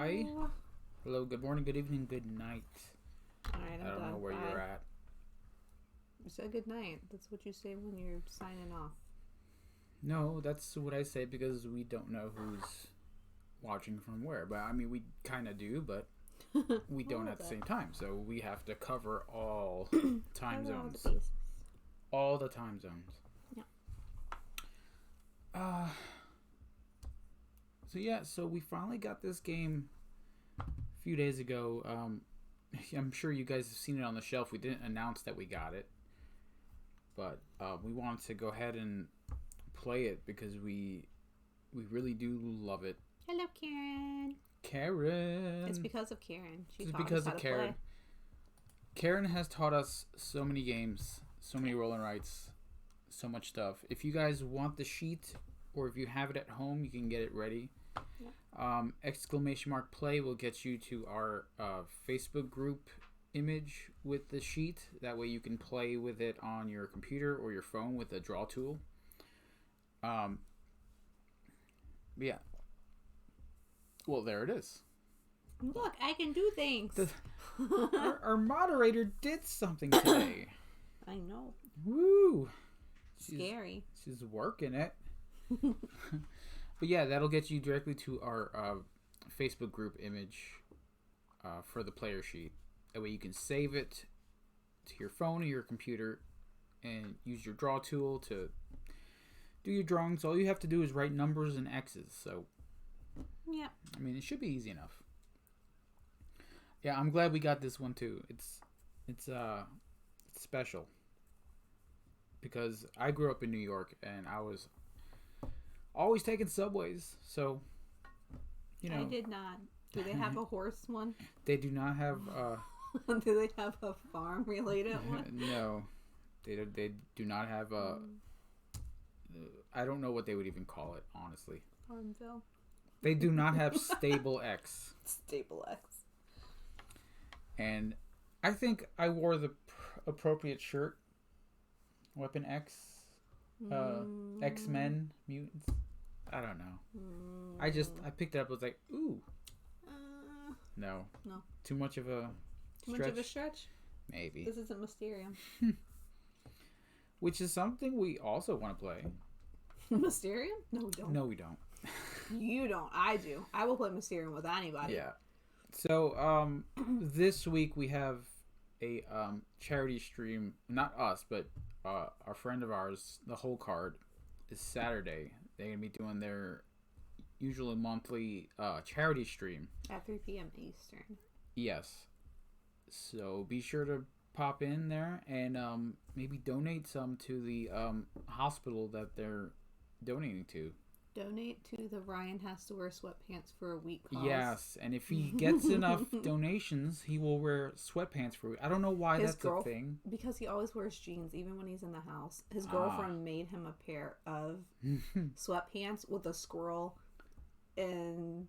Hi. Hello, good morning, good evening, good night. Alright, I don't know where you're at. You said good night. That's what you say when you're signing off. No, that's what I say because we don't know who's watching from where. But I mean, we kind of do, but we don't at the same time. So we have to cover all time zones. All the time zones. Yeah. So we finally got this game a few days ago. I'm sure you guys have seen it on the shelf. We didn't announce that we got it, but we wanted to go ahead and play it because we really do love it. Hello, Karen. Karen. It's because of Karen. It's because of Karen. Karen has taught us so many games, so many roll and writes, so much stuff. If you guys want the sheet, or if you have it at home, you can get it ready. Yeah. ! Play will get you to our Facebook group image with the sheet. That way you can play with it on your computer or your phone with a draw tool. Yeah. Well, there it is. Look, I can do things. Our moderator did something today. I know. Woo! Scary. She's working it. But yeah, that'll get you directly to our Facebook group image for the player sheet. That way you can save it to your phone or your computer and use your draw tool to do your drawings. All you have to do is write numbers and X's. So, yeah. I mean, it should be easy enough. Yeah, I'm glad we got this one too. It's special because I grew up in New York and I was always taking subways, so you know. I did not. Do they have a horse one? They do not have. Do they have a farm related one? No, they do not have a. I don't know what they would even call it, honestly. Farmville. They do not have Stable X. Stable X. And I think I wore the appropriate shirt. Weapon X. X-Men mutants. I don't know. I picked it up. I was like, ooh. No. Too much of a stretch? Maybe. This isn't Mysterium. Which is something we also want to play. Mysterium? No, we don't. No, we don't. You don't. I do. I will play Mysterium with anybody. Yeah. So, this week we have a charity stream. Not us, but our friend of ours, the Whole Card, is Saturday. They're going to be doing their usually monthly charity stream. At 3 p.m. Eastern. Yes. So be sure to pop in there and maybe donate some to the hospital that they're donating to. Donate to the Ryan has to wear sweatpants for a week cause. Yes, and if he gets enough donations, he will wear sweatpants for a week. I don't know why that's a thing. Because he always wears jeans, even when he's in the house. His girlfriend made him a pair of sweatpants with a squirrel and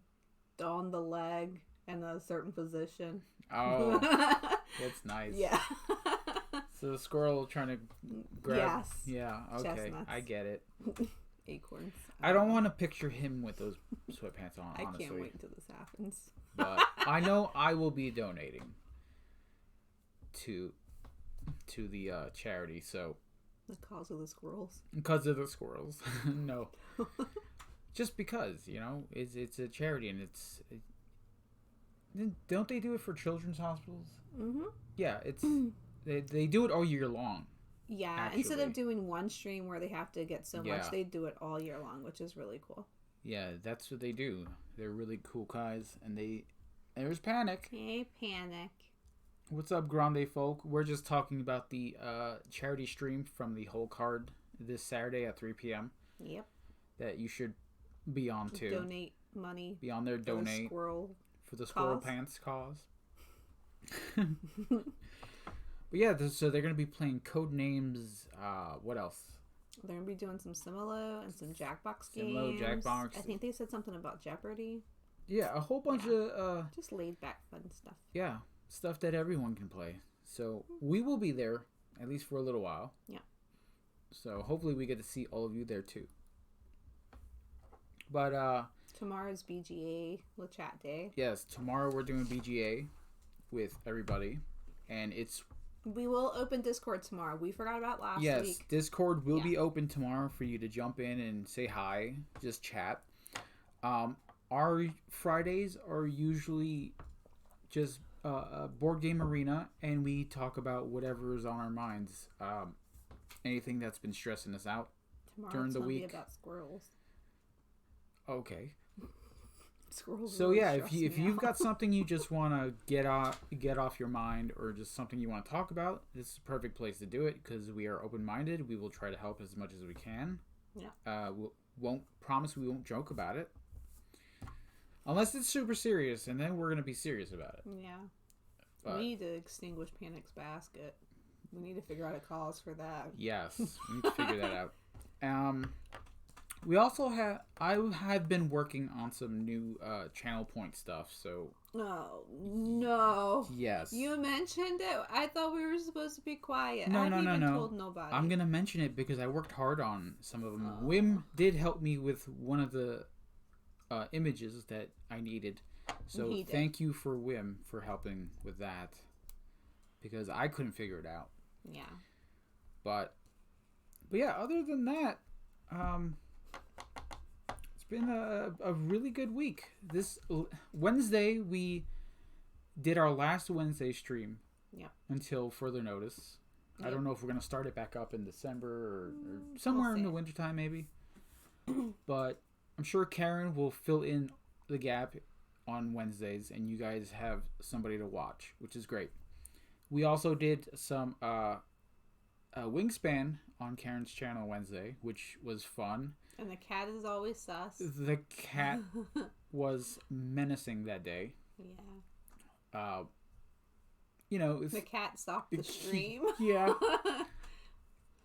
on the leg in a certain position. Oh, that's nice. Yeah. So the squirrel trying to grab. Yes. Yeah. Okay, chestnuts. I get it. Acorns. I don't want to picture him with those sweatpants on. Honestly. I can't wait until this happens. But I know I will be donating to the charity. So the cause of the squirrels. Because of the squirrels, no. Just because it's a charity and don't they do it for children's hospitals? Mm-hmm. Yeah, it's they do it all year long. Yeah, actually. Instead of doing one stream where they have to get so much, they do it all year long, which is really cool. Yeah, that's what they do. They're really cool guys, and there's Panic. Hey, Panic. What's up, Grande folk? We're just talking about the charity stream from the Whole Card this Saturday at 3 p.m. Yep. That you should be on to. Donate money. Be on there, donate. For the squirrel pants cause. But yeah, so they're going to be playing Codenames. What else? They're going to be doing some Similo and some Jackbox games. Similo, Jackbox. I think they said something about Jeopardy. Yeah, a whole bunch of... just laid back fun stuff. Yeah, stuff that everyone can play. So we will be there, at least for a little while. Yeah. So hopefully we get to see all of you there too. But Tomorrow's BGA with chat day. Yes, tomorrow we're doing BGA with everybody, and we will open Discord tomorrow. We forgot about last week. Yes, Discord will be open tomorrow for you to jump in and say hi, just chat. Our Fridays are usually just a board game arena, and we talk about whatever is on our minds. Anything that's been stressing us out during the week. Be about squirrels. Okay. Squirrels. So really if you've got something you just want to get off your mind, or just something you want to talk about, this is the perfect place to do it, because we are open-minded. We will try to help as much as we can. Yeah. We won't promise we won't joke about it, unless it's super serious, and then we're gonna be serious about it. Yeah. But we need to extinguish Panic's basket. We need to figure out a cause for that. Yes, we need to figure that out. We also I have been working on some new channel point stuff, so... Oh, no. Yes. You mentioned it. I thought we were supposed to be quiet. No, I haven't even told nobody. I'm going to mention it because I worked hard on some of them. Wim did help me with one of the images that I needed. So thank you for Wim for helping with that, because I couldn't figure it out. Yeah. But yeah, other than that, it's been a really good week. This Wednesday, we did our last Wednesday stream. Yep. Until further notice. Yep. I don't know if we're going to start it back up in December or somewhere in the wintertime, maybe. But I'm sure Karen will fill in the gap on Wednesdays, and you guys have somebody to watch, which is great. We also did some Wingspan on Karen's channel Wednesday, which was fun. And the cat is always sus. The cat was menacing that day. Yeah. The cat stopped the stream. Yeah.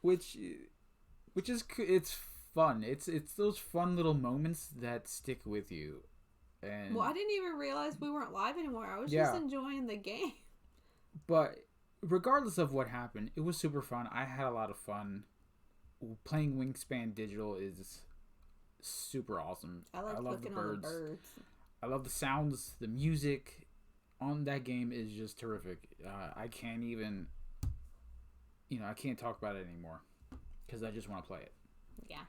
which is, it's fun. It's those fun little moments that stick with you. And I didn't even realize we weren't live anymore. I was just enjoying the game. But regardless of what happened, it was super fun. I had a lot of fun. Playing Wingspan Digital is super awesome. I love the birds. I love the sounds, the music on that game is just terrific. I can't even, I can't talk about it anymore because I just want to play it. Yeah.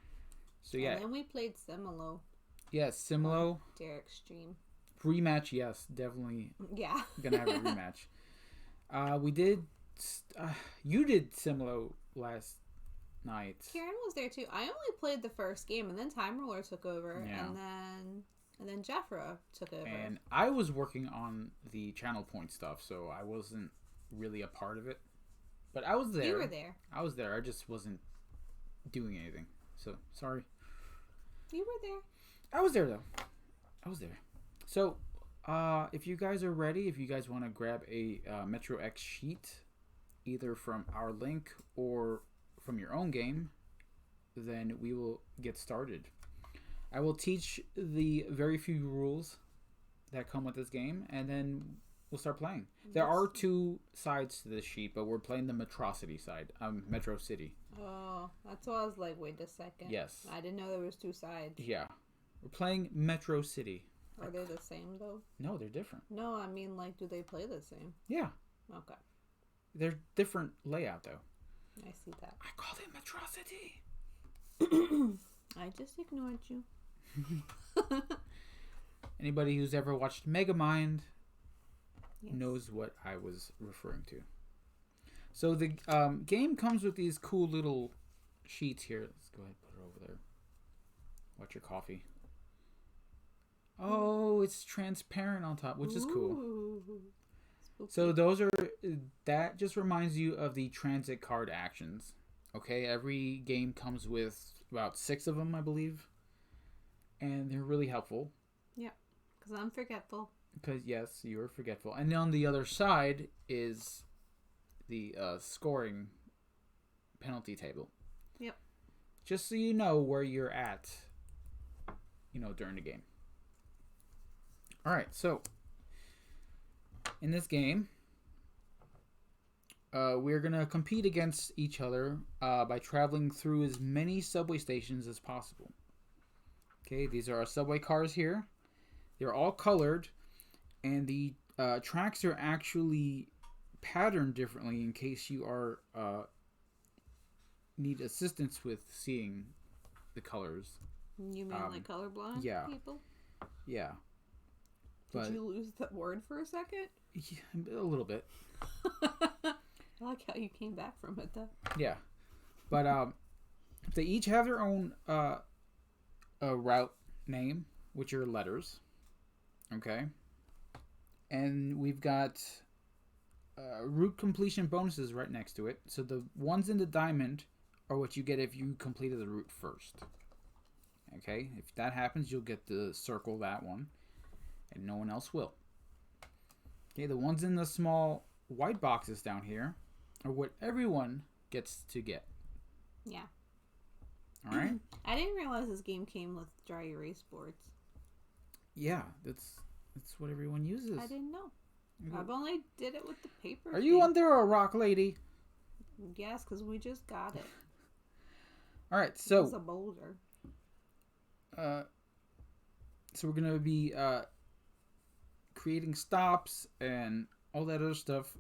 So yeah. And then we played Similo. Yes, Similo. Derek's stream. Rematch, yes, definitely. Yeah. Gonna have a rematch. We did. You did Similo last night. Karen was there too. I only played the first game, and then Time Ruler took over, yeah. and then Jeffra took over. And I was working on the channel point stuff, so I wasn't really a part of it. But I was there. You were there. I was there. I just wasn't doing anything. So sorry. You were there. I was there though. I was there. So, if you guys are ready, if you guys want to grab a Metro X sheet, either from our link or from your own game, then we will get started. I will teach the very few rules that come with this game, and then we'll start playing. There are two sides to this sheet, but we're playing the Metrocity side. Metro City. Oh, that's why I was like, wait a second. Yes. I didn't know there was two sides. Yeah. We're playing Metro City. Are they the same, though? No, they're different. No, I mean, like, do they play the same? Yeah. Okay. They're different layout, though. I see that. I called it Metrocity. I just ignored you. Anybody who's ever watched Megamind knows what I was referring to. So the game comes with these cool little sheets here. Let's go ahead and put it over there. Watch your coffee. Oh, it's transparent on top, which is cool. Spooky. So that just reminds you of the transit card actions. Okay, every game comes with about 6 of them, I believe. And they're really helpful. Yeah, because I'm forgetful. Because, yes, you're forgetful. And on the other side is the scoring penalty table. Yep. Just so you know where you're at, during the game. All right, so in this game, we're going to compete against each other by traveling through as many subway stations as possible. Okay, these are our subway cars here. They're all colored, and the tracks are actually patterned differently in case you are need assistance with seeing the colors. You mean like colorblind yeah. people? Yeah. Did you lose that word for a second? Yeah, a little bit. I like how you came back from it, though. Yeah. But they each have their own route name, which are letters. Okay. And we've got route completion bonuses right next to it. So the ones in the diamond are what you get if you completed the route first. Okay. If that happens, you'll get to circle that one. And no one else will. Okay, the ones in the small white boxes down here are what everyone gets to get. Yeah. All right. I didn't realize this game came with dry erase boards. Yeah, that's what everyone uses. I didn't know. I've only did it with the paper. Are you under a rock, lady? Yes, because we just got it. All right, so it's a boulder. So we're gonna be creating stops and all that other stuff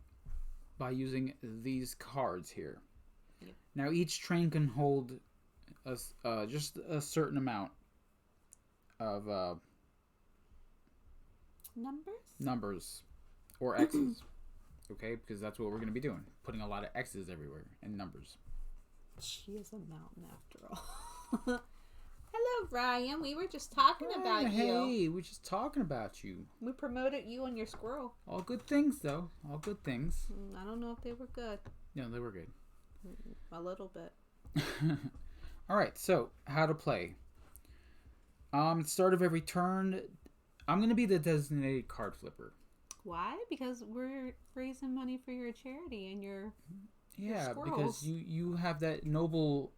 by using these cards here. Yep. Now each train can hold just a certain amount of numbers or X's. Okay, because that's what we're going to be doing, putting a lot of X's everywhere and numbers. She is a mountain after all. Hello, Ryan. We were just talking about you. Hey, we're just talking about you. We promoted you and your squirrel. All good things, though. All good things. I don't know if they were good. No, they were good. A little bit. All right, so how to play. At the start of every turn, I'm going to be the designated card flipper. Why? Because we're raising money for your charity and your because you have that noble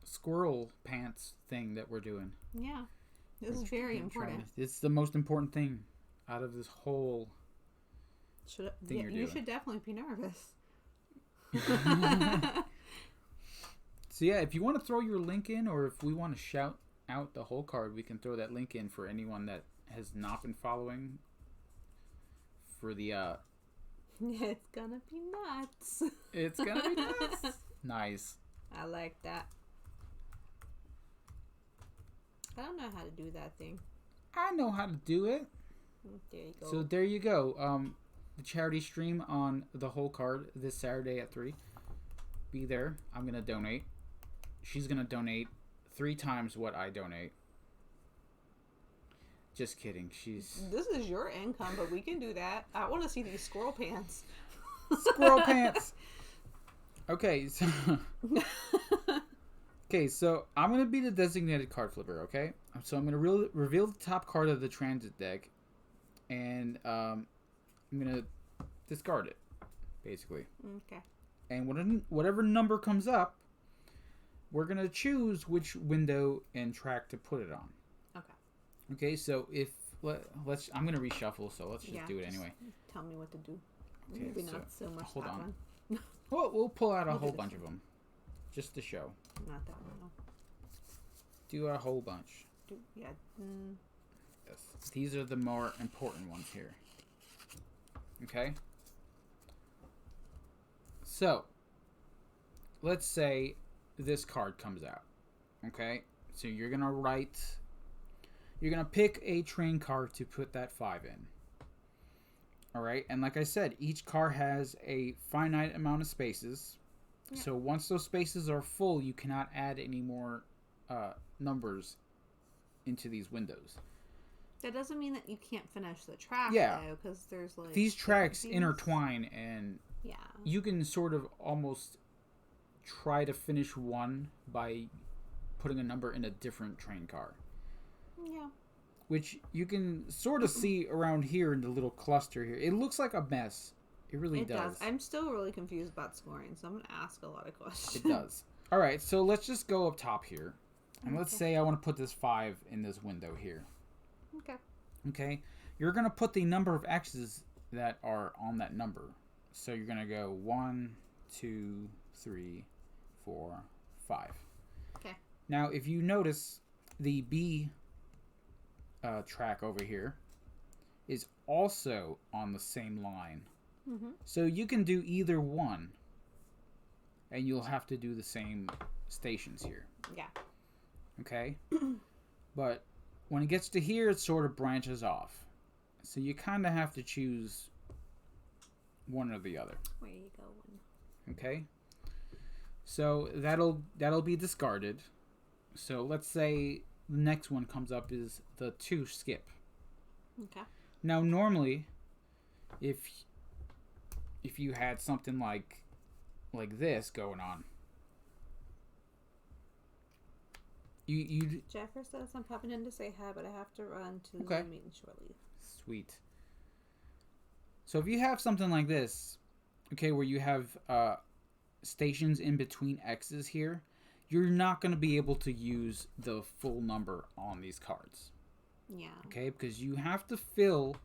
squirrel pants thing that we're doing. Yeah. This is very important. It's the most important thing out of this whole thing you're doing. You should definitely be nervous. So yeah, if you want to throw your link in, or if we want to shout out the whole card, we can throw that link in for anyone that has not been following for the It's gonna be nuts. It's gonna be nuts. Nice. I like that. I don't know how to do that thing. I know how to do it. There you go. So there you go. The charity stream on the whole card this Saturday at 3. Be there. I'm gonna donate. She's gonna donate 3 times what I donate. Just kidding. This is your income, but we can do that. I want to see these squirrel pants. Squirrel pants. Okay, so I'm gonna be the designated card flipper. Okay, so I'm gonna reveal the top card of the transit deck, and I'm gonna discard it, basically. Okay. And whatever number comes up, we're gonna choose which window and track to put it on. Okay, so let's I'm gonna reshuffle, so let's just do it anyway. Tell me what to do. Okay, Maybe not so much hold that on. one. Well, we'll pull out a whole bunch of them, just to show. Not that one. No. Do a whole bunch. Yeah. Yes, these are the more important ones here. Okay. So, let's say this card comes out. Okay, so you're gonna pick a train car to put that 5 in. Alright, and like I said, each car has a finite amount of spaces. Yeah. So once those spaces are full, you cannot add any more numbers into these windows. That doesn't mean that you can't finish the track, though, because there's like... These tracks intertwine, and yeah, you can sort of almost try to finish one by putting a number in a different train car. Yeah. Which you can sort of see around here in the little cluster here. It looks like a mess. It really does. I'm still really confused about scoring, so I'm going to ask a lot of questions. It does. All right, so let's just go up top here. And let's say I want to put this 5 in this window here. Okay. Okay. You're going to put the number of X's that are on that number. So you're going to go 1, 2, 3, 4, 5. Okay. Now, if you notice, the B track over here is also on the same line. Mm-hmm. So you can do either one, and you'll have to do the same stations here. Yeah. Okay? But when it gets to here, it sort of branches off. So you kind of have to choose one or the other. Where you going? Okay? So that'll be discarded. So let's say the next one comes up is the 2 skip. Okay. Now normally, if you had something like this going on, you Jeffrey says I'm popping in to say hi, but I have to run to the Zoom meeting shortly. Sweet. So if you have something like this, okay, where you have stations in between X's here, you're not going to be able to use the full number on these cards. Yeah. Okay, because you have to fill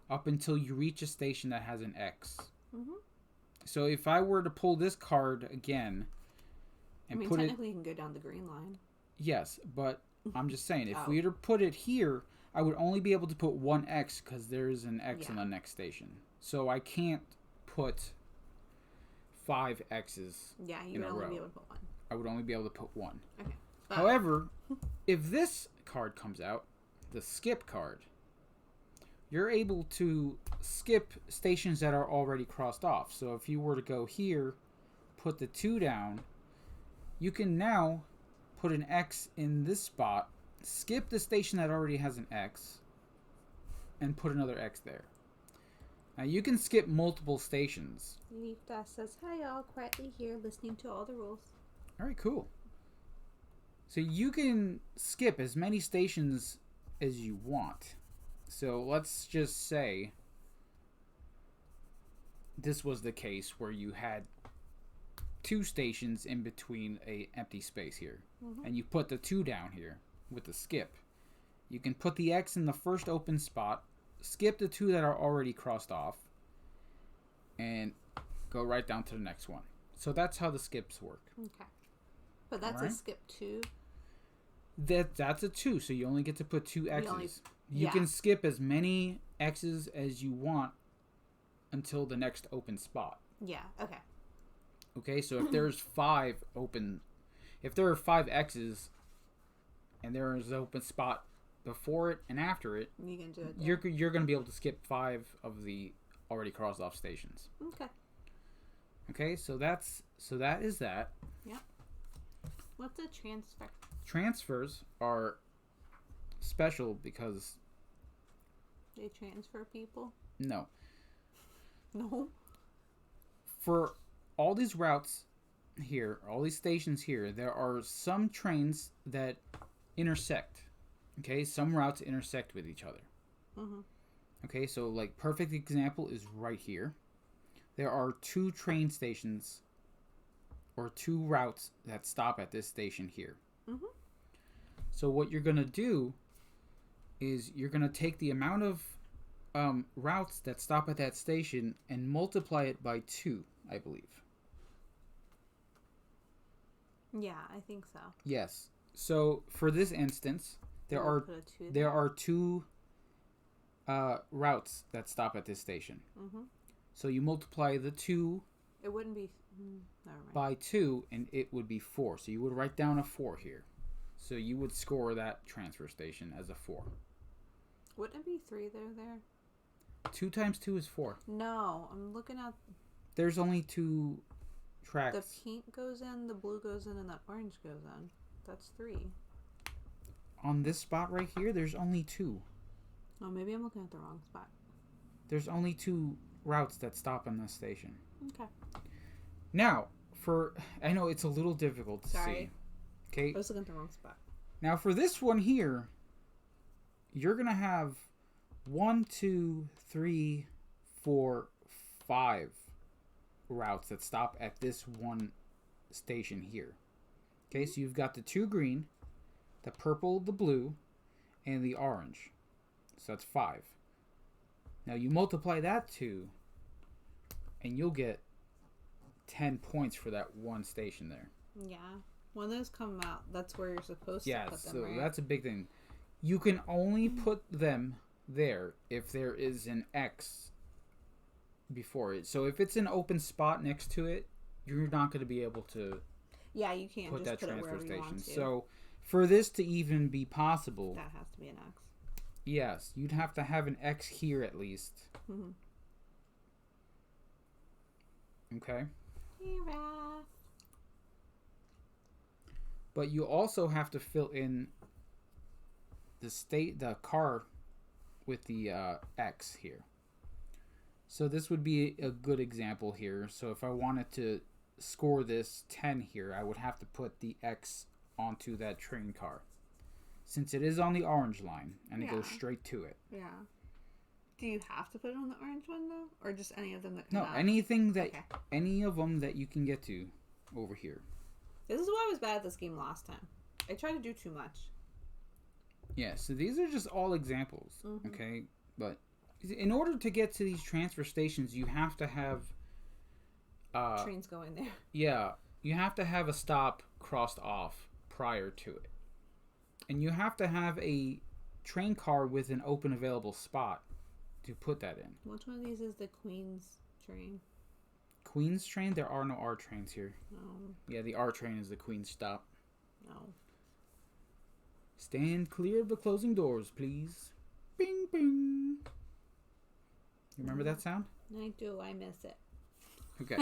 up until you reach a station that has an X. Mm-hmm. So if I were to pull this card again and put technically you can go down the green line. Yes, but I'm just saying, if we were to put it here, I would only be able to put one X because there's an X on the next station. So I can't put 5 X's Yeah, you would only be able to put one. I would only be able to put one. Okay. However, if this card comes out, the skip card, you're able to skip stations that are already crossed off. So if you were to go here, put the 2 down, you can now put an X in this spot, skip the station that already has an X, and put another X there. Now you can skip multiple stations. Leafda says, hi y'all, quietly here listening to all the rules. Alright, cool. So you can skip as many stations as you want. So let's just say this was the case where you had 2 stations in between a empty space here. Mm-hmm. And you put the 2 down here with the skip. You can put the X in the first open spot, skip the 2 that are already crossed off, and go right down to the next one. So that's how the skips work. Okay. But that's a skip 2? That's a 2, so you only get to put 2 X's. You Yeah. can skip as many X's as you want until the next open spot. Yeah, okay. Okay, so if there's 5 open... If there are 5 X's and there is an open spot before it and after it, you can do it. You're going to be able to skip 5 of the already crossed off stations. Okay. Okay, so that is that. Yep. What's a transfer? Transfers are special because they transfer people? No. For all these routes here, all these stations here, there are some trains that intersect. Okay, some routes intersect with each other. Mm-hmm. Okay, so like perfect example is right here. There are 2 train stations or 2 routes that stop at this station here. Mm-hmm. So what you're gonna do is you're gonna take the amount of routes that stop at that station and multiply it by 2, I believe. Yeah, I think so. Yes. So for this instance, there are 2 routes that stop at this station. Mm-hmm. So you multiply the 2 it wouldn't be never mind. by 2 and it would be 4. So you would write down a 4 here. So you would score that transfer station as a 4. Wouldn't it be 3 there? 2 times 2 is 4. No, I'm looking at... There's only 2 tracks. The pink goes in, the blue goes in, and the orange goes in. That's 3. On this spot right here, there's only 2. Oh, maybe I'm looking at the wrong spot. There's only 2 routes that stop on this station. Okay. Now, I know it's a little difficult to see. Okay. I was looking at the wrong spot. Now, for this one here, you're going to have 1, 2, 3, 4, 5 routes that stop at this one station here. Okay, so you've got the 2 green, the purple, the blue, and the orange. So that's 5. Now you multiply that 2, and you'll get 10 points for that one station there. Yeah. When those come out, that's where you're supposed to put them, so right? that's a big thing. You can only put them there if there is an X before it. So if it's an open spot next to it, you're not going to be able to Yeah, you can't put just that put it transfer wherever you want station. to. So for this to even be possible, That has to be an X. yes, you'd have to have an X here at least. Mm-hmm. Okay. Hey, Raph. But you also have to fill in the car with the X here. So this would be a good example here. So if I wanted to score this 10 here, I would have to put the X onto that train car. Since it is on the orange line and it goes straight to it. Yeah. Do you have to put it on the orange one though? Or just any of them that come No, out? anything that any of them that you can get to over here. This is why I was bad at this game last time. I tried to do too much. Yeah, so these are just all examples, Mm-hmm. okay? But in order to get to these transfer stations, you have to have Trains going there. yeah, you have to have a stop crossed off prior to it. And you have to have a train car with an open available spot to put that in. Which one of these is the Queen's train? Queen's train? There are no R trains here. No. Yeah, the R train is the Queen's stop. No. Stand clear of the closing doors, please. Bing, bing. You remember that sound? I do. I miss it. Okay.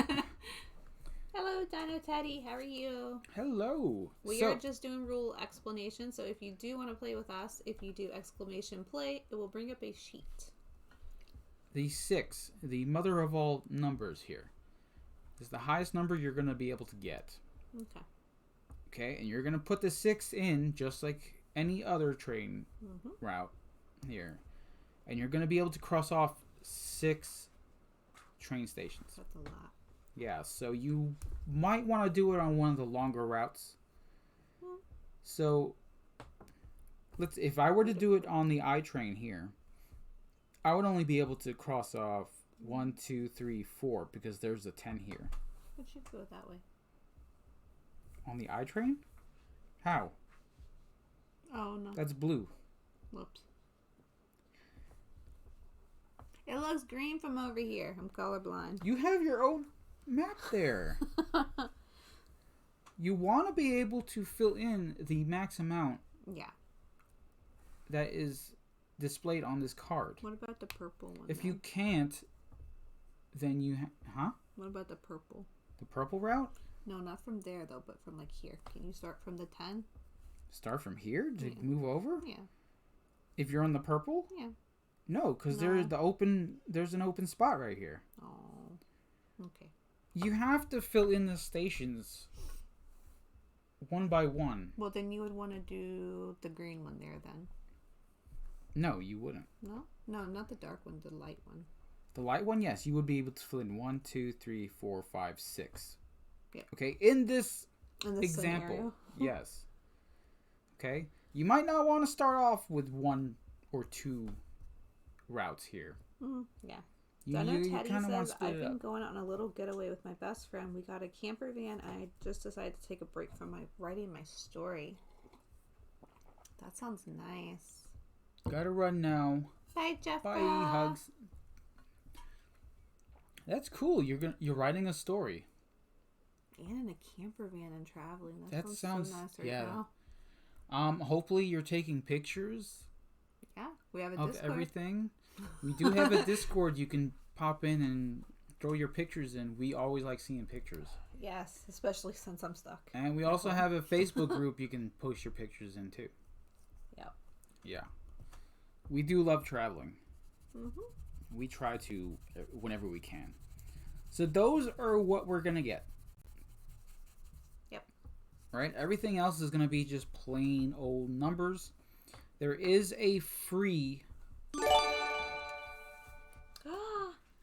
Hello, Dino Teddy. How are you? Hello. We are just doing rule explanation. So if you do want to play with us, if you do exclamation play, it will bring up a sheet. The 6, the mother of all numbers here, is the highest number you're going to be able to get. Okay. Okay, and you're going to put the 6 in just like any other train route here. And you're going to be able to cross off 6 train stations. That's a lot. Yeah, so you might want to do it on one of the longer routes. So if I were to do it on the I train here, I would only be able to cross off 1, 2, 3, 4 because there's a 10 here. It should go that way. On the I train? How? Oh no. That's blue. Whoops. It looks green from over here. I'm colorblind. You have your own map there. You want to be able to fill in the max amount Yeah. that is displayed on this card. What about the purple one? If then? you can't, then you... Huh? What about the purple? The purple route? No, not from there though, but from like here. Can you start from the 10? Start from here to Yeah. move over? Yeah. If you're on the purple? Yeah. No, because No. there's an open spot right here. Oh. Okay. You have to fill in the stations one by one. Well, then you would want to do the green one there then. No, you wouldn't. No? No, not the dark one, the light one. The light one, yes, you would be able to fill in 1, 2, 3, 4, 5, 6. Yeah. Okay, in this In this example, scenario. yes. Okay, you might not want to start off with 1 or 2 routes here. Yeah. You Teddy kind of want to says, split I've it been up. going on a little getaway with my best friend. We got a camper van. I just decided to take a break from writing my story. That sounds nice. Gotta run now. Bye, Jeff. Bye, hugs. That's cool. You're writing a story. And in a camper van and traveling. That sounds so nice right yeah. now. Hopefully you're taking pictures Yeah, we have a of Discord. everything. We do have a Discord. You can pop in and throw your pictures in. We always like seeing pictures. Yes, especially since I'm stuck. And we also have a Facebook group you can post your pictures in too. Yep. Yeah. We do love traveling. Mm-hmm. We try to whenever we can. So those are what we're going to get. Yep. Right? Everything else is going to be just plain old numbers. There is a free...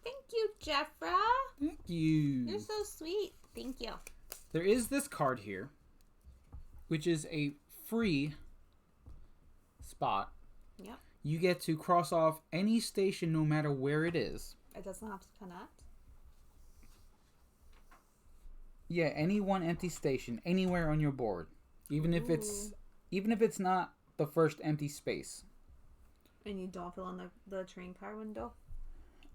Thank you, Jeffra. Thank you. You're so sweet. Thank you. There is this card here, which is a free spot. Yep. You get to cross off any station no matter where it is. It doesn't have to connect. Yeah, any one empty station anywhere on your board. Even if it's not the first empty space. And you don't fill in the train car window?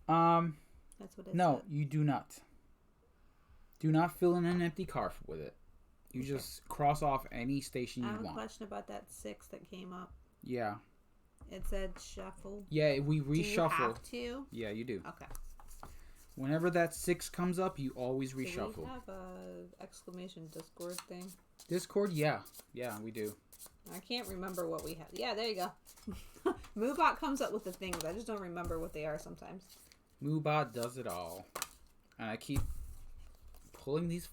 That's what it No, said. you do not. Do not fill in an empty car with it. You just cross off any station you I have want. a question about that 6 that came up. Yeah. It said shuffle. Yeah, we reshuffle. Do you have to? Yeah, you do. Okay. Whenever that 6 comes up, you always reshuffle. Do we have a exclamation Discord thing? Discord, yeah. Yeah, we do. I can't remember what we had. Yeah, there you go. Moobot comes up with the things. I just don't remember what they are sometimes. Moobot does it all. And I keep pulling these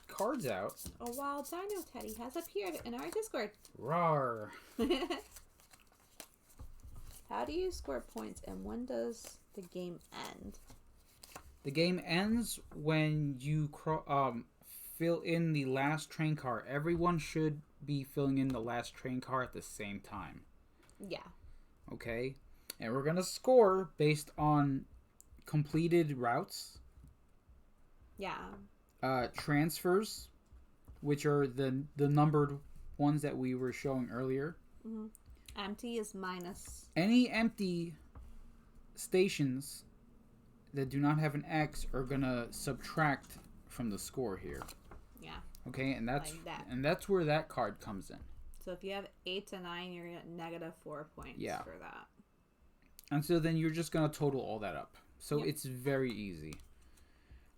cards out. A wild dino teddy has appeared in our Discord. Rawr. How do you score points and when does the game end? The game ends when you fill in the last train car. Everyone should be filling in the last train car at the same time. Yeah. Okay? And we're going to score based on completed routes. Yeah. Transfers, which are the numbered ones that we were showing earlier. Mm-hmm. Empty is minus. Any empty stations that do not have an X are gonna subtract from the score here. Yeah. Okay, and that's like that. And that's where that card comes in. So if you have 8 to 9, you're at negative 4 points for that. And so then you're just gonna total all that up. So Yep. it's very easy.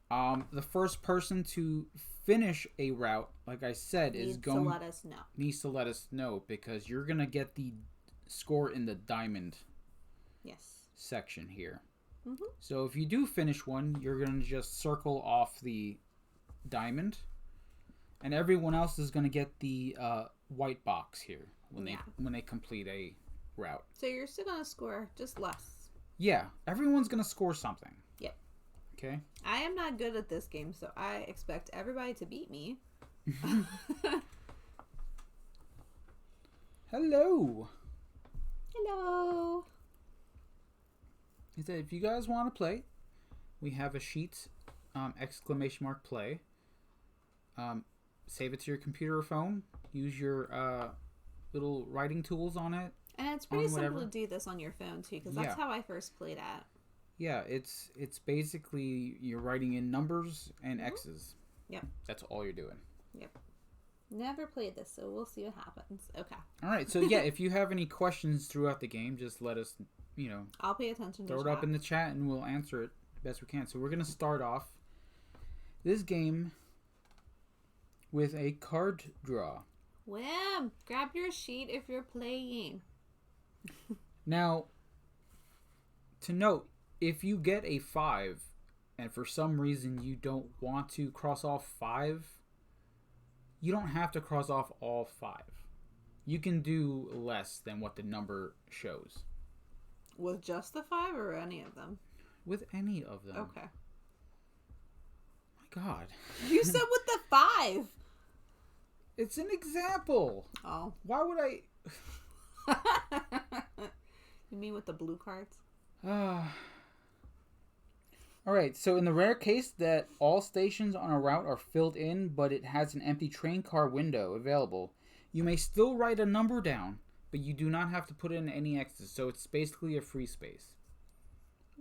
The first person to finish a route, like I said, Needs is going to let us know. Needs to let us know because you're gonna get the score in the diamond section here. Mm-hmm. So if you do finish one, you're gonna just circle off the diamond, and everyone else is gonna get the white box here when they complete a route. So you're still gonna score, just less. Yeah, everyone's gonna score something. Yep. Okay. I am not good at this game, so I expect everybody to beat me. Hello. Hello. He said, if you guys want to play, we have a sheet, !play. Save it to your computer or phone. Use your little writing tools on it. And it's pretty simple to do this on your phone too, because that's how I first played at. Yeah, it's basically you're writing in numbers and X's. Yep. That's all you're doing. Yep. Never played this, so we'll see what happens. Okay. All right. So yeah, if you have any questions throughout the game, just let us, I'll pay attention to throw it up in the chat and we'll answer it the best we can. So we're gonna start off this game with a card draw. Wham! Grab your sheet if you're playing. Now, to note, if you get a 5 and for some reason you don't want to cross off 5, you don't have to cross off all 5. You can do less than what the number shows. With just the 5 or any of them? With any of them. Okay. My God. You said with the 5! It's an example. Oh. Why would I... You mean with the blue cards? Alright, so in the rare case that all stations on a route are filled in, but it has an empty train car window available, you may still write a number down, but you do not have to put in any X's, so it's basically a free space.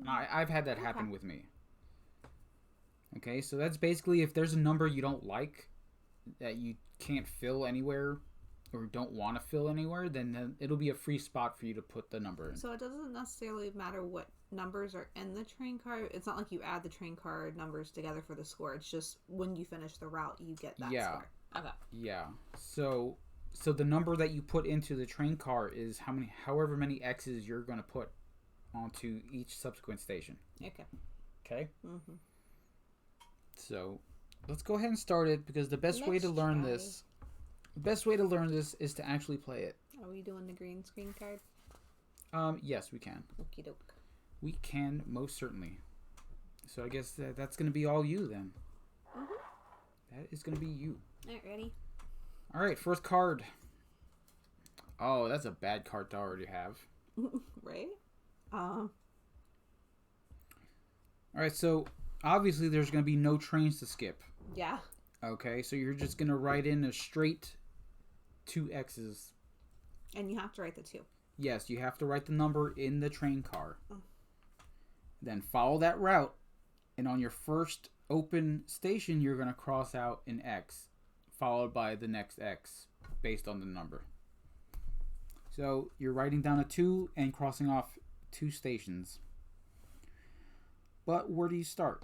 I've had that happen with me. Okay, so that's basically if there's a number you don't like, that you can't fill anywhere, or don't want to fill anywhere, then it'll be a free spot for you to put the number in. So it doesn't necessarily matter what numbers are in the train car. It's not like you add the train car numbers together for the score. It's just when you finish the route, you get that score. Okay. Yeah. So the number that you put into the train car is however many X's you're going to put onto each subsequent station. Okay. Okay? Mm-hmm. So let's go ahead and start it because the best way to learn this is to actually play it. Are we doing the green screen card? Yes, we can. Okie doke. We can, most certainly. So I guess that's going to be all you then. Mm-hmm. That is going to be you. Alright, ready? Alright, first card. Oh, that's a bad card to already have. Right? Alright, so obviously there's going to be no trains to skip. Yeah. Okay, so you're just going to write in a straight 2 X's And you have to write the 2. Yes, you have to write the number in the train car. Then follow that route, and on your first open station, you're going to cross out an X, followed by the next X, based on the number. So you're writing down a 2 and crossing off 2 stations. But where do you start?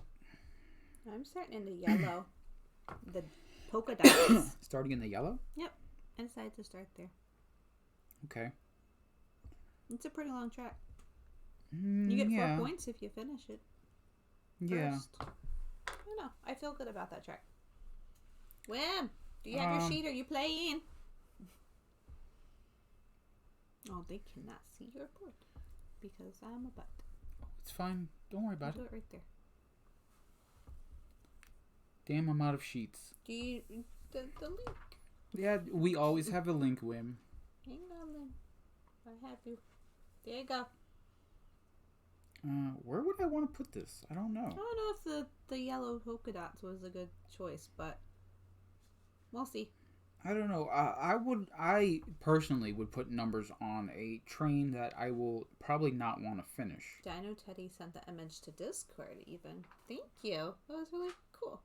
I'm starting in the yellow. The polka dots. Starting in the yellow? Yep. I decided to start there. Okay. It's a pretty long track. You get 4 points if you finish it. Yeah. First. I don't know. I feel good about that track. Wham! Do you have your sheet? Are you playing? Oh, they cannot see your board because I'm a butt. It's fine. Don't worry about Do it right there. Damn, I'm out of sheets. Do you the link? Yeah, we always have a link, Wim. Hang on then. I have you. There you go. Where would I want to put this? I don't know. I don't know if the yellow polka dots was a good choice, but we'll see. I don't know. I personally would put numbers on a train that I will probably not want to finish. Dino Teddy sent the image to Discord even. Thank you. That was really cool.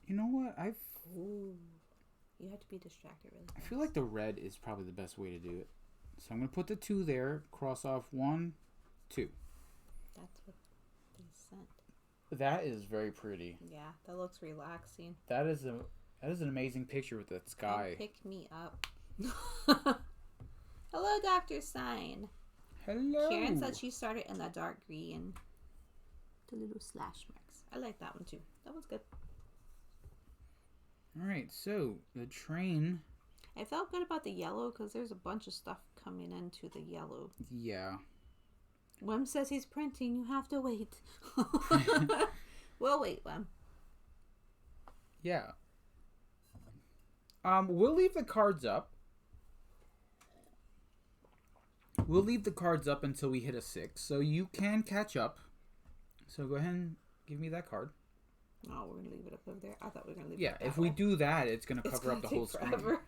You know what? Ooh. You have to be distracted really fast. I feel like the red is probably the best way to do it. So I'm going to put the 2 there, cross off 1, 2. That's what they sent. That is very pretty. Yeah, that looks relaxing. That is an amazing picture with that sky. Don't pick me up. Hello, Dr. Sign. Hello. Karen said she started in the dark green. The little slash marks. I like that one too. That one's good. Alright, so the train. I felt good about the yellow because there's a bunch of stuff coming into the yellow. Yeah. Wem says he's printing. You have to wait. We'll wait, Wem. Yeah. We'll leave the cards up. We'll leave the cards up until we hit a 6, so you can catch up. So go ahead and give me that card. Oh, we're gonna leave it up over there. I thought we were gonna leave Yeah, it if we do that, it's gonna cover up the whole screen.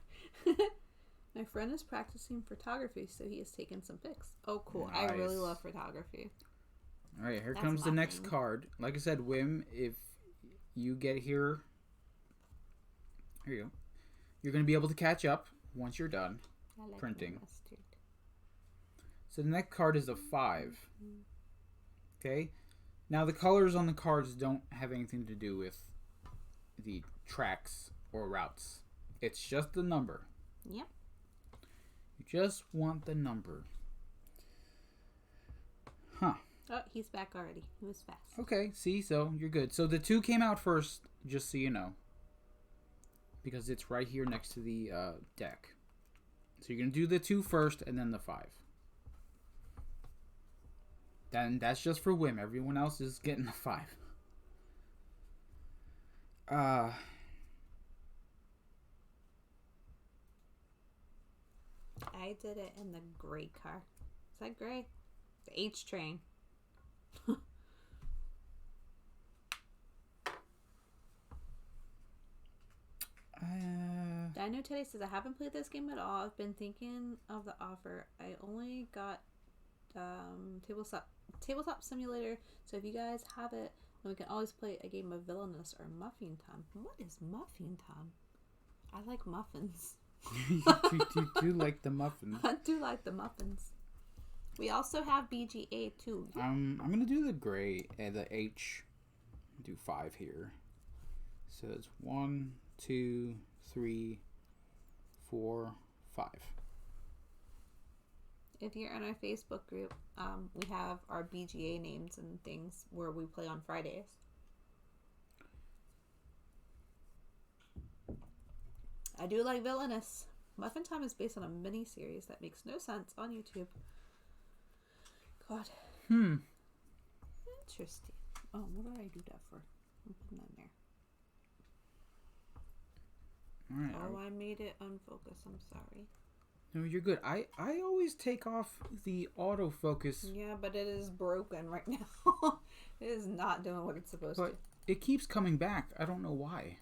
My friend is practicing photography, so he has taken some pics. Oh, cool! Nice. I really love photography. All right, here That's comes the my next thing. card. Like I said, Wim, if you get here, here you go. You're gonna be able to catch up once you're done I like printing. my mustard. So the next card is a 5. Okay. Now the colors on the cards don't have anything to do with the tracks or routes. It's just the number. Yep. You just want the number. Huh. Oh, he's back already. He was fast. Okay, see, so you're good. So the 2 came out first, just so you know. Because it's right here next to the deck. So you're going to do the 2 first and then the 5. Then that's just for Wim. Everyone else is getting the 5. I did it in the gray car. Is that gray? The H train. Dino Teddy says, I haven't played this game at all. I've been thinking of the offer. I only got tabletop simulator, so if you guys have it, then we can always play a game of Villainous or Muffin Time. What is Muffin Time? I like muffins. you do like the muffins. I do like the muffins. We also have BGA too. I'm gonna do the gray and the H. Do 5 here. So it's 1, 2, 3, 4, 5. If you're in our Facebook group, we have our BGA names and things where we play on Fridays. I do like Villainous. Muffin Time is based on a mini-series that makes no sense on YouTube. God. Interesting. Oh, what did I do that for? I'm putting that in there. All right. Oh, I made it unfocused. I'm sorry. No, you're good. I always take off the autofocus, Yeah, but it is broken right now. It is not doing what it's supposed but to. it keeps coming back. I don't know why.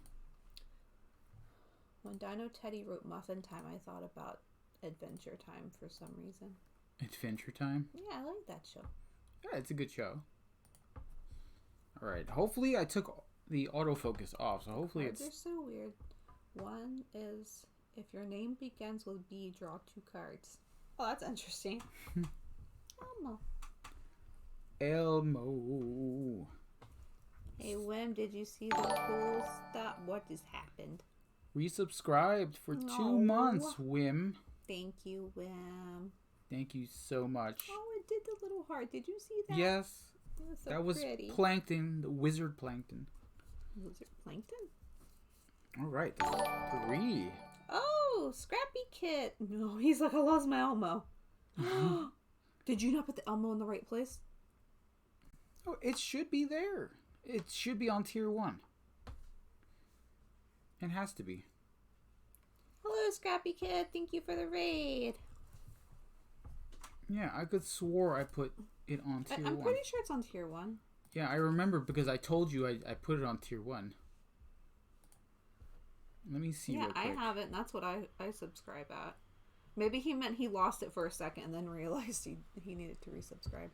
When Dino Teddy wrote Muffin Time, I thought about Adventure Time for some reason. Adventure Time? Yeah, I like that show. Yeah, it's a good show. All right. Hopefully, I took the autofocus off, so hopefully Cards it's... are so weird. One is, if your name begins with B, draw 2 cards. Oh, that's interesting. Elmo. Elmo. Hey, Wim, did you see the cool stuff? What just happened? Resubscribed for 2 No. months, Wim. Thank you, Wim. Thank you so much. Oh, it did the little heart. Did you see that? Yes, It was so that was pretty. Plankton, the wizard Plankton. Was it Plankton? All right, that's 3. Oh, Scrappy Kit. No, he's like, I lost my Elmo. Did you not put the Elmo in the right place? Oh, it should be there. It should be on tier 1. It has to be. Hello, Scrappy Kid. Thank you for the raid. Yeah, I could swore I put it on tier 1. I'm pretty sure it's on tier 1. Yeah, I remember because I told you I put it on tier 1. Let me see Yeah, real quick. I have it, and that's what I subscribe at. Maybe he meant he lost it for a second and then realized he needed to resubscribe.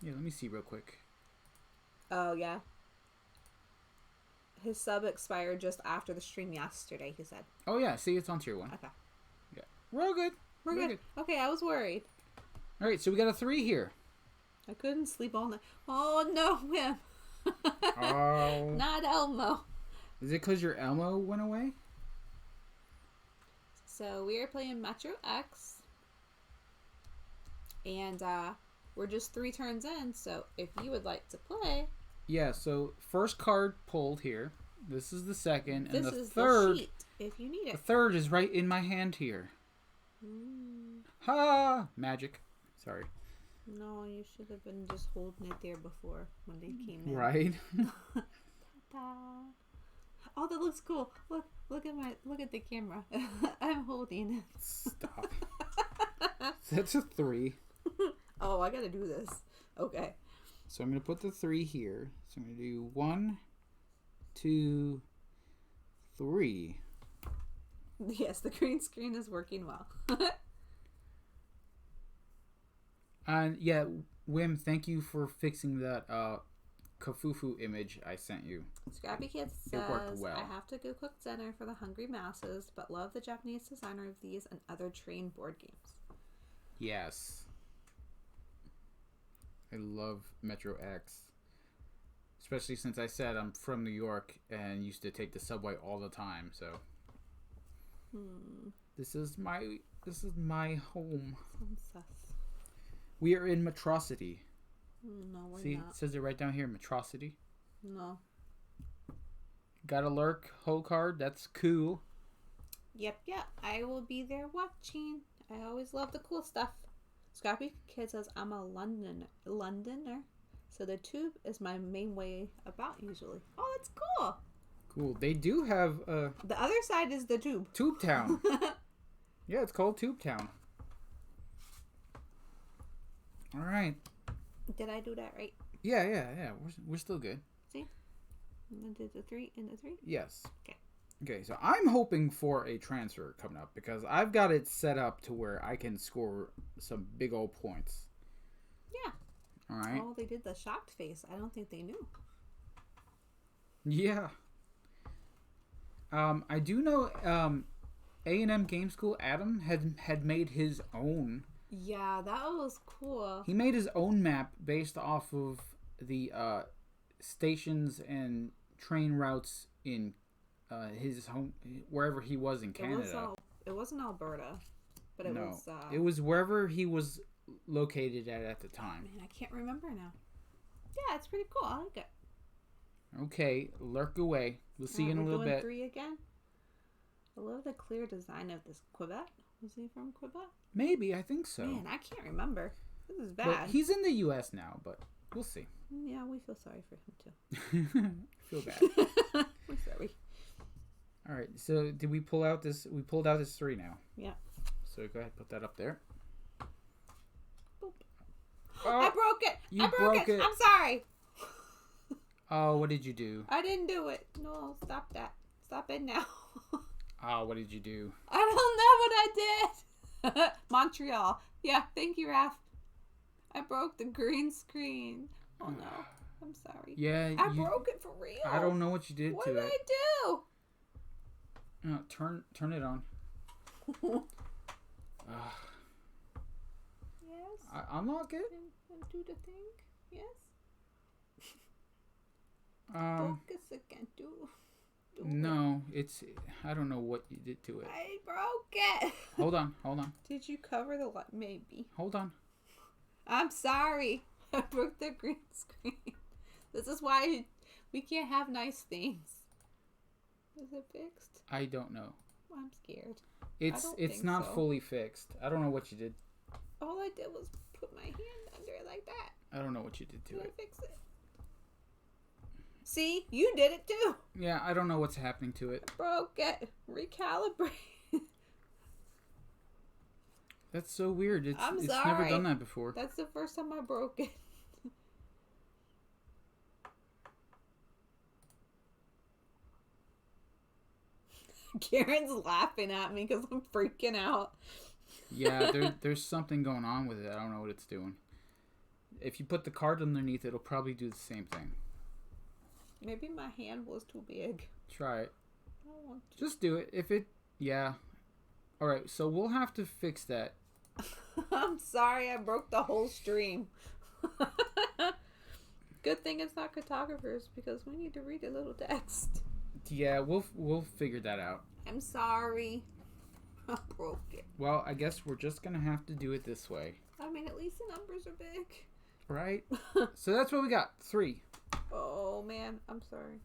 Yeah, let me see real quick. Oh, yeah. His sub expired just after the stream yesterday, he said. Oh yeah, see, it's on tier 1. Okay. Yeah, we're all good. We're good. Okay, I was worried. All right, so we got a 3 here. I couldn't sleep all night. Oh, no, Wim. Oh. Not Elmo. Is it because your Elmo went away? So we are playing Metro X. And we're just 3 turns in, so if you would like to play... Yeah, so first card pulled here. This is the second, and This the is third. the sheet, if you need The it. third is right in my hand here. Ha! Magic. Sorry. No, you should have been just holding it there before when they came in. Right. Ta-da. Oh, that looks cool. Look at the camera. I'm holding it. Stop. That's a 3. Oh, I gotta do this. Okay. So I'm gonna put the 3 here. So I'm gonna do 1, 2, 3. Yes, the green screen is working well. And yeah, Wim, thank you for fixing that Kafufu image I sent you. Scrappy Kid It worked says, well. I have to go cook dinner for the hungry masses, but love the Japanese designer of these and other train board games. Yes. I love Metro X. Especially since I said I'm from New York and used to take the subway all the time, so this is my home. Sounds sus. We are in Metrocity. No, we're See, not. it says it right down here, Metrocity. No. Got a lurk whole card. That's cool. Yep. I will be there watching. I always love the cool stuff. Scrappy Kid says, I'm a Londoner. So the tube is my main way about usually. Oh, that's cool. Cool. They do have a The other side is the tube. Tube Town. Yeah, it's called Tube Town. All right. Did I do that right? Yeah. We're still good. See? And I did the 3 and the 3. Yes. Okay. Okay, so I'm hoping for a transfer coming up because I've got it set up to where I can score some big old points. Yeah. All right. Oh, they did the shocked face. I don't think they knew. Yeah. I do know A&M Game School Adam had made his own. Yeah, that was cool. He made his own map based off of the stations and train routes in his home, wherever he was in Canada. It wasn't Alberta, but it was. It was wherever he was located at the time. Man, I can't remember now. Yeah, it's pretty cool. I like it. Okay, lurk away. We'll see you in a little bit. 3 again. I love the clear design of this Quebec. Was he from Quebec? Maybe, I think so. Man, I can't remember. This is bad. Well, he's in the U.S. now, but we'll see. Yeah, we feel sorry for him too. Feel bad. We're sorry. All right. So did we pull out this? We pulled out this 3 now. Yeah. So go ahead, put that up there. Boop. Oh, I broke it. You I broke it. I'm sorry. Oh, what did you do? I didn't do it. No, stop that. Stop it now. Oh, what did you do? I don't know what I did. Montreal. Yeah, thank you, Raph. I broke the green screen. Oh no. I'm sorry. Yeah, I broke it for real. I don't know what you did What to did it. I do? No, turn it on. Yes. Unlock it. And do the thing. Yes. Focus again. Do No, it's. I don't know what you did to it. I broke it. Hold on. Did you cover the light? Maybe. Hold on. I'm sorry. I broke the green screen. This is why we can't have nice things. Is it fixed? I don't know. I'm scared. It's not fully fixed. I don't know what you did. All I did was put my hand under it like that. I don't know what you did to Did it. I fix it? See, you did it too. Yeah, I don't know what's happening to it. I broke it. Recalibrate. That's so weird. It's I'm never sorry. done that before. That's the first time I broke it. Karen's laughing at me because I'm freaking out. Yeah, there's something going on with it. I don't know what it's doing. If you put the card underneath, it'll probably do the same thing. Maybe my hand was too big. Try it. I don't want to. Just do it. Yeah. All right, so we'll have to fix that. I'm sorry, I broke the whole stream. Good thing it's not cartographers because we need to read a little text. Yeah, we'll figure that out. I'm sorry. I broke it. Well, I guess we're just gonna have to do it this way, I mean, at least the numbers are big. right? So that's what we got. 3. Oh man, I'm sorry.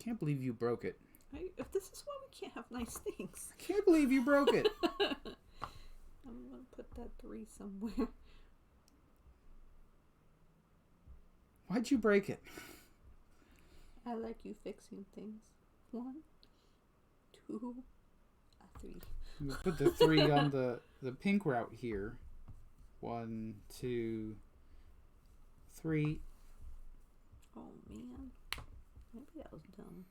Can't believe you broke it. If this is why we can't have nice things. Can't believe you broke it. I'm gonna put that 3 somewhere. Why'd you break it? I like you fixing things. 1, 2, 3. We put the 3 on the pink route here. 1, 2, 3. Oh man, maybe that was dumb.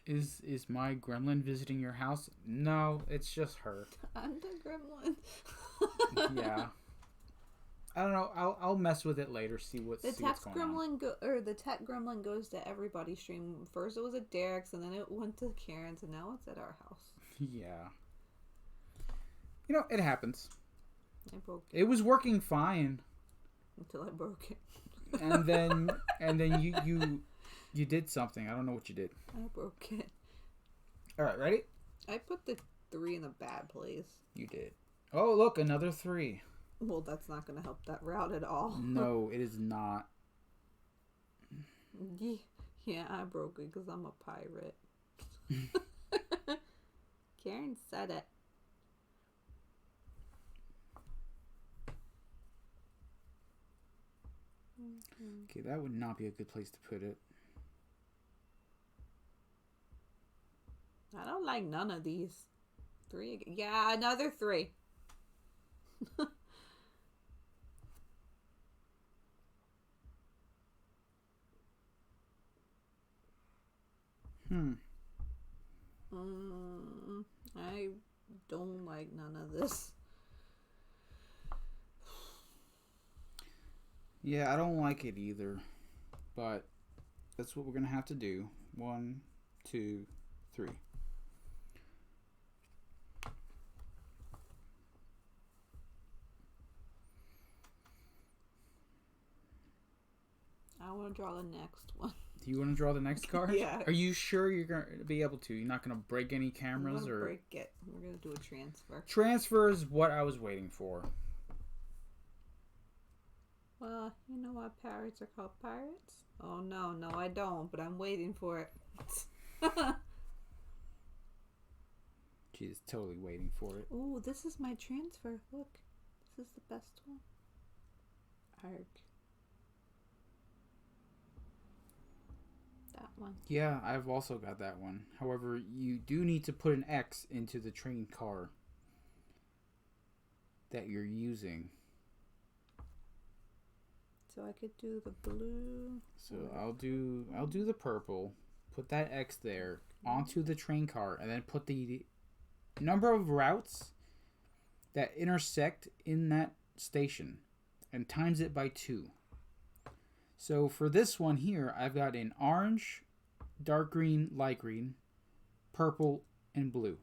Is my gremlin visiting your house? No, it's just her. I'm the gremlin. Yeah. I don't know. I'll mess with it later. See what's The see what's text going on. gremlin the tech gremlin goes to everybody's stream. First it was at Derek's, and then it went to Karen's, and now it's at our house. Yeah. You know, it happens. I broke It was working fine, until I broke it. and then you did something. I don't know what you did. I broke it. All right, ready? I put the 3 in the bad place. You did. Oh, look, another 3. Well, that's not going to help that route at all. No, it is not. Yeah, I broke it because I'm a pirate. Karen said it. Okay, that would not be a good place to put it. I don't like none of these. 3 again. Yeah, another 3. I don't like none of this. Yeah, I don't like it either. But that's what we're going to have to do. 1, 2, 3. I want to draw the next one. Do you want to draw the next card? Yeah. Are you sure you're going to be able to? You're not going to break any I'm cameras gonna or break it. We're gonna do a transfer. Transfer is what I was waiting for. Well, you know why pirates are called pirates? Oh no, I don't. But I'm waiting for it. She's totally waiting for it. Ooh, this is my transfer. Look, this is the best one. Arg. one. Yeah, I've also got that one. However, you do need to put an X into the train car that you're using. So I could do the blue. So I'll do the purple. Put that X there onto the train car, and then put the number of routes that intersect in that station, and times it by 2. So for this one here, I've got an orange, dark green, light green, purple, and blue.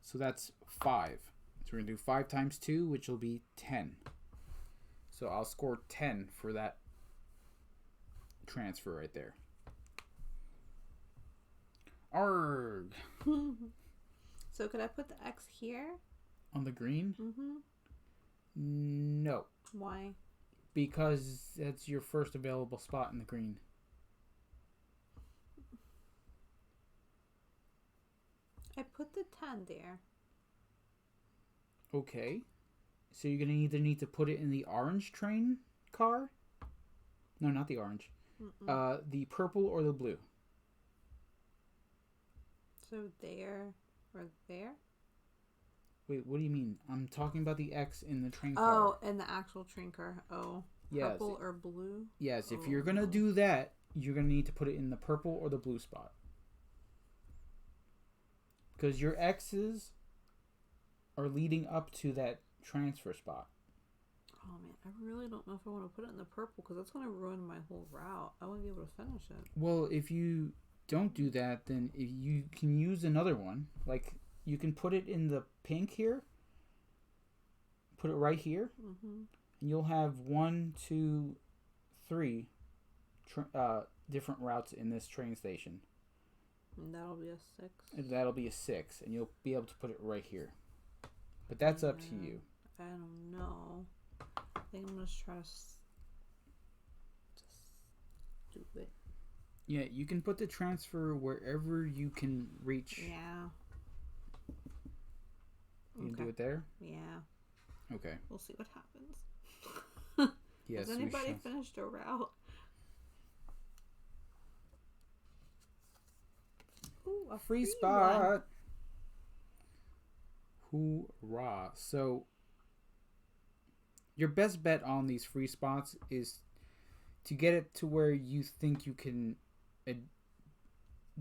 So that's 5. So we're going to do 5 times 2, which will be 10. So I'll score 10 for that transfer right there. Arg! So could I put the X here? On the green? Mm-hmm. No. Why? Because that's your first available spot in the green. I put the 10 there. Okay. So you're going to either need to put it in the orange train car. No, not the orange. The purple or the blue. So there or there? Wait, what do you mean? I'm talking about the X in the train car. Oh, in the actual train car. Oh. Yes. Purple or blue? Yes, if you're going to do that, you're going to need to put it in the purple or the blue spot. Because your X's are leading up to that transfer spot. Oh man, I really don't know if I want to put it in the purple because that's going to ruin my whole route. I won't be able to finish it. Well, if you don't do that, then if you can use another one. Like, you can put it in the pink here. Put it right here. Mm-hmm. And you'll have 1, 2, 3 different routes in this train station. And that'll be a 6. And that'll be a 6. And you'll be able to put it right here. But that's up to you. I don't know. I think I'm going to try to just do it. Yeah, you can put the transfer wherever you can reach. Yeah. You can do it there? Yeah. Okay. We'll see what happens. Yes. Has anybody finished a route? Ooh, a free spot. Hoorah. So, your best bet on these free spots is to get it to where you think you can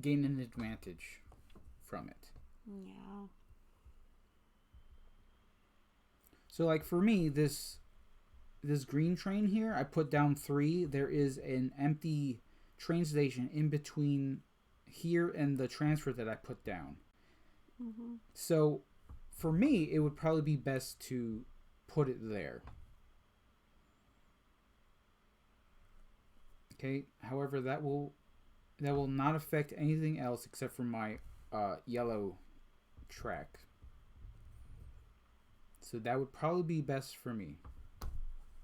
gain an advantage from it. Yeah. So, like, for me, this green train here, I put down 3. There is an empty train station in between here and the transfer that I put down. Mm-hmm. So, for me, it would probably be best to put it there. Okay. However, that will not affect anything else except for my yellow track. So that would probably be best for me.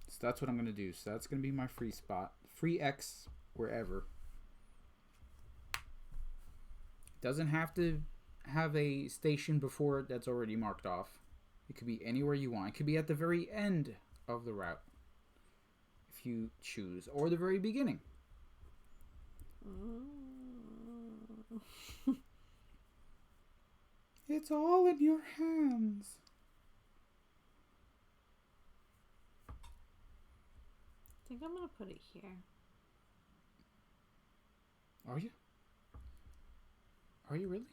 So that's what I'm going to do. So that's going to be my free spot. Free X wherever. Doesn't have to have a station before it that's already marked off. It could be anywhere you want. It could be at the very end of the route if you choose, or the very beginning. It's all in your hands. I think I'm going to put it here. Are you? Are you really?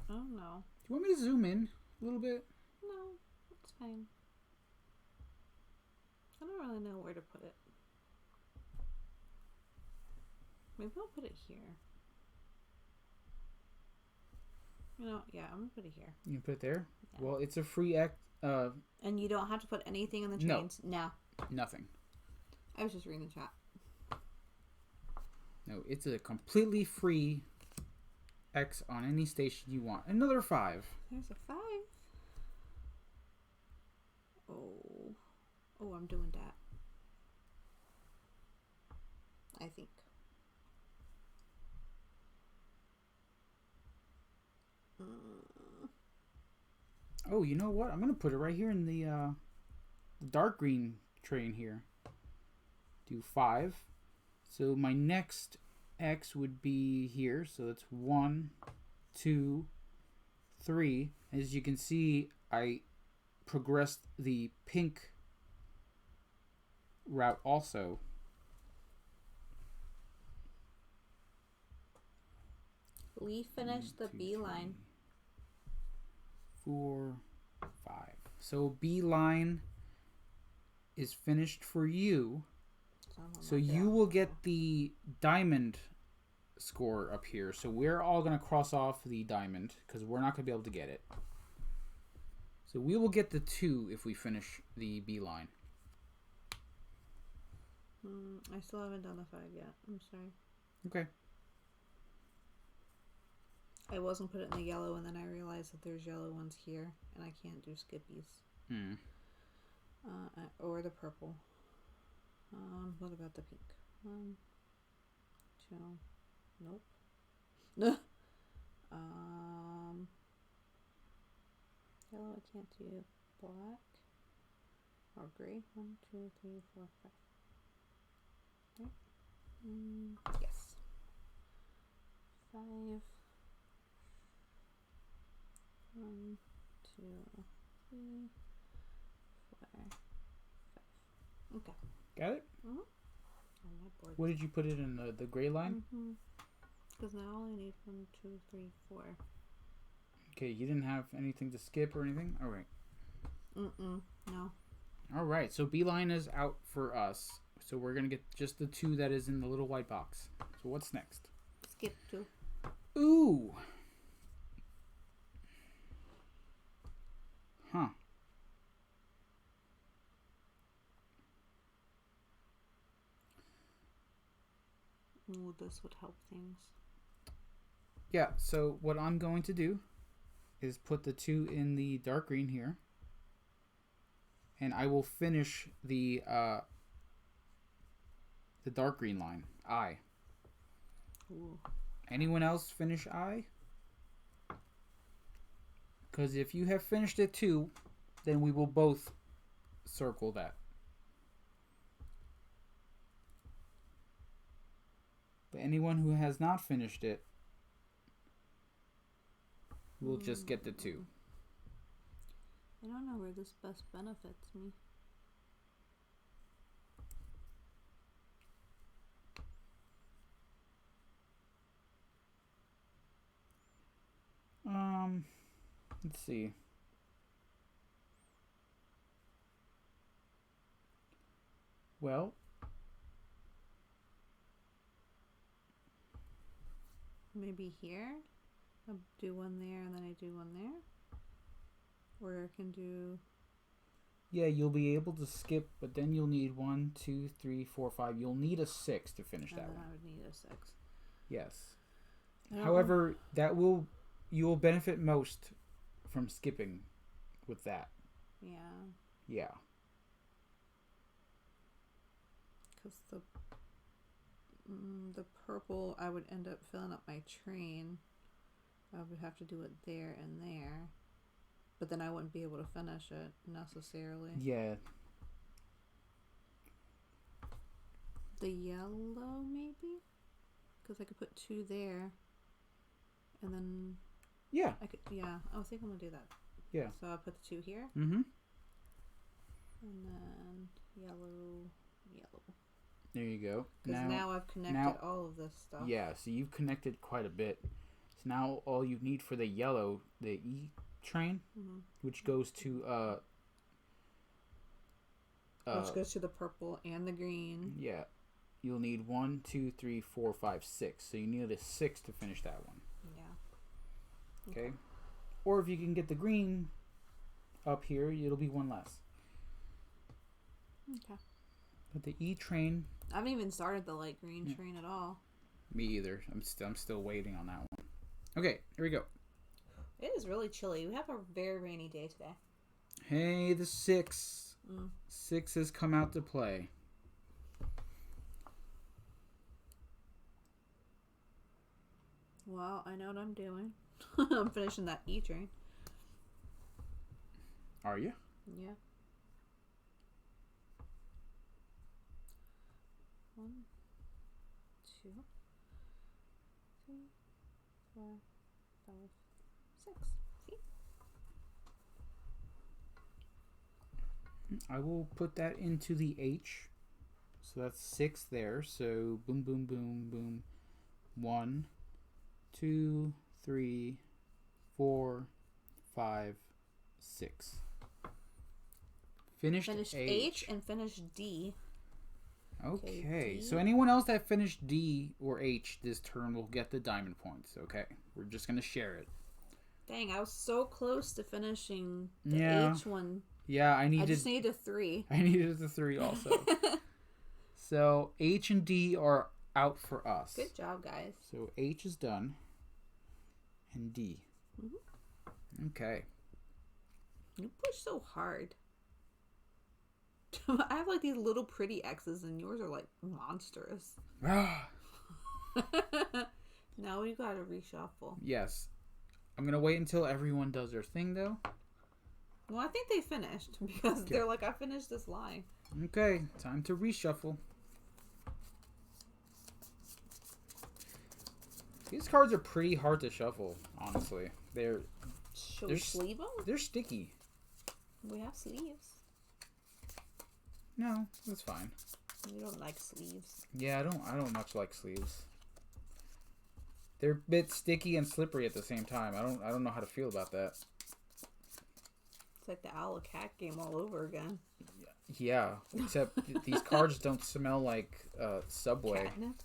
I don't know. Do you want me to zoom in a little bit? No, it's fine. I don't really know where to put it. Maybe I'll put it here. You know, yeah, I'm going to put it here. You can put it there? Yeah. Well, it's a free act. And you don't have to put anything in the trains? No. Nothing. I was just reading the chat. No, it's a completely free X on any station you want. Another 5. There's a 5. Oh. Oh, I'm doing that. I think. Oh, you know what? I'm going to put it right here in the dark green train here. Do 5. So my next X would be here. So that's 1, 2, 3. As you can see, I progressed the pink route also. Lee finished the B line. 4, 5. So B line is finished for you. So you will get the diamond score up here. So we're all going to cross off the diamond because we're not going to be able to get it. So we will get the 2 if we finish the B line. I still haven't done the 5 yet. I'm sorry. Okay. I was going to put it in the yellow, and then I realized that there's yellow ones here, and I can't do skippies. Or the purple. What about the pink? 1, 2, nope. Yellow, I can't do black or gray. 1, 2, 3, 4, 5. Right? Yes. 5. 1, 2, 3, 4, 5. Okay. Got it? On my board. What did you put it in the gray line? Because now I only need 1, 2, 3, 4. Okay, you didn't have anything to skip or anything? All right. No. All right, so B line is out for us. So we're going to get just the 2 that is in the little white box. So what's next? Skip 2. Ooh. Huh. Ooh, this would help things. Yeah, so what I'm going to do is put the 2 in the dark green here. And I will finish the dark green line, I. Ooh. Anyone else finish I? Because if you have finished it too, then we will both circle that. But anyone who has not finished it will just get the 2. I don't know where this best benefits me. Let's see. Well, maybe here. I'll do one there and then I do one there. Or I can do... Yeah, you'll be able to skip, but then you'll need 1, 2, 3, 4, 5. You'll need a 6 to finish that one. I would need a 6. Yes. However, you will benefit most from skipping with that. Yeah. Yeah. Because the purple, I would end up filling up my train. I would have to do it there and there. But then I wouldn't be able to finish it necessarily. Yeah. The yellow, maybe? Because I could put 2 there. And then... Yeah. I think I'm going to do that. Yeah. So I'll put the 2 here. Mm-hmm. And then yellow. There you go. Because now I've connected all of this stuff. Yeah, so you've connected quite a bit. So now all you need for the yellow, the E train, which goes to which goes to the purple and the green. Yeah. You'll need 1, 2, 3, 4, 5, 6. So you need a 6 to finish that one. Yeah. Okay. Or if you can get the green up here, it'll be 1 less. Okay. But the E train... I haven't even started the light green train at all. Me either. I'm still waiting on that one. Okay, here we go. It is really chilly. We have a very rainy day today. Hey, the 6. 6 has come out to play. Well, I know what I'm doing. I'm finishing that E train. Are you? Yeah. 1, 2, 3, 4, 5, 6. See? I will put that into the H. So that's 6 there. So boom, boom, boom, boom. 1, 2, 3, 4, 5, 6. Finished H and finished D. Okay, D. so anyone else that finished D or H this turn will get the diamond points. Okay, we're just gonna share it. Dang, I was so close to finishing the H one. Yeah, I just needed a 3. I needed a 3 also. So H and D are out for us. Good job, guys. So H is done, and D. Mm-hmm. Okay. You push so hard. I have like these little pretty X's, and yours are like monstrous. Now we gotta reshuffle. Yes. I'm gonna wait until everyone does their thing, though. Well, I think they finished because they're like, I finished this line. Okay, time to reshuffle. These cards are pretty hard to shuffle, honestly. Should we sleeve them? They're sticky. We have sleeves. No, that's fine. You don't like sleeves. Yeah, I don't much like sleeves. They're a bit sticky and slippery at the same time. I don't know how to feel about that. It's like the Owl Cat game all over again. Yeah, except these cards don't smell like Subway. Catnip?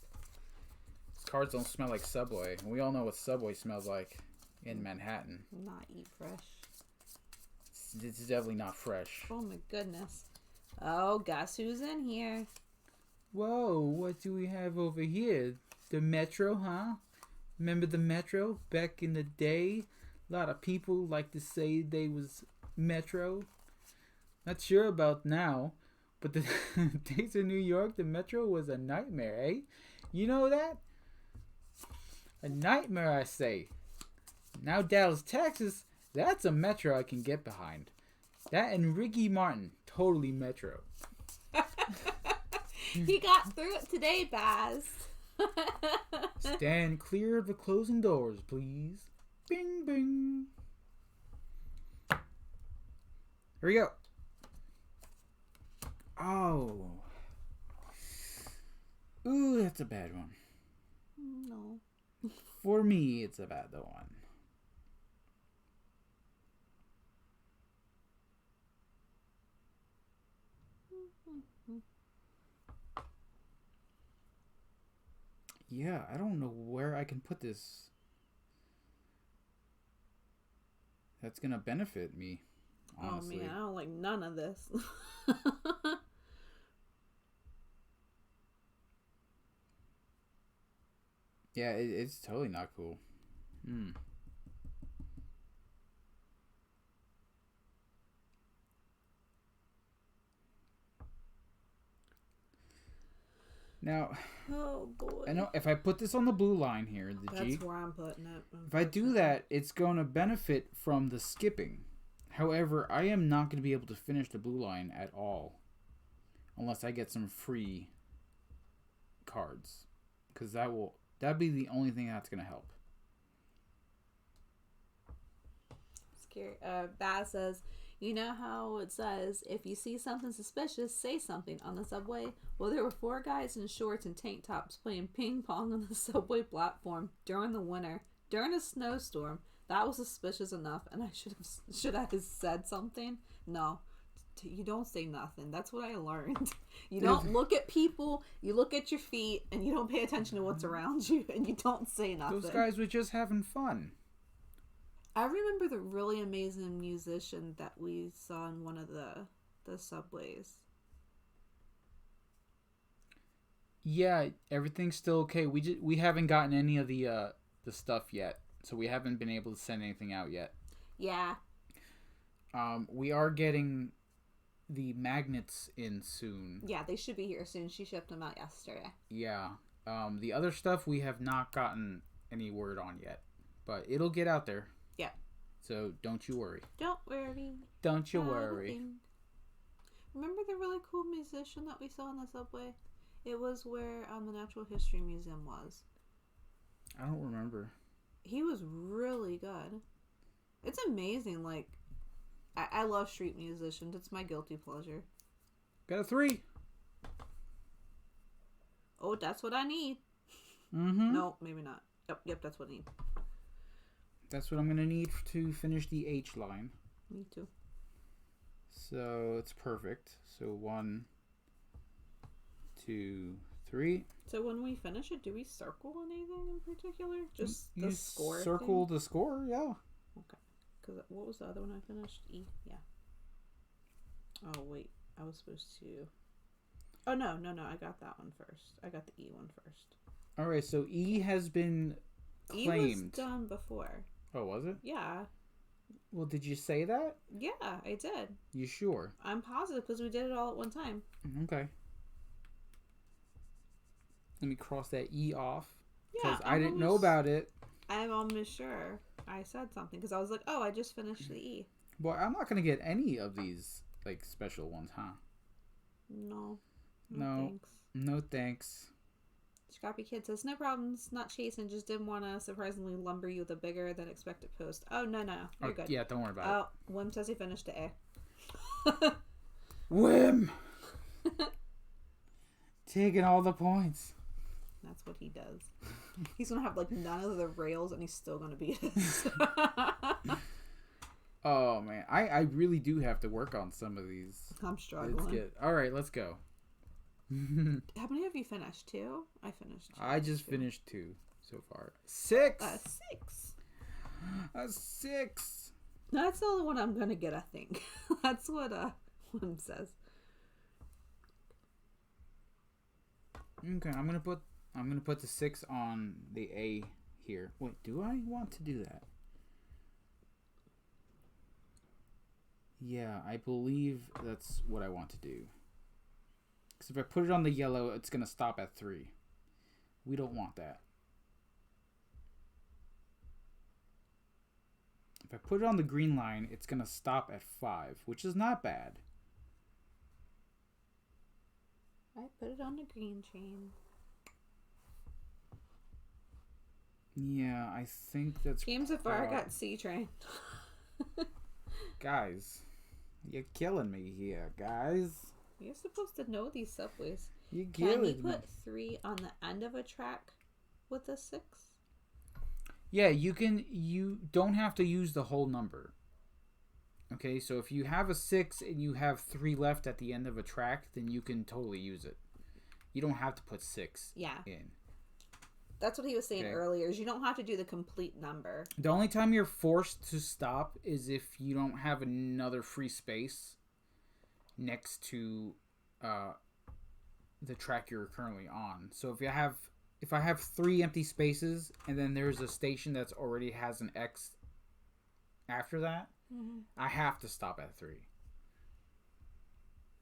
These cards don't smell like Subway. And we all know what Subway smells like in Manhattan. Not eat fresh. It's definitely not fresh. Oh my goodness. Oh, guess who's in here? Whoa, what do we have over here? The Metro, huh? Remember the Metro back in the day? A lot of people like to say they was Metro. Not sure about now, but the days in New York, the Metro was a nightmare, eh? You know that? A nightmare, I say. Now Dallas, Texas, that's a Metro I can get behind. That and Ricky Martin, totally Metro. He got through it today, Baz. Stand clear of the closing doors, please. Bing, bing. Here we go. Oh. Ooh, that's a bad one. No. For me, it's a bad one. Yeah, I don't know where I can put this. That's gonna benefit me, honestly. Oh man, I don't like none of this. Yeah, it's totally not cool. Now, oh boy. I know if I put this on the blue line here, That's G. where I'm putting it. If I do that, it's going to benefit from the skipping. However, I am not going to be able to finish the blue line at all unless I get some free cards, because that'd be the only thing that's going to help. Scary. Baz says, you know how it says, if you see something suspicious, say something on the subway? Well, there were 4 guys in shorts and tank tops playing ping pong on the subway platform during the winter, during a snowstorm. That was suspicious enough, and I should have said something? No. You don't say nothing. That's what I learned. You don't look at people, you look at your feet, and you don't pay attention to what's around you, and you don't say nothing. Those guys were just having fun. I remember the really amazing musician that we saw in one of the subways. Yeah, everything's still okay. We haven't gotten any of the stuff yet, so we haven't been able to send anything out yet. Yeah. We are getting the magnets in soon. Yeah, they should be here soon. She shipped them out yesterday. Yeah. The other stuff we have not gotten any word on yet, but it'll get out there. Yeah. So don't you worry. Don't worry. Don't you worry. Remember the really cool musician that we saw in the subway? It was where the Natural History Museum was. I don't remember. He was really good. It's amazing. Like, I love street musicians. It's my guilty pleasure. Got a 3. Oh, that's what I need. Mm-hmm. No, maybe not. Yep, that's what I need. That's what I'm going to need to finish the H line. Me too. So it's perfect. So 1, 2, 3. So when we finish it, do we circle anything in particular? Just the score? Circle thing? the score, yeah. Okay. Because what was the other one I finished? E? Yeah. Oh, wait. I was supposed to... Oh, no. I got that one first. I got the E one first. All right, so E has been claimed. E was done before. Oh, was it? Yeah. Well, did you say that? Yeah, I did. You sure? I'm positive because we did it all at one time. Okay. Let me cross that E off. Yeah. Because I didn't know about it. I'm almost sure I said something because I was like, oh, I just finished the E. Well, I'm not going to get any of these, like, special ones, huh? No. No. Thanks. No thanks. Scrappy Kid says, no problems, not chasing, just didn't want to surprisingly lumber you with a bigger than expected post. Oh, no, you're good. Yeah, don't worry about it. Wim says he finished the A. Wim! Taking all the points. That's what he does. He's going to have, like, none of the rails, and he's still going to beat us. Oh, man. I really do have to work on some of these. I'm struggling. It's good. All right, let's go. How many have you finished? 2? I finished 2. I just finished 2 so far. 6. 6. A 6. That's the only one I'm gonna get, I think. That's what Wim says. Okay, I'm gonna put the 6 on the A here. Wait, do I want to do that? Yeah, I believe that's what I want to do. Because if I put it on the yellow, it's going to stop at 3. We don't want that. If I put it on the green line, it's going to stop at 5, which is not bad. I put it on the green train. Yeah, I think that's... Games of Fire got C train. Guys, you're killing me here, guys. You're supposed to know these subways. You're killing me. Can you put 3 on the end of a track with a 6? Yeah, you can. You don't have to use the whole number. Okay, so if you have a 6 and you have 3 left at the end of a track, then you can totally use it. You don't have to put 6 in. That's what he was saying earlier, is you don't have to do the complete number. The only time you're forced to stop is if you don't have another free space next to the track you're currently on. So if I have 3 empty spaces and then there's a station that's already has an X after that, I have to stop at 3.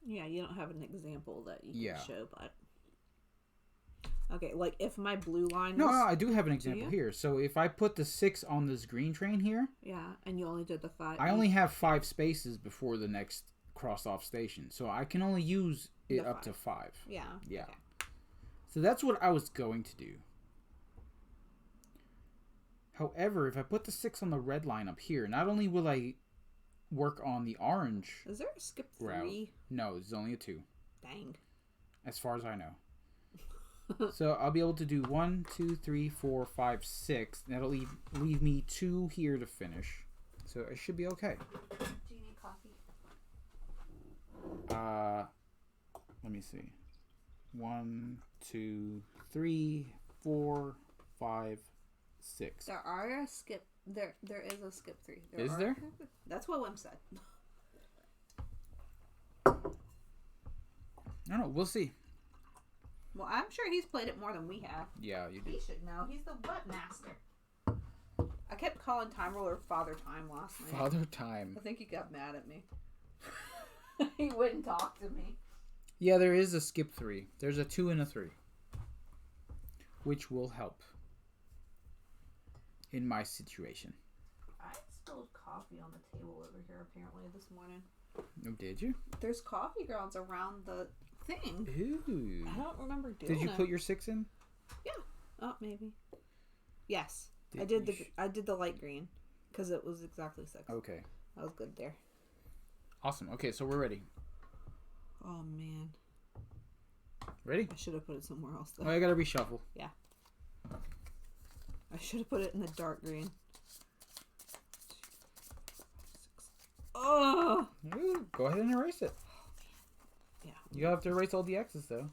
Yeah, you don't have an example that you can show, but... Okay, like if my blue line No, I do have an example here. So if I put the 6 on this green train here... Yeah, and you only did the 5. I only have 5 spaces before the next cross-off station. So I can only use it up to 5. Yeah. Yeah. Okay. So that's what I was going to do. However, if I put the 6 on the red line up here, not only will I work on the orange... Is there a skip 3? Route. No, there's only a 2. Dang. As far as I know. So I'll be able to do 1, 2, 3, 4, 5, 6. That'll leave me 2 here to finish. So it should be okay. Do you need coffee? Let me see. 1, 2, 3, 4, 5, 6. There are a skip. There is a skip 3. Is there? That's what Wim said. I don't know. We'll see. Well, I'm sure he's played it more than we have. Yeah, you do. He should know. He's the what master. I kept calling Time Roller Father Time last night. Father Time. I think he got mad at me. He wouldn't talk to me. Yeah, there is a skip 3. There's a 2 and a 3. Which will help. In my situation. I spilled coffee on the table over here apparently this morning. Oh, did you? There's coffee grounds around the thing. Ooh. I don't remember doing it. Did you put your 6 in? Yeah. Oh, maybe. Yes. I did the light green because it was exactly 6. Okay. That was good there. Awesome. Okay, so we're ready. Oh man. Ready? I should have put it somewhere else though. Oh, I gotta reshuffle. Yeah. I should have put it in the dark green. Oh. Go ahead and erase it. Yeah. You have to erase all the X's though.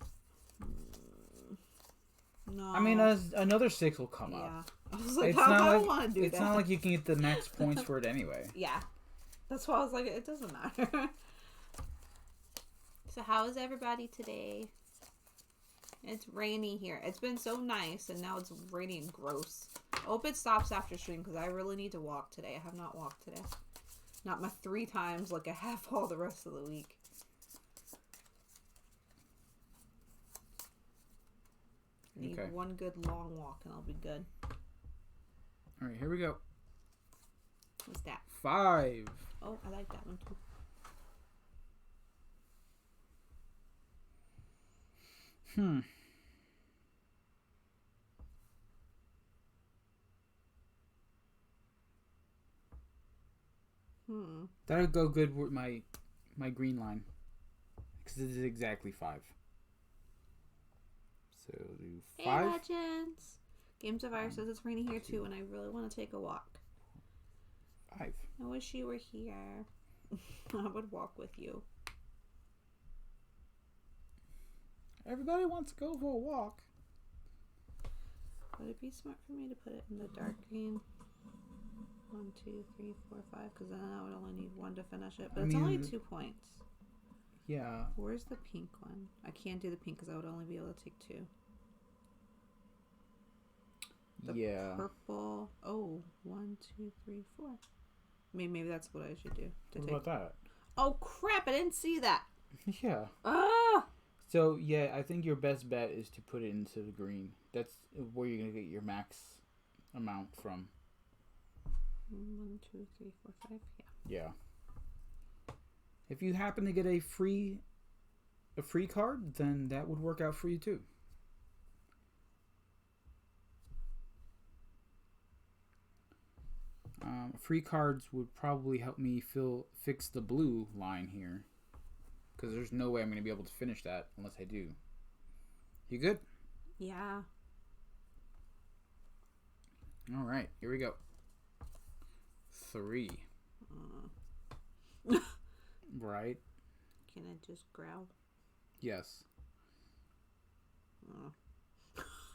No. I mean, another 6 will come up. I was like, It's I not don't like want to do that. it's not like you can get the max points for it anyway. Yeah. That's why I was like, it doesn't matter. So how is everybody today? It's rainy here. It's been so nice, and now it's rainy and gross. I hope it stops after stream, because I really need to walk today. I have not walked today. Not my 3 times like I have all the rest of the week. I need one good long walk, and I'll be good. All right, here we go. What's that? 5. Oh, I like that one too. That'll go good with my green line. Because it is exactly 5. So do 5. Hey, Legends! Games of Fire says it's raining here too, and I really want to take a walk. 5. I wish you were here. I would walk with you. Everybody wants to go for a walk. Would it be smart for me to put it in the dark green? 1, 2, 3, 4, 5. Because then I would only need 1 to finish it. But it's only 2 points. Yeah. Where's the pink one? I can't do the pink because I would only be able to take 2. The purple. Oh, 1, 2, 3, 4. I mean, maybe that's what I should do. What about that? Oh, crap. I didn't see that. Yeah. Ah! So, yeah, I think your best bet is to put it into the green. That's where you're going to get your max amount from. 1, 2, 3, 4, 5. Yeah. Yeah. If you happen to get a free card, then that would work out for you too. Free cards would probably help me fix the blue line here. Because there's no way I'm going to be able to finish that unless I do. You good? Yeah. All right, here we go. 3. Right? Can I just growl? Yes.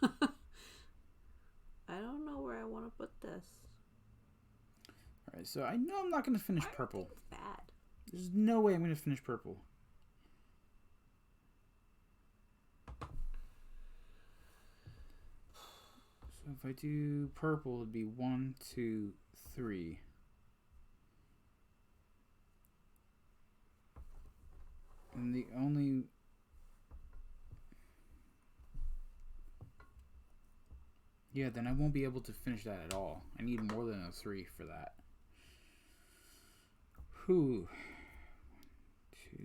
I don't know where I want to put this. All right, so I know I'm not going to finish purple. I think it's bad. There's no way I'm going to finish purple. So if I do purple, it'd be 1, 2, 3. And the only... Yeah, then I won't be able to finish that at all. I need more than a 3 for that. Whew. 2.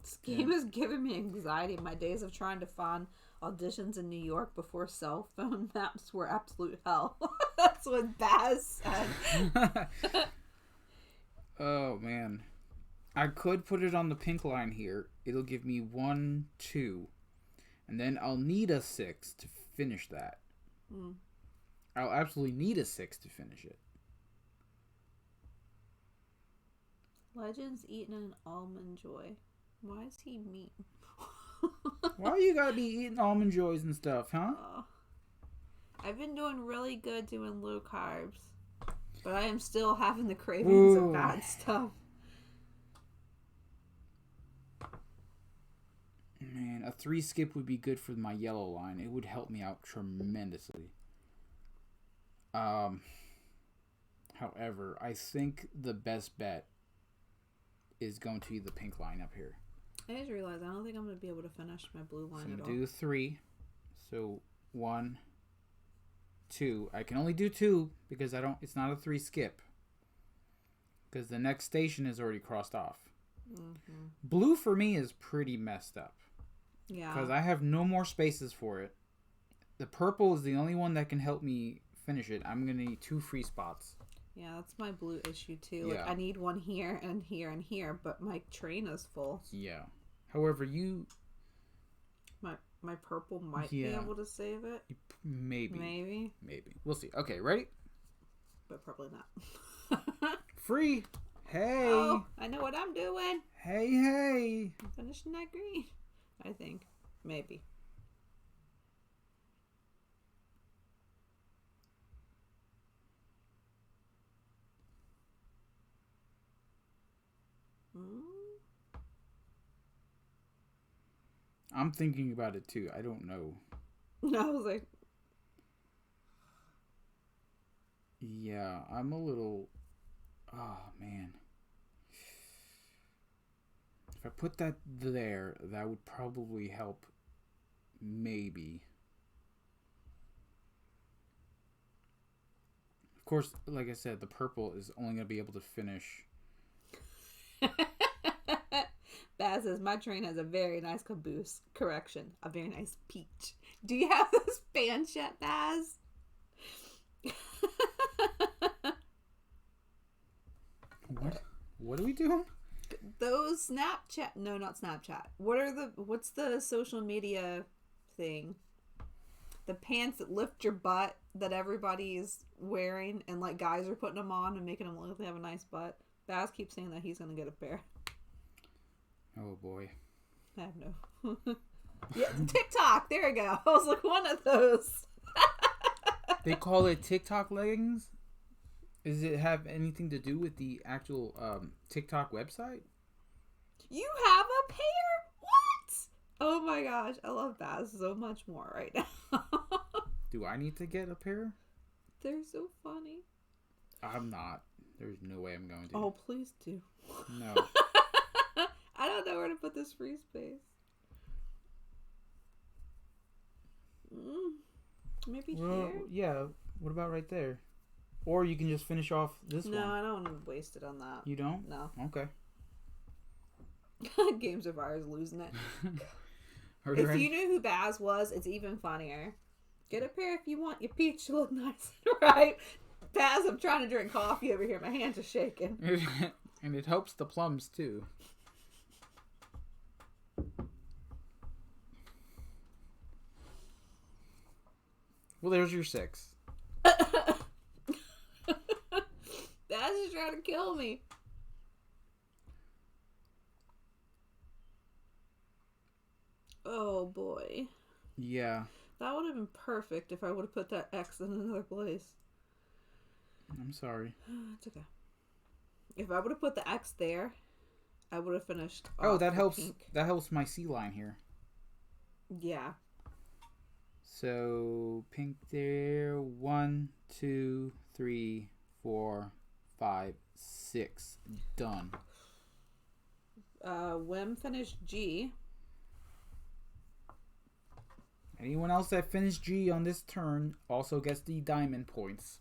This game is giving me anxiety. My days of trying to find auditions in New York before cell phone maps were absolute hell. That's what Baz said. Oh, man. I could put it on the pink line here. It'll give me 1, 2. And then I'll need a 6 to finish that. I'll absolutely need a 6 to finish it. Legends eating an almond joy. Why is he mean? Why you gotta be eating almond joys and stuff, huh? I've been doing really good doing low carbs. But I am still having the cravings of bad stuff. Man, a 3 skip would be good for my yellow line. It would help me out tremendously. However, I think the best bet is going to be the pink line up here. I just realized I don't think I'm going to be able to finish my blue line at all. So I'm going to do 3. So 1, 2. I can only do 2 because it's not a 3 skip. Because the next station is already crossed off. Blue for me is pretty messed up. Yeah. Because I have no more spaces for it. The purple is the only one that can help me finish it. I'm going to need 2 free spots. Yeah, that's my blue issue too. Yeah. Like I need one here and here and here, but my train is full. Yeah. However, My purple might be able to save it. Maybe. We'll see. Okay, ready? But probably not. Free. Hey. Oh, I know what I'm doing. Hey. I'm finishing that green. I think. Maybe. I'm thinking about it too. I don't know. I was like, yeah, I'm a little. Oh man. If I put that there, that would probably help. Maybe. Of course, like I said, the purple is only going to be able to finish. Baz says, my train has a very nice caboose. Correction, a very nice peach. Do you have those fans yet, Baz? What are we doing? Those Snapchat. No, not Snapchat. What's the social media thing? The pants that lift your butt that everybody's wearing and like guys are putting them on and making them look like they have a nice butt. Baz keeps saying that he's going to get a pair. Oh boy. I have no. Yeah, TikTok. There we go. I was like one of those. They call it TikTok leggings? Does it have anything to do with the actual TikTok website? You have a pair? What? Oh my gosh. I love Baz so much more right now. Do I need to get a pair? They're so funny. I'm not. There's no way I'm going to. Oh, please do. No. I don't know where to put this free space. Maybe here? Yeah. What about right there? Or you can just finish off this one. No, I don't want to waste it on that. You don't? No. Okay. Games of Fire is losing it. If you knew who Baz was, it's even funnier. Get a pair if you want your peach to look nice. Right? Baz, I'm trying to drink coffee over here. My hands are shaking. And it helps the plums too. Well, there's your 6. Baz is trying to kill me. Oh boy. Yeah. That would have been perfect if I would have put that X in another place. I'm sorry. It's okay. If I would have put the X there, I would have finished. Oh, that helps. Pink. That helps my C line here. Yeah. So pink there. 1, 2, 3, 4, 5, 6. Done. Wim finished G. Anyone else that finished G on this turn also gets the diamond points.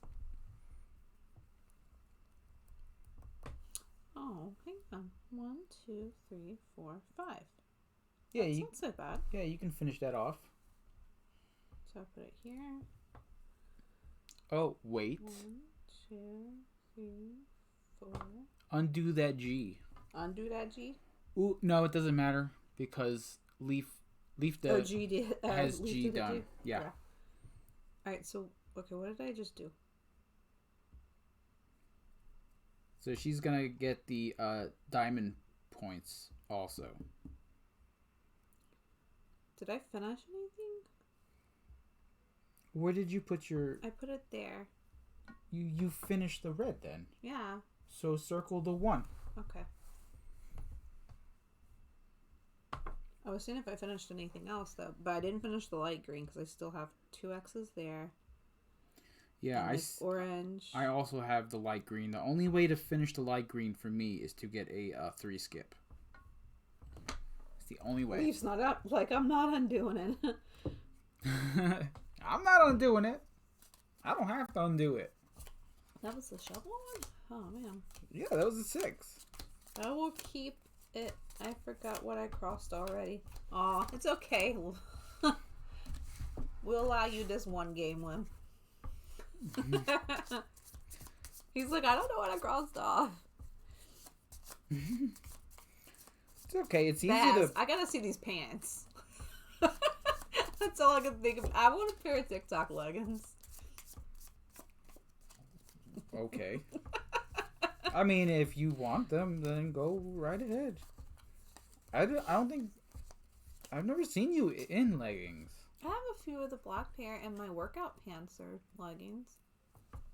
Oh, hang on. 1, 2, 3, 4, 5. Yeah, That's not so bad. Yeah, you can finish that off. So I put it here. Oh, wait. 1, 2, 3, 4. Undo that G. Undo that G? Ooh, no, it doesn't matter because Leaf G has G done. Yeah. Alright, so, okay, what did I just do? So she's going to get the diamond points also. Did I finish anything? Where did you put your... I put it there. You finished the red then. Yeah. So circle the 1. Okay. I was seeing if I finished anything else, though. But I didn't finish the light green because I still have 2 X's there. Yeah, orange. I also have the light green. The only way to finish the light green for me is to get a 3 skip. It's the only way. Leaf's not up. Like, I'm not undoing it. I'm not undoing it. I don't have to undo it. That was the shovel one? Oh, man. Yeah, that was a 6. I will keep I forgot what I crossed already. Aw, it's okay. We'll allow you this one game, Lim. He's like, I don't know what I crossed off. It's okay. It's easy Baz, to. I gotta see these pants. That's all I can think of. I want a pair of TikTok leggings. Okay. I mean, if you want them, then go right ahead. I don't think. I've never seen you in leggings. I have a few of the black pair, and my workout pants are leggings.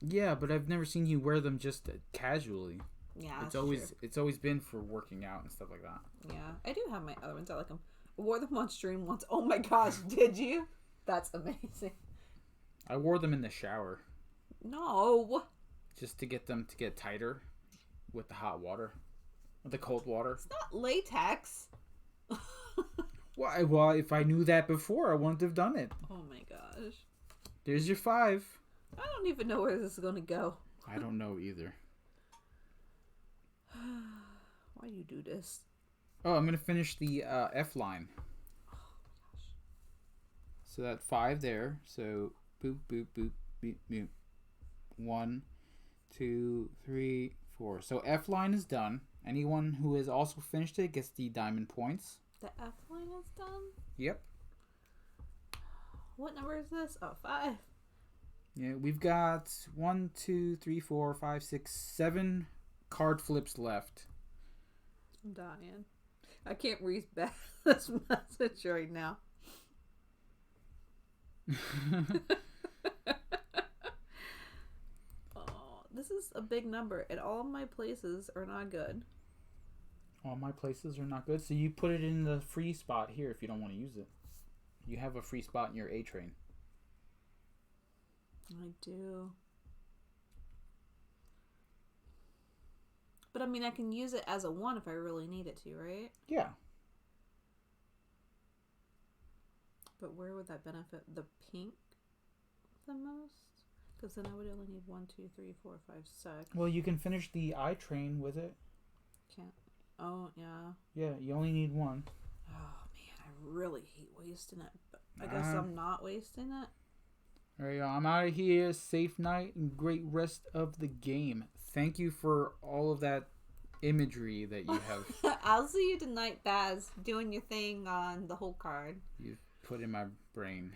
Yeah, but I've never seen you wear them just casually. Yeah, It's always been for working out and stuff like that. Yeah, I do have my other ones. I like them. I wore them on stream once. Oh my gosh, did you? That's amazing. I wore them in the shower. No. Just to get them to get tighter with the hot water. With the cold water. It's not latex. Why? Well, if I knew that before, I wouldn't have done it. Oh my gosh. There's your 5. I don't even know where this is going to go. I don't know either. Why do you do this? Oh, I'm going to finish the F line. Oh my gosh. So that 5 there. So boop, boop, boop, boop, boop. 1, 2, 3, 4. So F line is done. Anyone who has also finished it gets the diamond points. The F line is done? Yep. What number is this? Oh, 5. Yeah, we've got 1, 2, 3, 4, 5, 6, 7 card flips left. I'm dying. I can't read back this message right now. Oh, this is a big number, and all of my places are not good. All my places are not good, so you put it in the free spot here if you don't want to use it. You have a free spot in your A train. I do. But I mean, I can use it as a 1 if I really need it to, right? Yeah. But where would that benefit the pink the most? Because then I would only need 1, 2, 3, 4, 5, 6. Well, you can finish the I train with it. Can't. Oh, yeah. Yeah, you only need 1. Oh, man, I really hate wasting it. But I guess I'm not wasting it. There you go. I'm out of here. Safe night and great rest of the game. Thank you for all of that imagery that you have. I'll see you tonight, Baz, doing your thing on the whole card. You've put in my brain.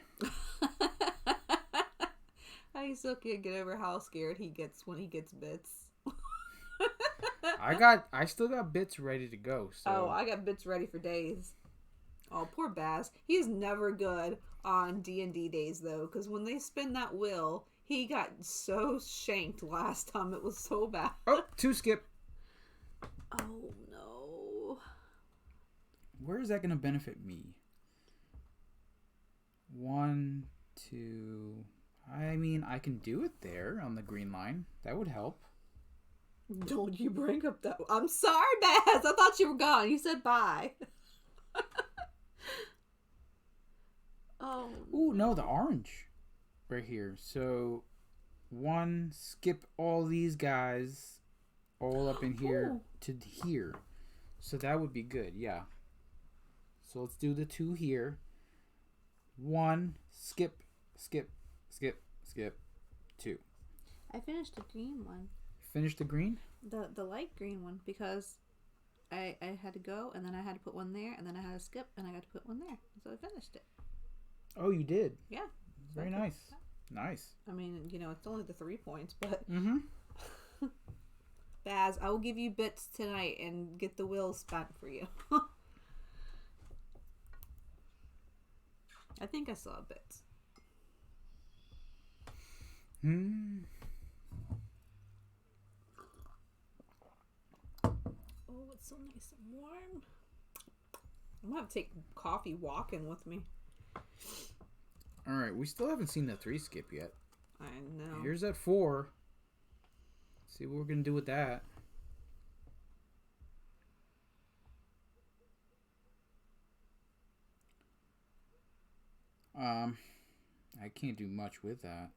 I still can't get over how scared he gets when he gets bits. I still got bits ready to go. So. Oh, I got bits ready for days. Oh, poor Baz. He's never good on D&D days, though, because when they spin that wheel, he got so shanked last time. It was so bad. Oh, 2 skip. Oh, no. Where is that going to benefit me? 1, 2... I mean, I can do it there on the green line. That would help. Don't you bring up that... I'm sorry, Baz. I thought you were gone. You said bye. Oh. Ooh, no, the orange. Right here. So, 1, skip all these guys all up in here Ooh. to here. So that would be good, yeah. So let's do the 2 here. 1, skip, skip, skip, skip, 2. I finished the green one. Finish the green? The light green one, because I had to go, and then I had to put one there, and then I had to skip, and I got to put one there. So I finished it. Oh, you did? Yeah. Very nice. Nice. I mean, you know, it's only the 3 points, but... Mm-hmm. Baz, I will give you bits tonight and get the wheel spent for you. I think I still have bits. Oh, it's so nice and warm. I'm gonna have to take coffee walking with me. All right, we still haven't seen the 3 skip yet. I know. Here's that 4. See what we're gonna do with that. I can't do much with that.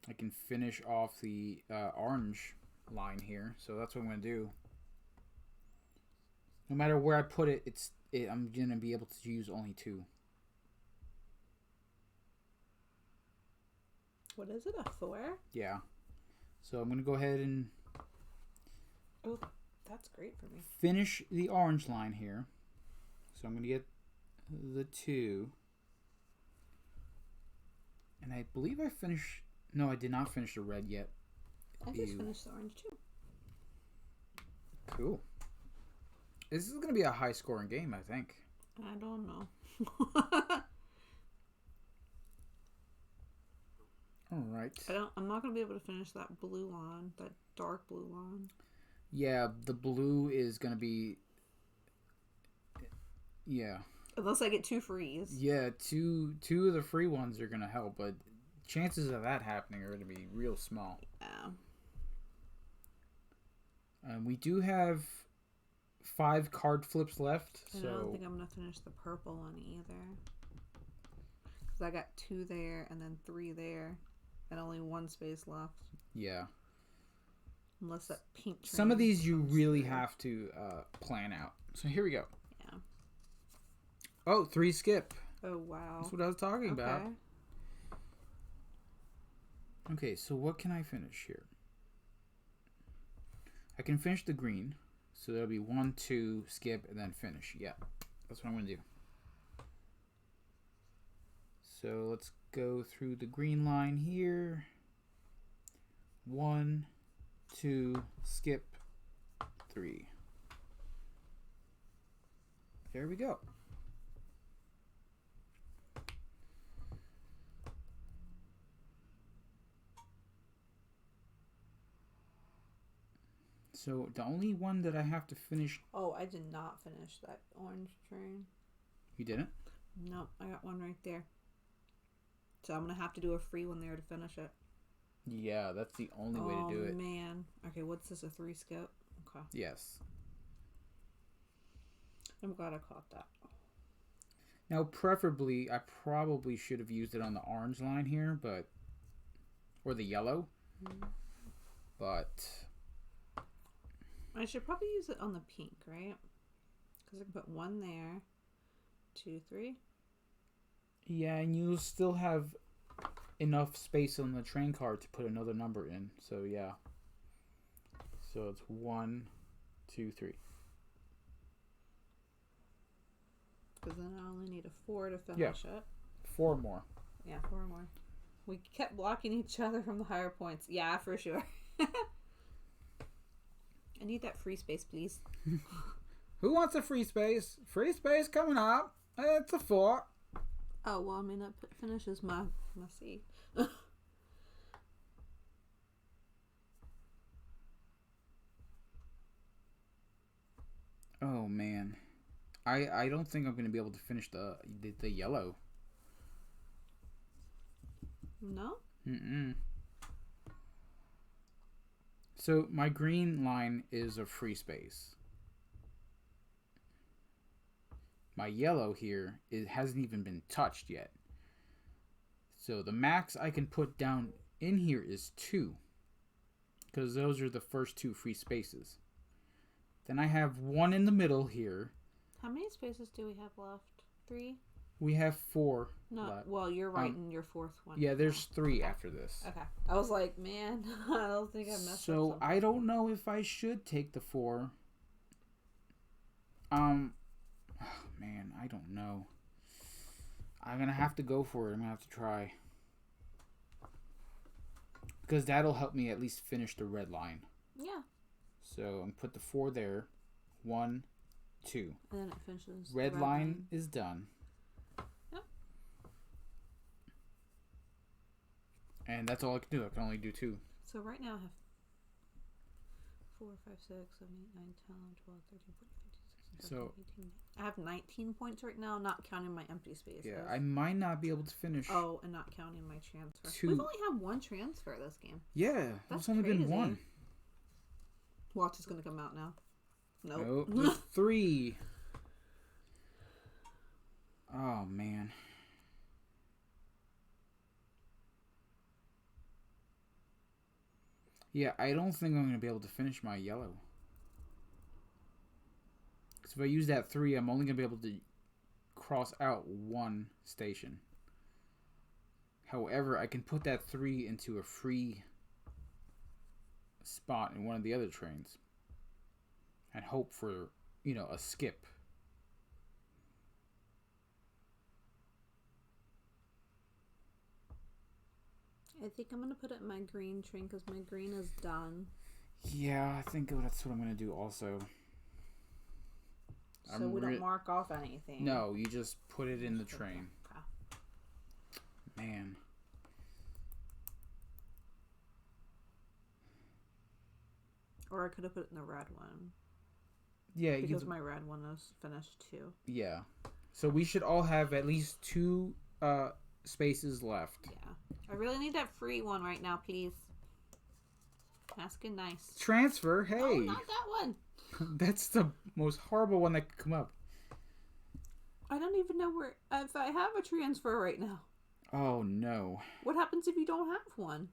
I can finish off the orange line here, so that's what I'm gonna do. No matter where I put it, I'm gonna be able to use only 2. What is it? A 4? Yeah. So I'm gonna go ahead and Oh, that's great for me. finish the orange line here. So I'm gonna get the 2. And I believe I finished. No, I did not finish the red yet. I just finished the orange too. Cool. This is going to be a high scoring game, I think. I don't know. All right. I'm not going to be able to finish that blue line, that dark blue line. Yeah, the blue is going to be. Yeah. Unless I get 2 frees. Yeah, two of the free ones are going to help, but chances of that happening are going to be real small. Yeah. We do have 5 card flips left. And I don't think I'm going to finish the purple one either. Because I got 2 there and then 3 there. And only 1 space left. Yeah. Unless that pink Some of these you really have to plan out. So here we go. Yeah. Oh, 3 skip. Oh, wow. That's what I was talking about. Okay. Okay, so what can I finish here? I can finish the green. So that'll be 1, 2, skip, and then finish. Yeah, that's what I'm going to do. So let's go through the green line here. 1, 2, skip, 3. There we go. So the only one that I have to finish. Oh, I did not finish that orange train. You didn't? Nope, I got one right there. So I'm going to have to do a free one there to finish it. Yeah, that's the only way to do it. Oh, man. Okay, what's this, a 3 skip? Okay. Yes. I'm glad I caught that. Now, preferably, I probably should have used it on the orange line here, but... Or the yellow. Mm-hmm. But... I should probably use it on the pink, right? Because I can put 1 there. 2, 3. Yeah, and you'll still have enough space on the train card to put another number in. So, yeah. So, it's 1, 2, 3. Because then I only need a 4 to finish it. 4 more. Yeah, 4 more. We kept blocking each other from the higher points. Yeah, for sure. I need that free space, please. Who wants a free space? Free space coming up. It's a 4. Oh, well, I mean, that finishes my C. Oh, man. I don't think I'm going to be able to finish the yellow. No? Mm-mm. So my green line is a free space. My yellow here, it hasn't even been touched yet. So the max I can put down in here is 2. Because those are the first 2 free spaces. Then I have 1 in the middle here. How many spaces do we have left? 3? We have 4 No, left. well, you're right in your 4th one. Yeah, there's 3 after this. Okay. I was like, man, I don't think I messed up So something. I don't know if I should take the 4. Man, I don't know. I'm gonna have to go for it. I'm gonna have to try. Because that'll help me at least finish the red line. Yeah. So I'm gonna put the 4 there. 1, 2. And then it finishes. Red line is done. Yep. And that's all I can do. I can only do 2. So right now I have 4, 5, 6, 7, 8, 9, 10, 12, 13, 14, 15, 16, 17, 18. I have 19 points right now, not counting my empty spaces. Yeah, I might not be able to finish. Oh, and not counting my transfer. 2. We've only had 1 transfer this game. Yeah, That's there's only been crazy. 1. Watch is going to come out now. Nope. Nope. There's 3. Oh, man. Yeah, I don't think I'm going to be able to finish my yellow. if I use that 3, I'm only going to be able to cross out 1 station. However, I can put that 3 into a free spot in one of the other trains and hope for, a skip. I think I'm going to put it in my green train because my green is done. Yeah, I think that's what I'm going to do also. So we don't mark off anything. No, you just put it in the train. Okay. Man. Or I could have put it in the red one. Yeah, because my red one is finished too. Yeah. So we should all have at least 2 spaces left. Yeah. I really need that free one right now, please. Asking nice. Transfer, hey. Oh, not that one. That's the most horrible one that could come up. I don't even know if I have a transfer right now. Oh, no. What happens if you don't have one?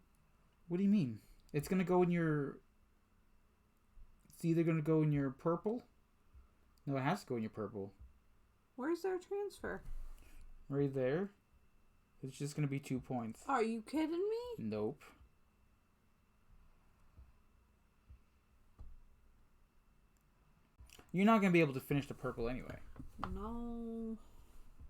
What do you mean? It's going to go in your... It's either going to go in your purple. No, it has to go in your purple. Where's their transfer? Right there. It's just going to be 2 points. Are you kidding me? Nope. You're not going to be able to finish the purple anyway. No.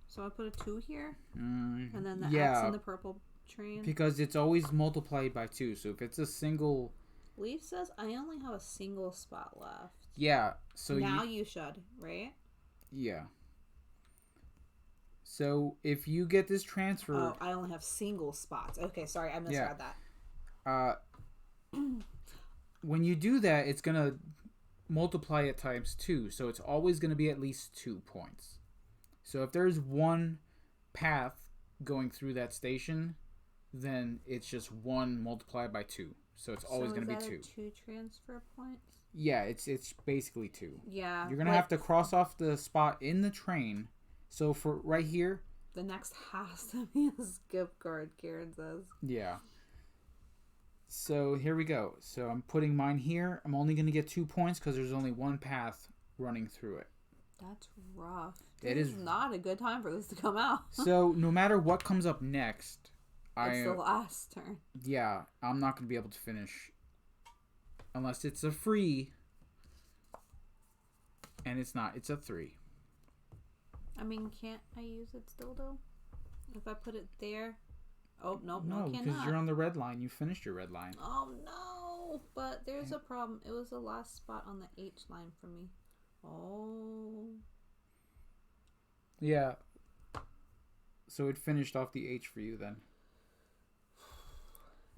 So I put a 2 here? And then the X in the purple train? Because it's always multiplied by 2. So if it's a single... Leaf says I only have a single spot left. Yeah. So now you should, right? Yeah. So if you get this transfer... Oh, I only have single spots. Okay, sorry, I misread that. When you do that, it's going to multiply it times 2. So it's always going to be at least 2 points. So if there's one path going through that station, then it's just 1 multiplied by 2. So it's always going to be 2. 2 transfer points? Yeah, it's basically 2. Yeah. You're going to have to cross off the spot in the train. So for right here, the next has to be a skip card, Karen says. Yeah. So here we go. So I'm putting mine here. I'm only going to get 2 points because there's only one path running through it. That's rough. It is not a good time for this to come out. So no matter what comes up next, it's the last turn. Yeah, I'm not going to be able to finish unless it's a free, and it's not. It's a 3. I mean, can't I use it still though? If I put it there? Oh, no, no, because you're on the red line. You finished your red line. Oh, no. But there's a problem. It was the last spot on the H line for me. Oh. Yeah. So it finished off the H for you then.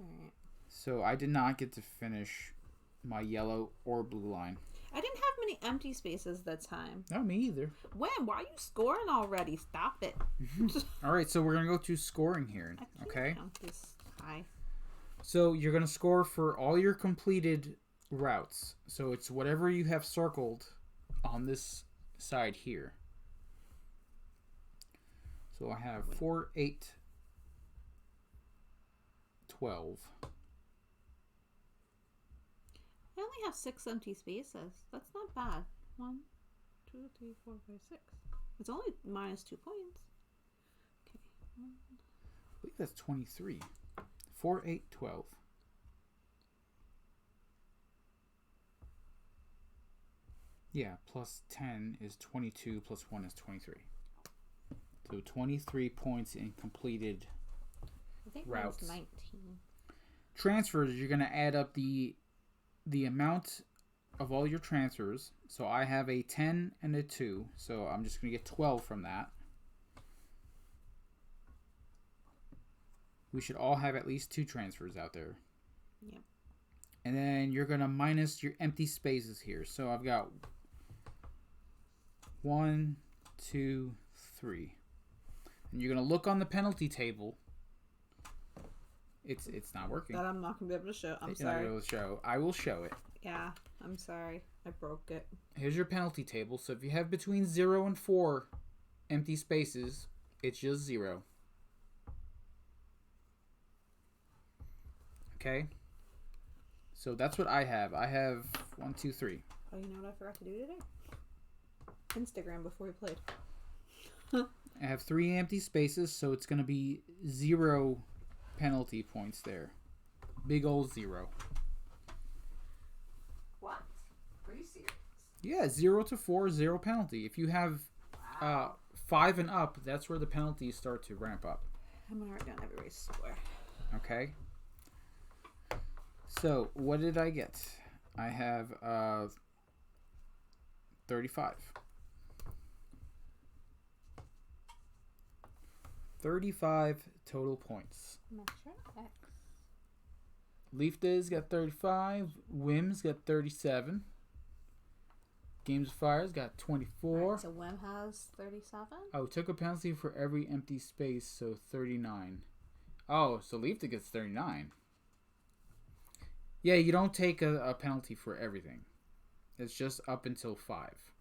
Alright. So I did not get to finish my yellow or blue line. I didn't have many empty spaces that time. No, me either. When? Why are you scoring already? Stop it. All right, so we're going to go to scoring here, okay? Count this high. So you're going to score for all your completed routes. So it's whatever you have circled on this side here. So I have 4, 8, 12. I only have 6 empty spaces. That's not bad. 1, 2, 3, 4, 5, 6. It's only minus 2 points. Okay. I believe that's 23. 4, 8, 12. Yeah, plus 10 is 22, plus 1 is 23. So 23 points in completed routes. 19. Transfers, you're going to add up the amount of all your transfers. So I have a 10 and a 2. So I'm just going to get 12 from that. We should all have at least 2 transfers out there. Yep. And then you're going to minus your empty spaces here. So I've got 1, 2, 3. And you're going to look on the penalty table. It's not working. That I'm not going to be able to show. I'm You're sorry. not able to show. I will show it. Yeah, I'm sorry. I broke it. Here's your penalty table. So if you have between 0 and 4 empty spaces, it's just 0. Okay? So that's what I have. I have 1, 2, 3. Oh, you know what I forgot to do today? Instagram before we played. I have 3 empty spaces, so it's going to be 0 penalty points there. Big old 0. What? Are you serious? Yeah, 0 to 4, 0 penalty. If you have 5 and up, that's where the penalties start to ramp up. I'm gonna write down everybody's score. Okay. So, what did I get? I have 35. 35 total points. Metro X. Leaf Days got 35. Whims got 37. Games of Fires got 24. Right, so Wim has 37. Oh, took a penalty for every empty space, so 39. Oh, so Leaf Day gets 39. Yeah, you don't take a penalty for everything. It's just up until 5.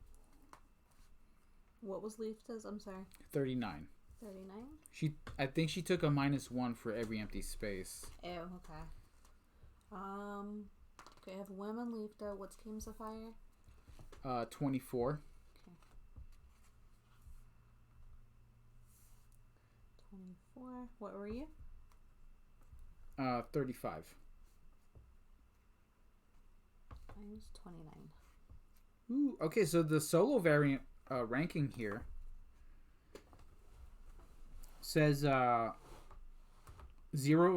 What was Leaf's? I'm sorry. 39. 39? I think she took a -1 for every empty space. Oh, okay. Okay, I have Wim and Leaf. What's Games of Fire? 24. Okay. 24. What were you? 35. I was 29. Ooh, okay, so the solo variant ranking here says 0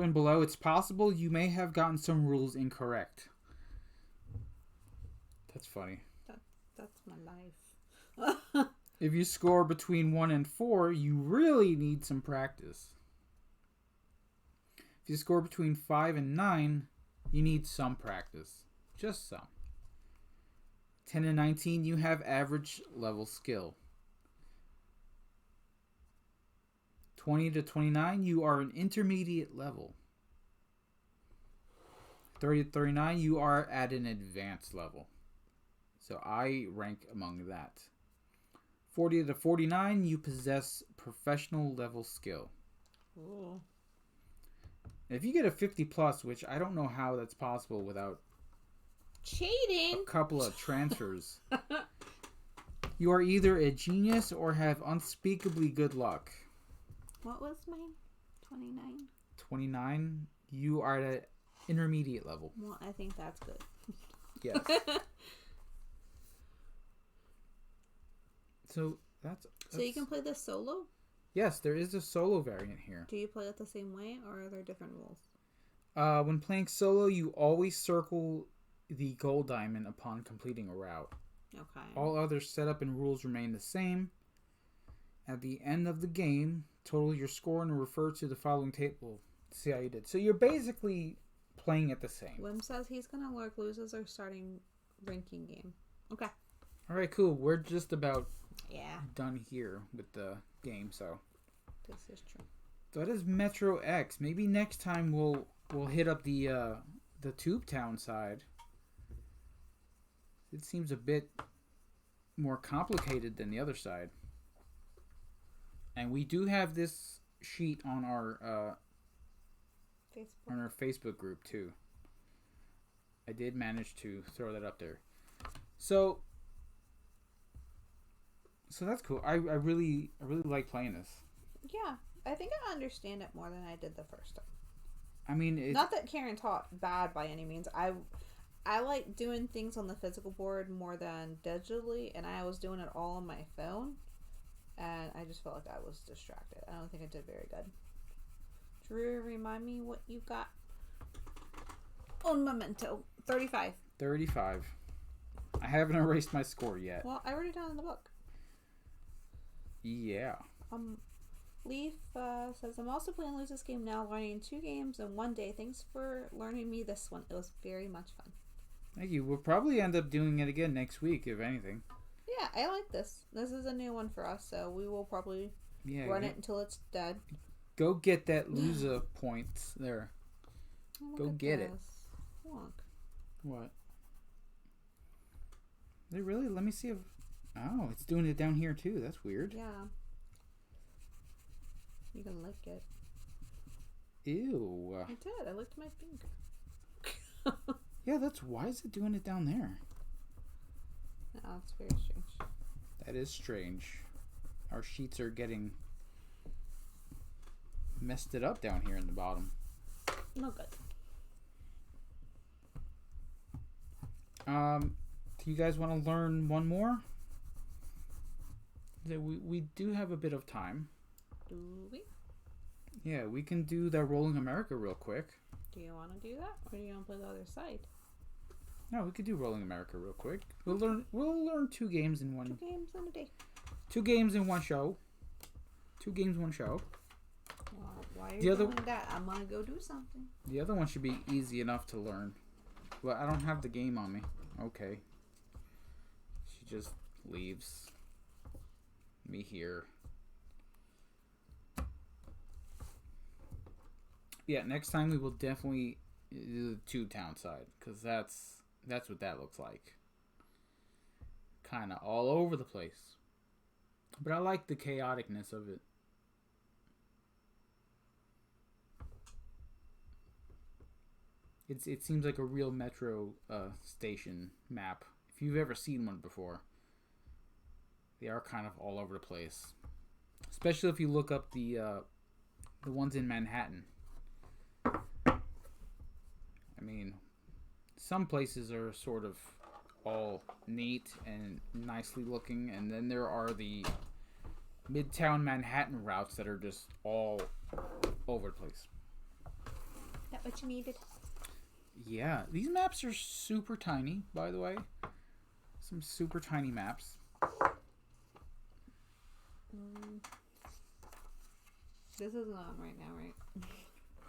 and below. It's possible you may have gotten some rules incorrect. That's funny. That's my life. If you score between 1 and 4, you really need some practice. If you score between 5 and 9, you need some practice. Just some. 10 and 19, you have average level skill. 20 to 29, you are an intermediate level. 30 to 39, you are at an advanced level. So I rank among that. 40 to 49, you possess professional level skill. Ooh. If you get a 50 plus, which I don't know how that's possible without Cheating! a couple of transfers, you are either a genius or have unspeakably good luck. What was mine? 29? 29, you are at an intermediate level. Well, I think that's good. Yes. So that's So you can play this solo? Yes, there is a solo variant here. Do you play it the same way, or are there different rules? When playing solo, you always circle the gold diamond upon completing a route. Okay. All other setup and rules remain the same. At the end of the game, total your score and refer to the following table to see how you did. So you're basically playing it the same. Wim says he's gonna lurk loses our starting ranking game. Okay. All right, cool. We're just about Yeah, done here with the game, so this is true. that is Metro X. Maybe next time we'll hit up the Tube Town side. It seems a bit more complicated than the other side. And we do have this sheet on our Facebook group too. I did manage to throw that up there. So that's cool. I really like playing this. Yeah, I think I understand it more than I did the first time. I mean, Not that Karen taught bad by any means. I like doing things on the physical board more than digitally, and I was doing it all on my phone, and I just felt like I was distracted. I don't think I did very good. Drew, remind me what you got on Memento. 35. 35. I haven't erased my score yet. Well, I wrote it down in the book. Yeah. Leaf says, I'm also playing Lose This Game now, learning 2 games in 1 day. Thanks for learning me this one. It was very much fun. Thank you. We'll probably end up doing it again next week, if anything. Yeah, I like this. This is a new one for us, so we will probably run it until it's dead. Go get that loser points there. Go get it. Look. What? They really? Let me see if... Oh, it's doing it down here too. That's weird. Yeah. You can lick it. Ew. I did. I licked my finger. Yeah, that's... Why is it doing it down there? Oh, it's very strange. The That is strange. Our sheets are getting messed it up down here in the bottom. No good. Do you guys want to learn one more? We do have a bit of time. Do we? Yeah, we can do the Rolling America real quick. Do you want to do that, or do you want to play the other side? No, we could do Rolling America real quick. We'll learn 2 games in one. 2 games in a day. 2 games in one show. 2 games, 1 show. Well, why are you doing that? I'm gonna go do something. The other one should be easy enough to learn. Well, I don't have the game on me. Okay. She just leaves me here. Yeah, next time we will definitely do the 2 town side, because that's what that looks like. Kind of all over the place. But I like the chaoticness of it. It seems like a real metro station map. If you've ever seen one before, they are kind of all over the place. Especially if you look up the ones in Manhattan. I mean, some places are sort of all neat and nicely looking, and then there are the Midtown Manhattan routes that are just all over the place. That what you needed? Yeah, these maps are super tiny, by the way. Some super tiny maps. This isn't on right now, right?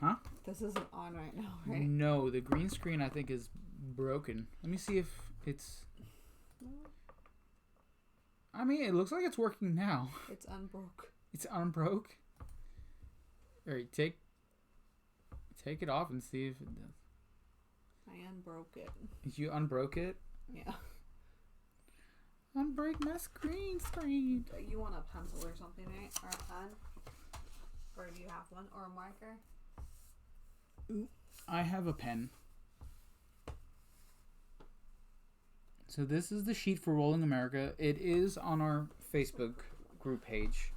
Huh? This isn't on right now, right? No, the green screen I think is broken. Let me see if it's... I mean, it looks like it's working now. It's unbroke. It's unbroke? Alright, take it off and see if it does. I unbroke it. You unbroke it? Yeah. Unbreak my screen. You want a pencil or something, right? Or a pen? Or do you have one? Or a marker? I have a pen. So this is the sheet for Rolling America. It is on our Facebook group page.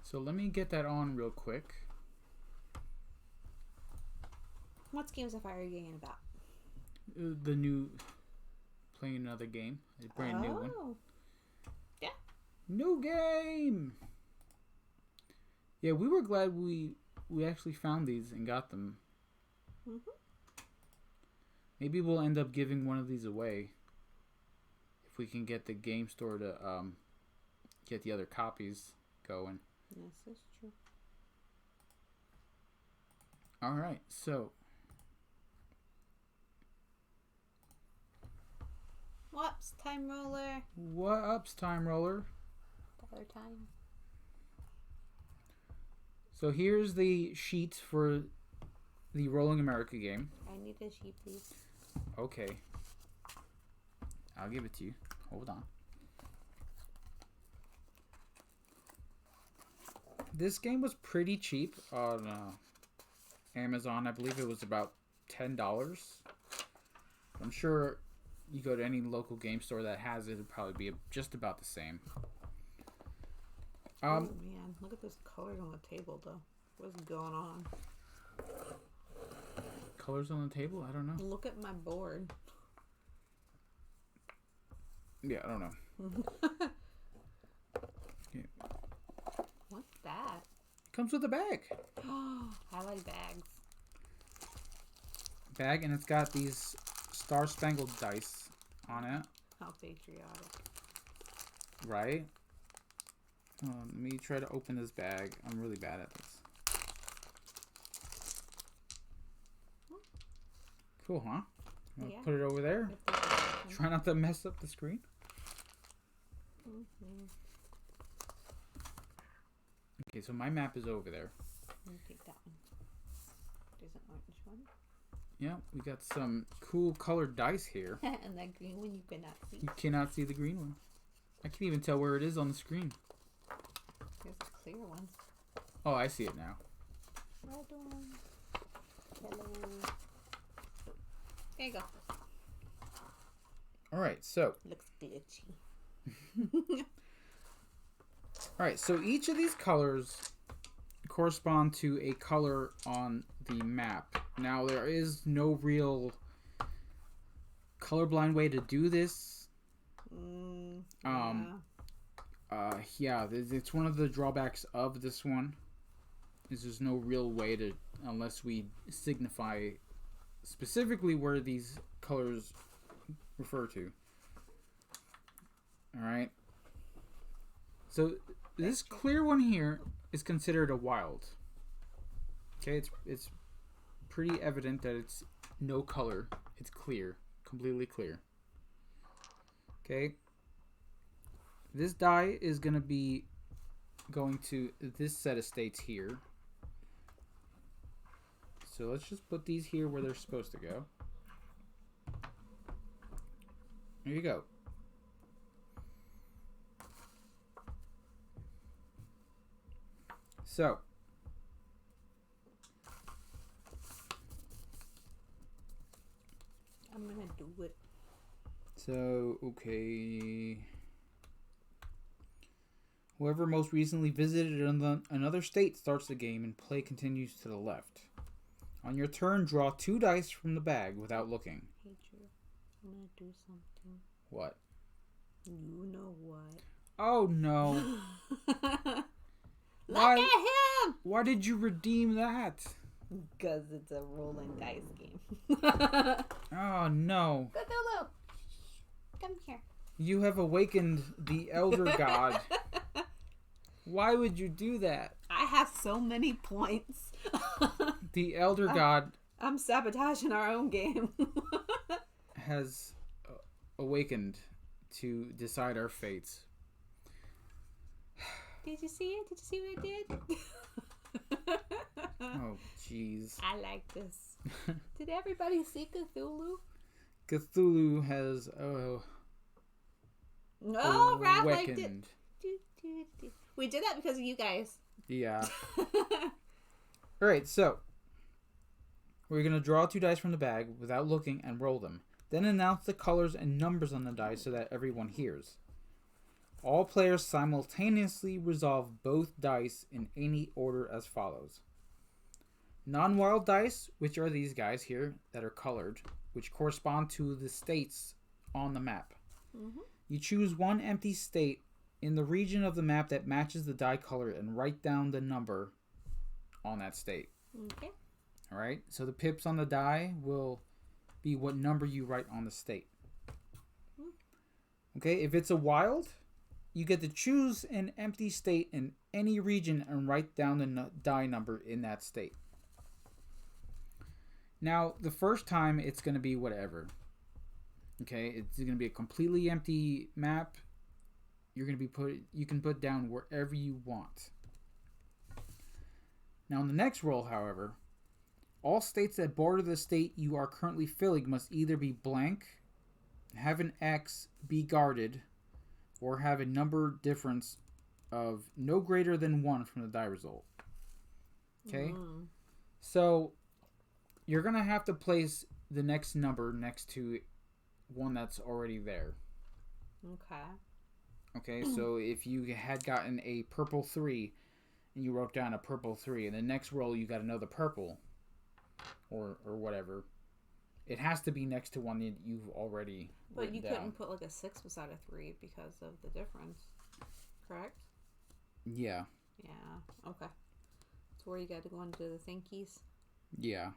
So let me get that on real quick. What Games of Fire are you getting about? The new... Playing another game. A brand new one. Yeah. New game! Yeah, we were glad we actually found these and got them. Mm-hmm. Maybe we'll end up giving one of these away. If we can get the game store to get the other copies going. This is true. Alright, so... Whoops, time roller. What ups, time roller? Dollar time. So here's the sheet for the Rolling America game. I need a sheet, please. Okay. I'll give it to you. Hold on. This game was pretty cheap on Amazon. I believe it was about $10. I'm sure you go to any local game store that has it, it'll probably be just about the same. Oh man, look at those colors on the table though. What's going on? Colors on the table? I don't know. Look at my board. Yeah, I don't know. Yeah. What's that? It comes with a bag. I like bags. Bag, and it's got these Star-Spangled Dice on it. How patriotic. Right? Let me try to open this bag. I'm really bad at this. Cool, huh? Yeah. Put it over there. Try not to mess up the screen. Mm-hmm. Okay, so my map is over there. Let me take that one. There's an orange one. Yeah, we got some cool colored dice here. And that green one you cannot see. You cannot see the green one. I can't even tell where it is on the screen. There's a clear one. Oh, I see it now. Red one. Hello. There you go. All right, so. Looks glitchy. All right, so each of these colors correspond to a color on the map. Now, there is no real colorblind way to do this. It's one of the drawbacks of this one. Is there's no real way to, unless we signify specifically where these colors refer to. All right. So this clear one here is considered a wild. Okay, it's pretty evident that it's no color. It's clear, completely clear. Okay. This die is going to be going to this set of states here. So let's just put these here where they're supposed to go. There you go. So, I'm gonna do it. So, okay. Whoever most recently visited another state starts the game and play continues to the left. On your turn, draw 2 dice from the bag without looking. Hey, Drew, I'm gonna do something. What? You know what? Oh, no. Look at him! Why did you redeem that? Because it's a rolling dice game. Oh, no. Cthulhu! Come here. You have awakened the Elder God. Why would you do that? I have so many points. The Elder God I'm sabotaging our own game. has awakened to decide our fates. Did you see it? Did you see what I did? Oh, jeez. I like this. Did everybody see Cthulhu? Cthulhu has No, Raph liked it. awakened. We did that because of you guys. Yeah. Alright, so we're going to draw 2 dice from the bag without looking and roll them. Then announce the colors and numbers on the dice so that everyone hears. All players simultaneously resolve both dice in any order as follows. Non-wild dice, which are these guys here that are colored, which correspond to the states on the map. Mm-hmm. You choose one empty state in the region of the map that matches the die color and write down the number on that state. Okay. All right. So the pips on the die will be what number you write on the state. Okay. If it's a wild, you get to choose an empty state in any region and write down the die number in that state. Now, the first time it's going to be whatever. Okay, it's going to be a completely empty map. You can put down wherever you want. Now, in the next roll, however, all states that border the state you are currently filling must either be blank, have an X, be guarded, or have a number difference of no greater than 1 from the die result. Okay? So, you're going to have to place the next number next to one that's already there. Okay. Okay, so if you had gotten a purple 3 and you wrote down a purple 3, and the next roll you got another purple or whatever, it has to be next to one that you've already But you down. couldn't put like a 6 beside a 3 because of the difference, correct? Yeah. Yeah. Okay. So where you got to go into the thinkies? Yeah.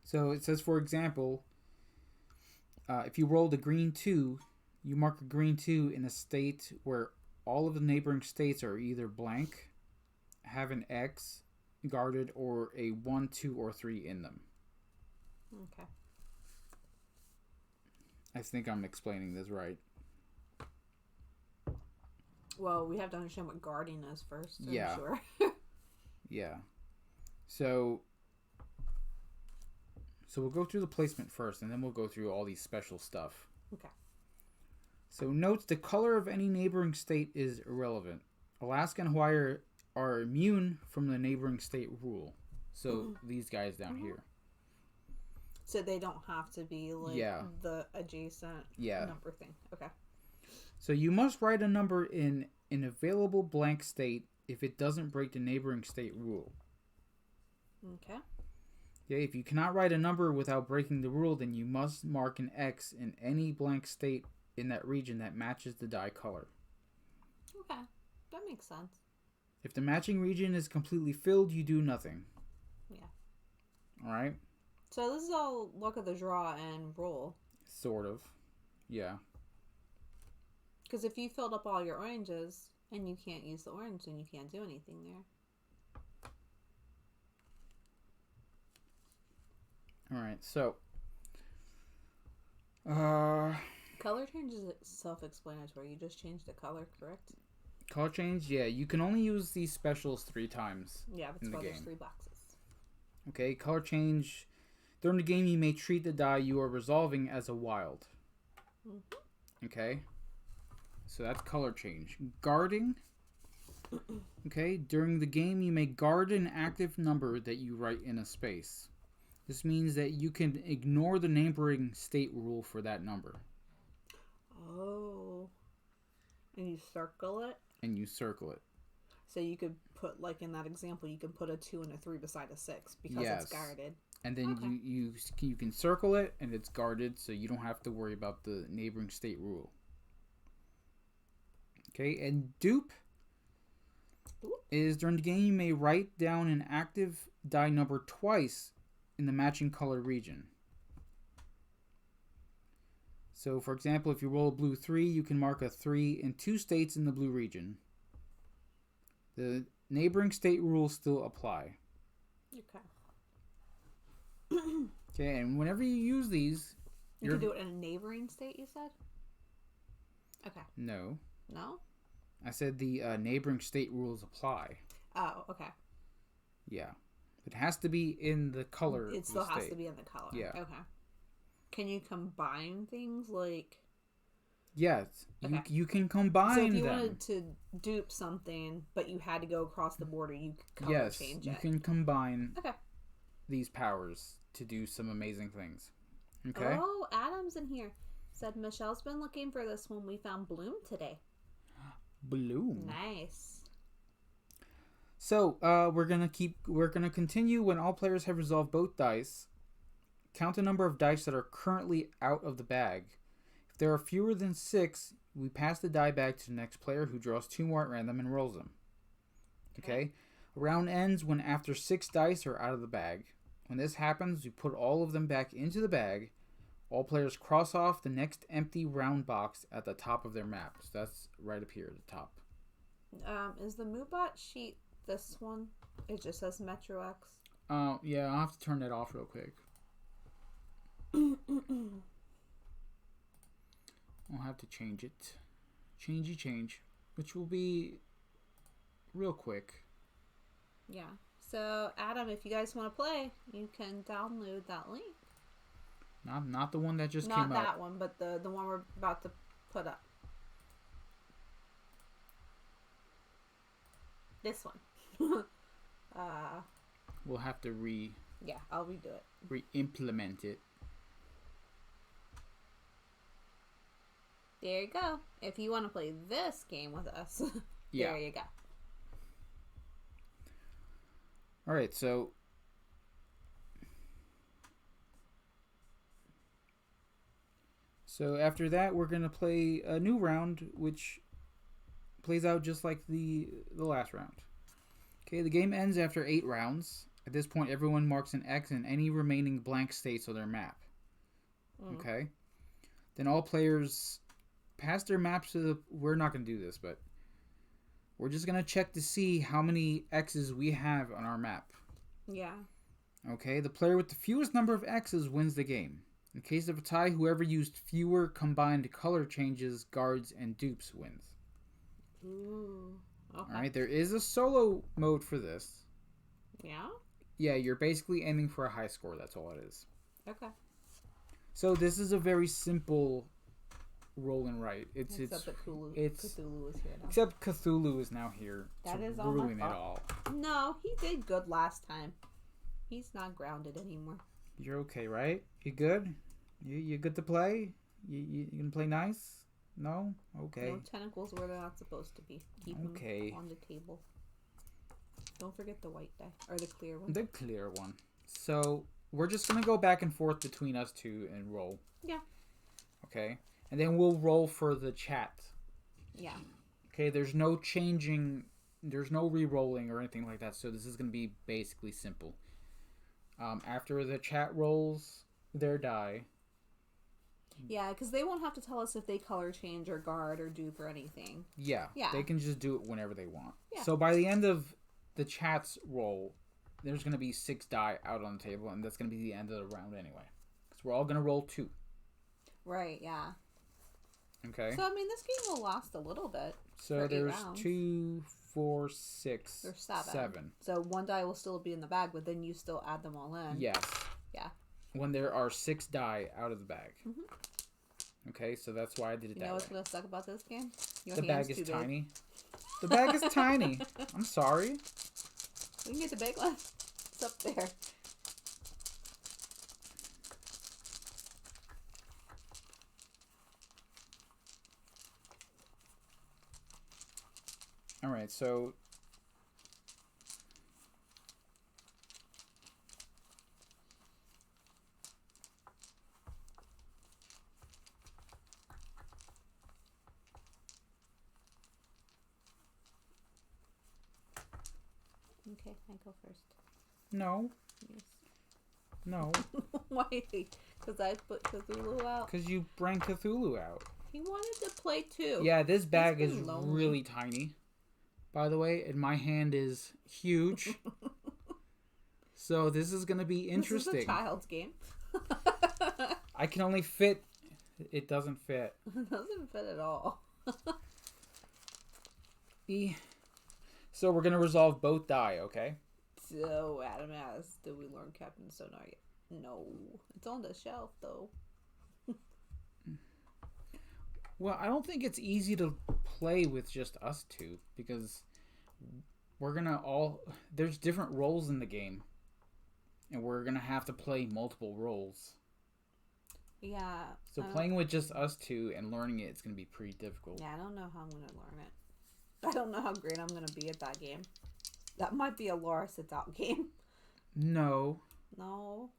So it says, for example, if you rolled a green 2, you mark a green 2 in a state where all of the neighboring states are either blank, have an X, guarded, or a 1, 2, or 3 in them. Okay. I think I'm explaining this right. Well, we have to understand what guarding is first. Yeah. I'm sure. Yeah. So we'll go through the placement first, and then we'll go through all these special stuff. Okay. So notes the color of any neighboring state is irrelevant. Alaska and Hawaii are immune from the neighboring state rule. So these guys down here. So they don't have to be like the adjacent number thing. Okay. So you must write a number in an available blank state if it doesn't break the neighboring state rule. Okay. Okay, if you cannot write a number without breaking the rule, then you must mark an X in any blank state in that region that matches the die color. Okay, that makes sense. If the matching region is completely filled, you do nothing. Yeah. Alright? So this is all luck of the draw and roll. Sort of. Yeah. Because if you filled up all your oranges and you can't use the orange, then you can't do anything there. Alright, so... Color change is self-explanatory. You just change the color, correct? Color change? Yeah, you can only use these specials 3 times. Yeah, that's why there's 3 boxes. Okay, color change. During the game, you may treat the die you are resolving as a wild. Mm-hmm. Okay? So that's color change. Guarding. Okay, during the game, you may guard an active number that you write in a space. This means that you can ignore the neighboring state rule for that number. Oh. And you circle it? And you circle it. So you could put, like in that example, you can put a 2 and a 3 beside a 6 because it's guarded. And then you can circle it and it's guarded, so you don't have to worry about the neighboring state rule. Okay, and dupe is during the game you may write down an active die number twice in the matching color region. So, for example, if you roll a blue 3, you can mark a 3 in 2 states in the blue region. The neighboring state rules still apply. Okay. Okay, and whenever you use these... You can do it in a neighboring state, you said? Okay. No. No? I said the neighboring state rules apply. Oh, okay. Yeah. It has to be in the color. It still has to be in the color. Yeah. Okay. Can you combine things like... Yes. Okay. You can combine them. So if you wanted to dupe something, but you had to go across the border, you could color change it. Yes, you can combine these powers to do some amazing things. Okay? Oh, Adam's in here. Said Michelle's been looking for this one. We found Bloom today. Bloom. Nice. So, we're gonna continue when all players have resolved both dice. Count the number of dice that are currently out of the bag. If there are fewer than 6, we pass the die bag to the next player who draws 2 more at random and rolls them. Okay? A round ends when after 6 dice are out of the bag. When this happens, we put all of them back into the bag. All players cross off the next empty round box at the top of their map. So that's right up here at the top. Is the Moobot sheet this one? It just says Metro X. Yeah, I'll have to turn that off real quick. I'll have to change it. Change. Which will be real quick. Yeah. So, Adam, if you guys want to play, you can download that link. Not the one that just came up. Not that one, but the one we're about to put up. This one. We'll have to Yeah, I'll redo it. Re-implement it. There you go. If you want to play this game with us, there you go. All right, so after that, we're gonna play a new round, which plays out just like the last round. Okay, the game ends after 8 rounds. At this point, everyone marks an X in any remaining blank states on their map. Okay, then all players pass their maps to the... We're not gonna do this, but we're just gonna check to see how many X's we have on our map. Yeah. Okay, the player with the fewest number of X's wins the game. In case of a tie, whoever used fewer combined color changes, guards, and dupes wins. Ooh. Okay. Alright, there is a solo mode for this. Yeah? Yeah, you're basically aiming for a high score, that's all it is. Okay. So this is a very simple roll and write. Except that Cthulhu is here now. Except Cthulhu is now here that to is all ruin my it fault. all. No, he did good last time. He's not grounded anymore. You're okay, right? You good? You good to play? You gonna play nice? No? Okay. No tentacles where they're not supposed to be. Keep them Okay. on the table. Don't forget the white die. Or the clear one. The clear one. So, we're just gonna go back and forth between us two and roll. Yeah. Okay? And then we'll roll for the chat. Yeah. Okay, there's no changing, there's no re-rolling or anything like that, so this is gonna be basically simple. After the chat rolls their die. Yeah, because they won't have to tell us if they color change or guard or dupe or anything. Yeah. Yeah. They can just do it whenever they want. Yeah. So by the end of the chat's roll, there's going to be 6 die out on the table, and that's going to be the end of the round anyway. Because we're all going to roll 2. Right, yeah. Okay? So, I mean, this game will last a little bit. So there's 2, 4, 6, There's 7. So one die will still be in the bag, but then you still add them all in. Yes. Yeah. When there are 6 die out of the bag. Mm-hmm. Okay, so that's why I did it that way. You know what's going to suck about this game? Your The hand's bag is too big. tiny. The bag is tiny. I'm sorry. We can get the big one. It's up there. All right, so Okay, I go first. no, Yes. no, Why? Because I put Cthulhu out. because you bring Cthulhu out. He wanted to play too. Yeah, this bag is been lonely. really tiny, by the way, and my hand is huge. So this is gonna be interesting. This is a child's game. I can only fit. It doesn't fit. It doesn't fit at all. So we're gonna resolve both die, okay? So, Adam asks, did we learn Captain Sonar yet? No. It's on the shelf, though. Well, I don't think it's easy to play with just us two because we're gonna all. There's different roles in the game, and we're gonna have to play multiple roles. Yeah. So playing with just us two and learning it, it's gonna be pretty difficult. Yeah, I don't know how I'm going to learn it. I don't know how great I'm going to be at that game. That might be a Laura sits out game. No. No.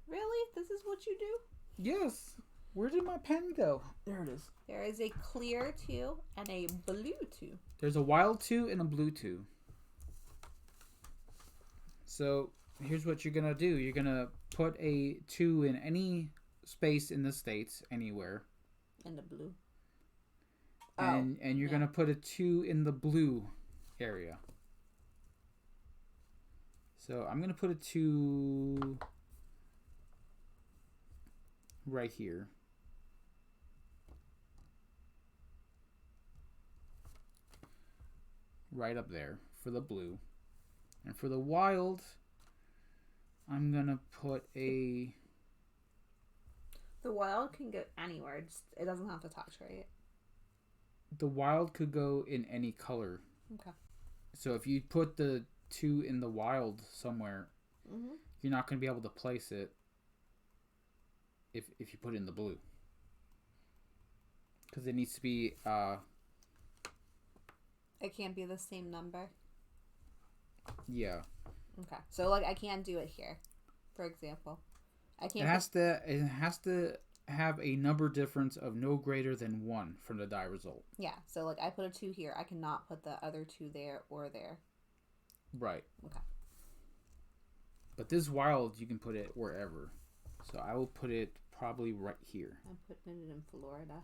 Really? This is what you do? Yes. Where did my pen go? There it is. There is a clear 2 and a blue 2. There's a wild 2 and a blue 2. So here's what you're gonna do. You're gonna put a 2 in any space in the States, anywhere. And the blue. And you're gonna put a 2 in the blue area. So I'm gonna put a 2 right here. Right up there for the blue. And for the wild, I'm gonna put a... The wild can go anywhere. It doesn't have to touch, right? The wild could go in any color. Okay. So if you put the 2 in the wild somewhere, you're not going to be able to place it if you put it in the blue. Because it needs to be... It can't be the same number. Yeah. Okay. So, like, I can't do it here, for example. I can't... It has to have a number difference of no greater than 1 from the die result. Yeah. So, like, I put a 2 here. I cannot put the other 2 there or there. Right. Okay. But this wild, you can put it wherever. So I will put it probably right here. I'm putting it in Florida.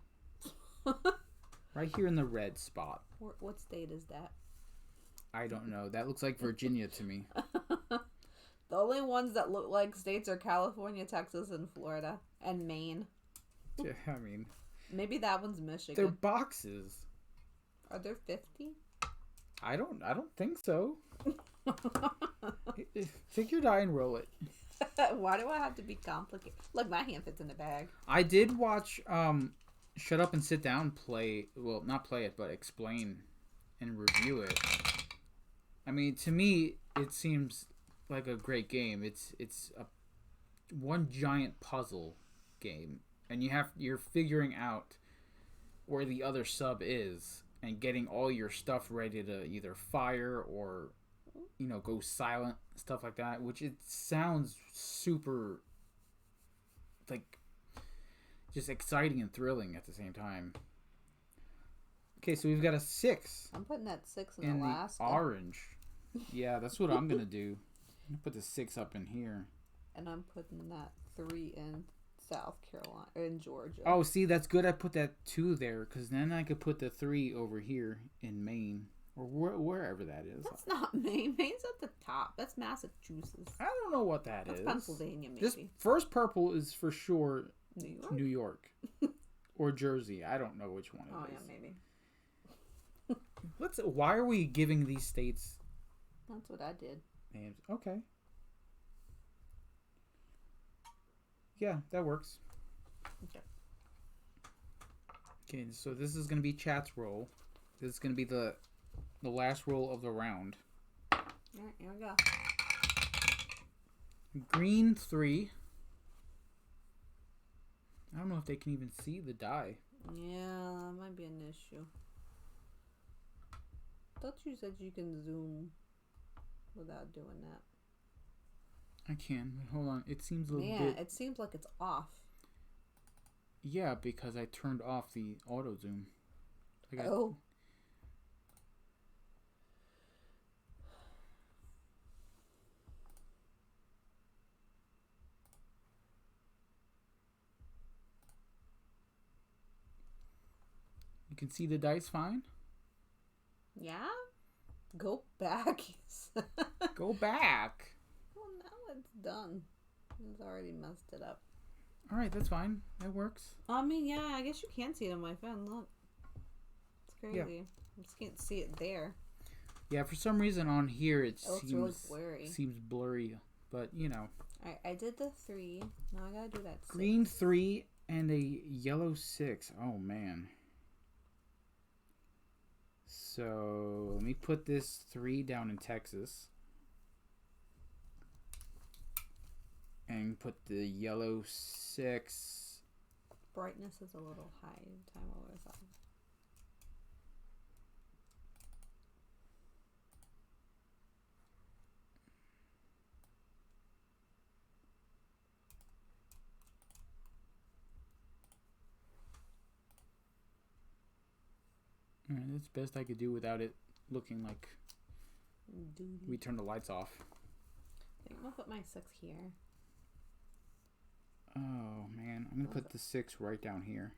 Right here in the red spot. What state is that? I don't know. That looks like Virginia to me. The only ones that look like states are California, Texas, and Florida. And Maine. Yeah, I mean... Maybe that one's Michigan. They're boxes. Are there 50? I don't think so. Take your die and roll it. Why do I have to be complicated? Look, my hand fits in the bag. I did watch Shut Up and Sit Down play, well, not play it, but explain and review it. I mean, to me, it seems like a great game. It's a one giant puzzle game, and you're figuring out where the other sub is and getting all your stuff ready to either fire or go silent, stuff like that, which it sounds super like just exciting and thrilling at the same time. Okay, so we've got a 6. I'm putting that 6 in Alaska. The orange. Yeah, that's what I'm gonna do. I'm gonna put the 6 up in here. And I'm putting that 3 in South Carolina, in Georgia. Oh, see, that's good. I put that 2 there, because then I could put the 3 over here in Maine, or wherever that is. That's not Maine. Maine's at the top. That's Massachusetts. I don't know what that's is. Pennsylvania, maybe. This first purple is for sure New York. Or Jersey. I don't know which one it is. Oh, yeah, maybe. Why are we giving these states That's what I did. names? Okay. Yeah, that works. Okay, so this is going to be chat's roll. This is going to be the last roll of the round. Alright, here we go. Green 3. I don't know if they can even see the die. Yeah, that might be an issue. I thought you said you can zoom without doing that. I can. Hold on. It seems a little Yeah, bit... it seems like it's off. Yeah, because I turned off the auto zoom. Oh. You can see the dice fine? Yeah? Go back. Go back. Well, now it's done. It's already messed it up. Alright, that's fine. That works. I mean, yeah, I guess you can see it on my phone. Look. It's crazy. Yeah. I just can't see it there. Yeah, for some reason on here it looks really blurry. Seems blurry. But, Alright, I did the 3. Now I gotta do that 6. Green 3 and a yellow 6. Oh, man. So, let me put this 3 down in Texas. And put the yellow 6. Brightness is a little high. Time over is on. Alright, that's the best I could do without it looking like we turned the lights off. I think I'm gonna put my 6 here. Oh, man. I'm going to put the 6 right down here.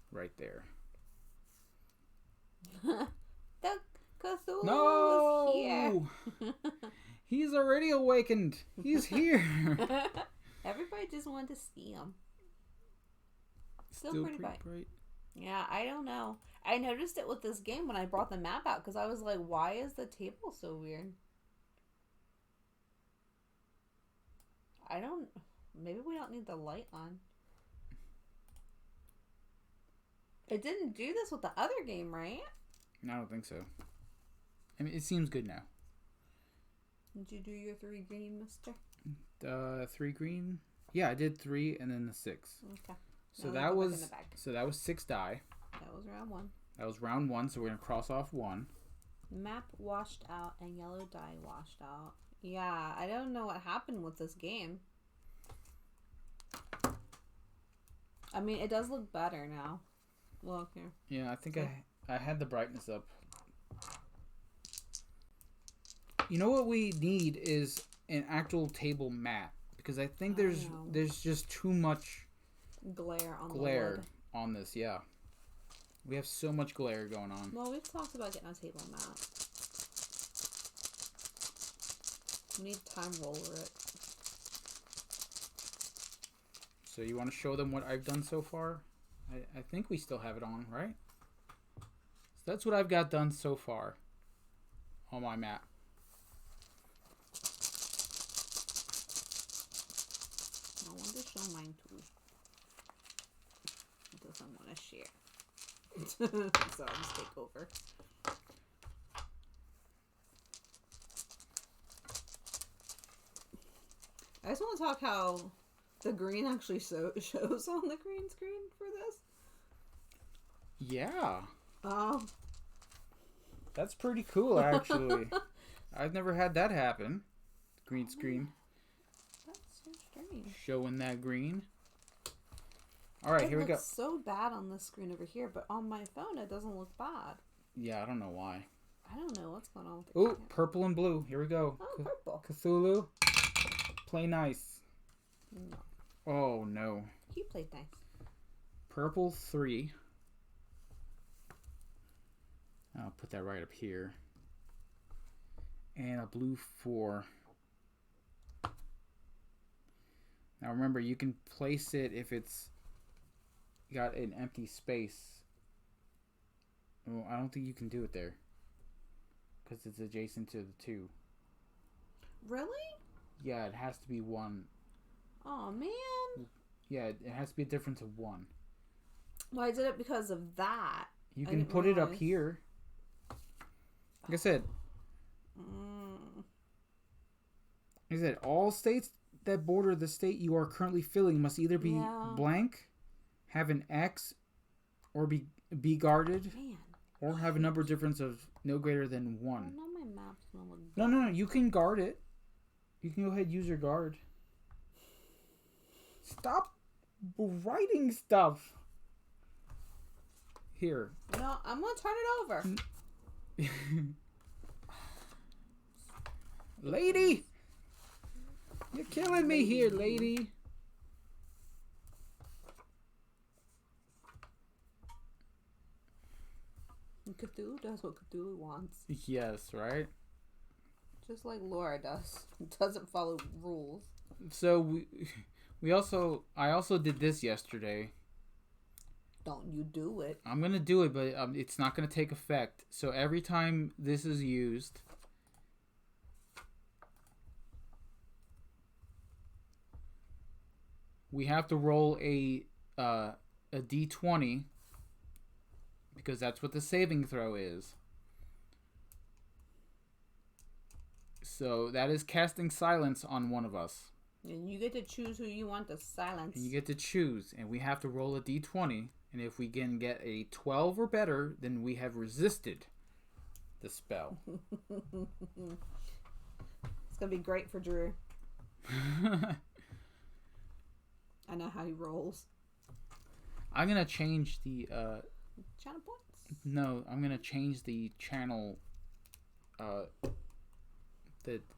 Right there. The Cthulhu No! is here. He's already awakened. He's here. Everybody just wanted to see him. Still pretty bright. Yeah, I don't know. I noticed it with this game when I brought the map out because I was like, why is the table so weird? Maybe we don't need the light on. It didn't do this with the other game, right? I don't think so. I mean, it seems good now. Did you do your 3 green, mister? 3 green? Yeah, I did 3 and then the 6. Okay. So that was 6 die. That was round 1. That was round 1, so we're going to cross off 1. Map washed out and yellow die washed out. Yeah, I don't know what happened with this game. I mean, it does look better now. Look here. Yeah, I think I had the brightness up. You know what we need is an actual table map, because I think there's just too much glare on this. Yeah, we have so much glare going on. Well, we've talked about getting a table map. We need time roller it. So you want to show them what I've done so far? I think we still have it on, right? So that's what I've got done so far on my map. I want to show mine too. It doesn't want to share. So I'll just take over. I just want to talk how the green actually shows on the green screen for this. Yeah. Oh. That's pretty cool, actually. I've never had that happen. Green screen. That's so strange. Showing that green. All right, here we go. It looks so bad on this screen over here, but on my phone it doesn't look bad. Yeah, I don't know why. I don't know what's going on with it. Ooh, purple and blue. Here we go. Oh, purple. Cthulhu. Play nice. No. Oh, no. He played nice. Purple 3. I'll put that right up here. And a blue 4. Now remember, you can place it if it's got an empty space. Well, I don't think you can do it there. Because it's adjacent to the 2. Really? Yeah, it has to be 1. Oh, man. Yeah, it has to be a difference of 1. Well, I did it because of that. You can put it up here. Like I said, all states that border the state you are currently filling must either be blank, have an X, or be guarded, or have a number difference of no greater than 1. Well, now my map's gonna look No. You can guard it. You can go ahead and use your guard. Stop writing stuff. Here. No, I'm gonna turn it over. Lady! You're killing me here, lady. Cthulhu does what Cthulhu wants. Yes, right? Just like Laura does. Doesn't follow rules. So I also did this yesterday. Don't you do it. I'm going to do it, but it's not going to take effect. So every time this is used, we have to roll a d20 because that's what the saving throw is. So that is casting silence on one of us. And you get to choose who you want to silence. And you get to choose, and we have to roll a d20. And if we can get a 12 or better, then we have resisted the spell. It's going to be great for Drew. I know how he rolls. I'm going to change the... channel points? No, I'm going to change the channel... the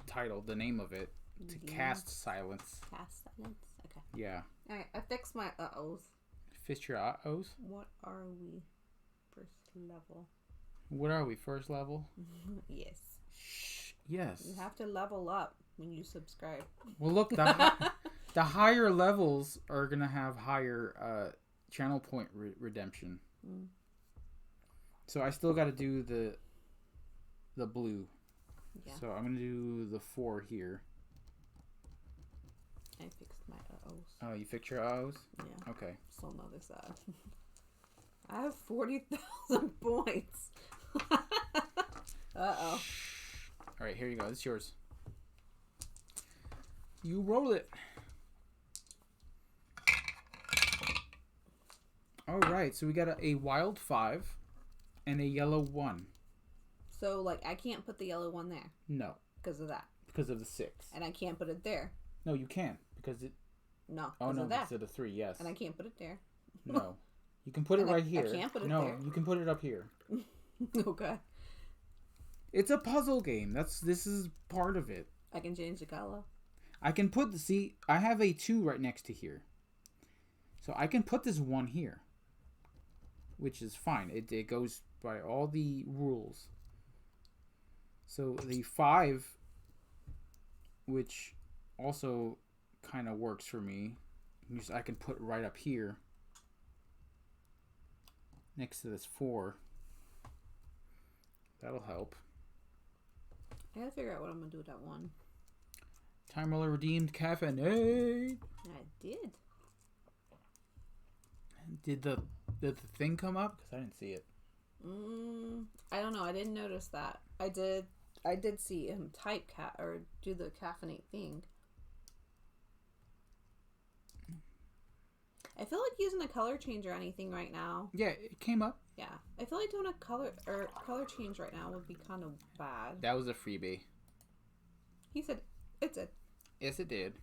title, the name of it, to Cast Silence. Cast Silence? Okay. Yeah. Alright, I fixed my uh-ohs. Fix your uh-ohs? What are we? First level. What are we? First level? Yes. Shh. Yes. You have to level up when you subscribe. Well, look, the higher levels are going to have higher channel point redemption. Mm. So I still got to do the blue. Yeah. So I'm going to do the 4 here. I fixed my uh-ohs. Oh, you fixed your uh-ohs? Yeah. Okay. Still on the other side. I have 40,000 points. Uh-oh. All right, here you go. It's yours. You roll it. All right, so we got a wild 5 and a yellow 1. So, like, I can't put the yellow 1 there? No. Because of that? Because of the 6. And I can't put it there? No, you can. Because it... No, oh, no, of that. because of the 3, yes. And I can't put it there? No. You can put it right here. I can't put it there. No, you can put it up here. Okay. It's a puzzle game. This is part of it. I can change the color. I can put see, I have a 2 right next to here. So I can put this 1 here. Which is fine. It goes by all the rules. So the 5, which also kind of works for me, I can put right up here next to this 4. That'll help. I gotta figure out what I'm gonna do with that 1. Time roller redeemed caffeine. I did. Did the thing come up? Because I didn't see it. I don't know. I didn't notice that. I did see him type or do the caffeinate thing. I feel like using a color change or anything right now. Yeah, it came up. Yeah, I feel like doing a color change right now would be kind of bad. That was a freebie. He said, "It's a." Yes, it did.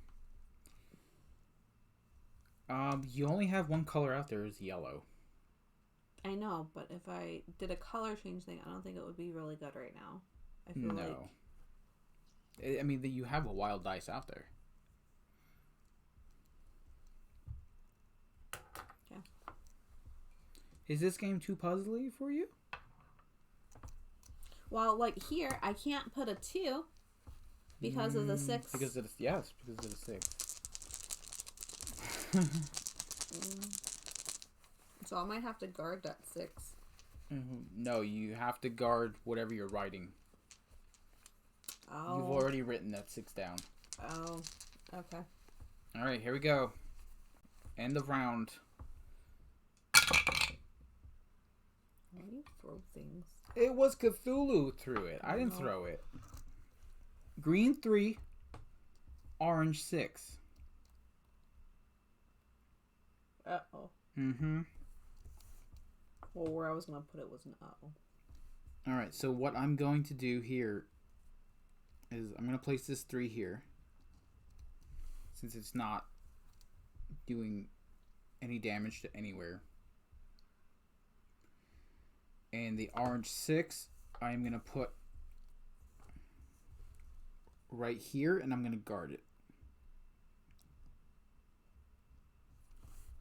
You only have one color out there is yellow. I know, but if I did a color change thing, I don't think it would be really good right now. I feel No. I mean, you have a wild dice out there. Okay. Is this game too puzzly for you? Well, like here, I can't put a 2 because of the 6. Because of the, yes, because of the 6. So I might have to guard that 6. No, you have to guard whatever you're writing. Oh. You've already written that 6 down. Oh. Okay. All right, here we go. End of round. Why do you throw things? It was Cthulhu threw it. I didn't throw it. Green 3, orange 6. Uh-oh. Mm-hmm. Well, where I was going to put it was an uh-oh. All right, so what I'm going to do here is I'm going to place this 3 here. Since it's not doing any damage to anywhere. And the orange 6, I'm going to put right here, and I'm going to guard it.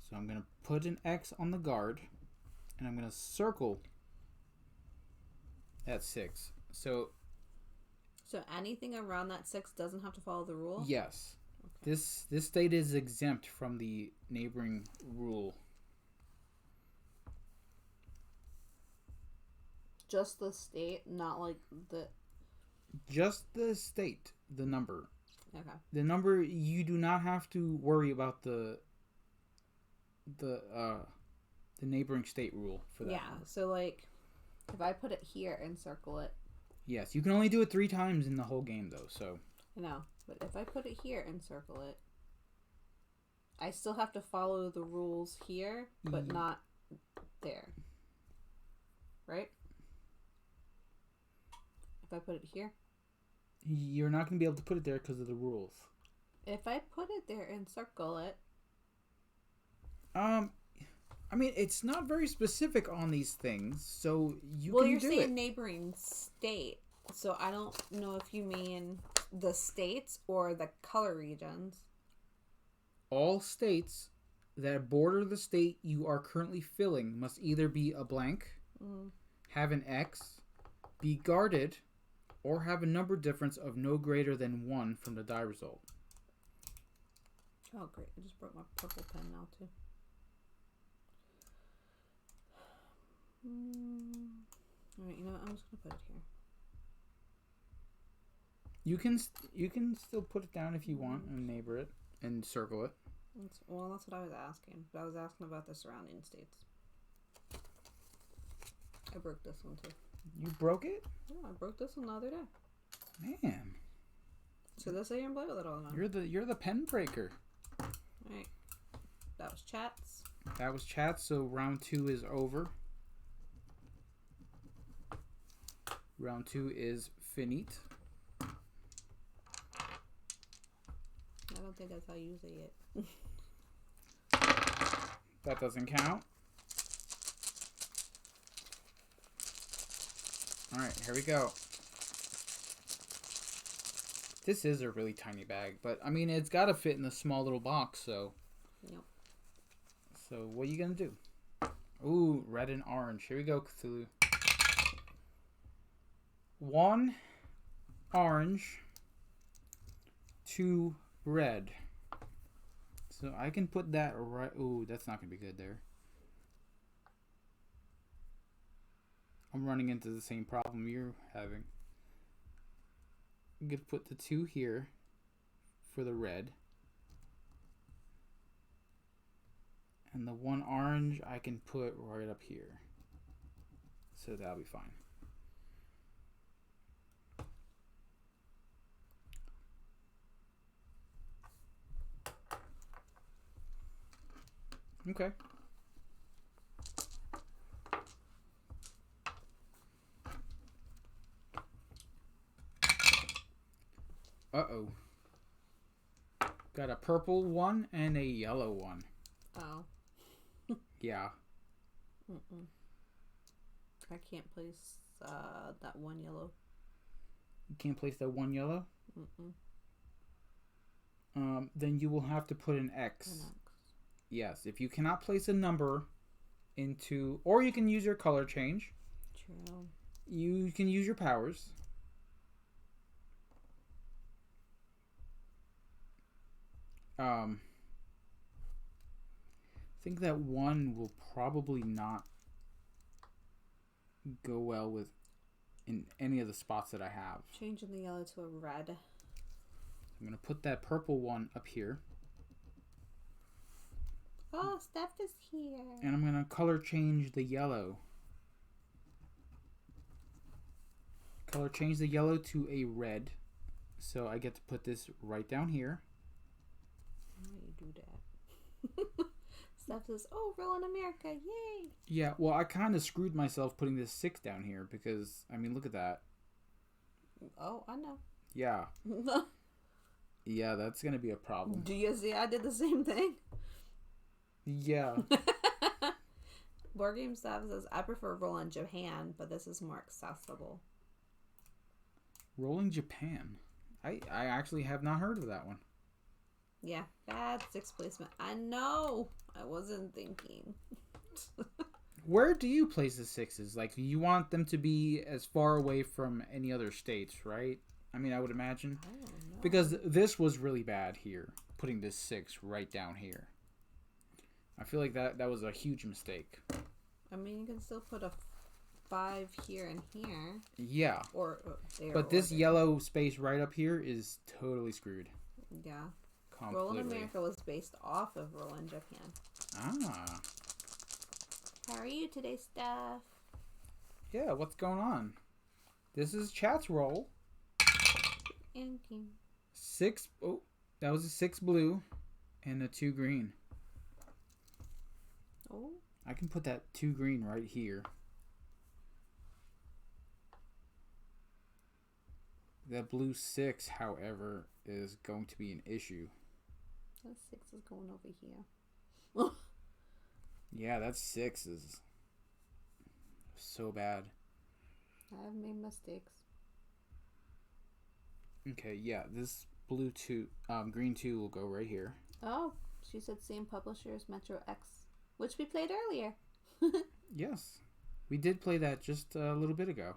So I'm going to put an X on the guard, and I'm going to circle that 6. So anything around that 6 doesn't have to follow the rule? yes. Okay. This state is exempt from the neighboring rule. Just the state, not like the... Just the state, the number. Okay. The number, you do not have to worry about the neighboring state rule for that. Yeah, so like, if I put it here and circle it... Yes, you can only do it 3 times in the whole game, though, so... I know, but if I put it here and circle it, I still have to follow the rules here, but not there. Right? If I put it here? You're not going to be able to put it there because of the rules. If I put it there and circle it... I mean, it's not very specific on these things, so you can do it. Well, you're saying neighboring state, so I don't know if you mean the states or the color regions. All states that border the state you are currently filling must either be a blank, have an X, be guarded, or have a number difference of no greater than 1 from the die result. Oh, great. I just broke my purple pen now, too. Alright, you know what? I'm just going to put it here. You can still put it down if you want and neighbor it and circle it. That's what I was asking. But I was asking about the surrounding states. I broke this one too. You broke it? Yeah, I broke this one the other day. Man. So this I can play with it all the time. You're the pen breaker. Alright. That was chats. That was chat, so round 2 is over. Round 2 is finite. I don't think that's how you say it. That doesn't count. Alright, here we go. This is a really tiny bag, but I mean, it's got to fit in a small little box, so. Yep. So, what are you going to do? Ooh, red and orange. Here we go, Cthulhu. 1 orange, 2 red. So I can put that right. Ooh, that's not going to be good there. I'm running into the same problem you're having. I'm going to put the 2 here for the red. And the 1 orange I can put right up here. So that'll be fine. Okay. Uh-oh. Got a purple one and a yellow one. Oh. Yeah. Mm-mm. I can't place that one yellow. You can't place that one yellow? Mm-mm. Then you will have to put an X. An X. Yes. If you cannot place a number into... Or you can use your color change. True. You can use your powers. I think that one will probably not go well with in any of the spots that I have. Changing the yellow to a red. I'm going to put that purple one up here. Oh, Steph is here. And I'm going to color change the yellow. Color change the yellow to a red. So I get to put this right down here. Why do you do that? Steph says, oh, Real in America, yay! Yeah, well, I kind of screwed myself putting this 6 down here because, I mean, look at that. Oh, I know. Yeah. Yeah, that's going to be a problem. Do you see I did the same thing? Yeah. Board Game Steph says, I prefer Rolling Japan, but this is more accessible. Rolling Japan. I actually have not heard of that one. Yeah, bad 6 placement. I know. I wasn't thinking. Where do you place the 6s? Like, you want them to be as far away from any other states, right? I mean, I would imagine. I don't know. Because this was really bad here. Putting this 6 right down here. I feel like that was a huge mistake. I mean, you can still put a 5 here and here. Yeah. Or there. But this yellow space right up here is totally screwed. Yeah. Completely. Roll in America was based off of Roll in Japan. Ah. How are you today, Steph? Yeah, what's going on? This is chat's roll. And game. 6. Oh, that was a 6 blue and a 2 green. Oh. I can put that 2 green right here. That blue 6, however, is going to be an issue. That 6 is going over here. Yeah, that 6 is so bad. I've made mistakes. Okay, yeah, this blue 2, green 2 will go right here. Oh, she said same publisher as Metro X, which we played earlier. Yes, we did play that just a little bit ago.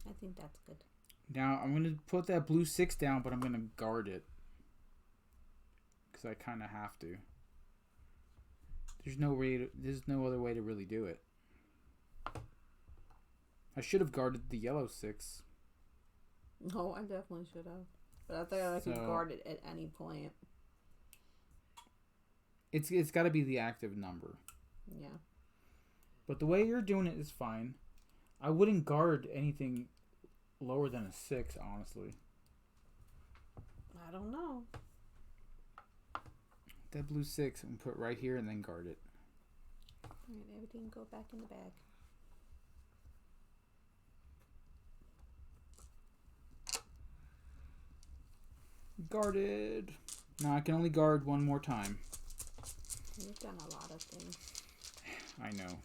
I think that's good. Now, I'm going to put that blue 6 down, but I'm going to guard it. Because I kind of have to. There's no other way to really do it. I should have guarded the yellow 6. No, I definitely should have. But I thought I could guard it at any point. It's got to be the active number. Yeah. But the way you're doing it is fine. I wouldn't guard anything lower than a 6, honestly. I don't know. That blue 6 and put right here and then guard it. Alright, everything go back in the bag. Guarded. Now I can only guard one more time. You've done a lot of things. I know.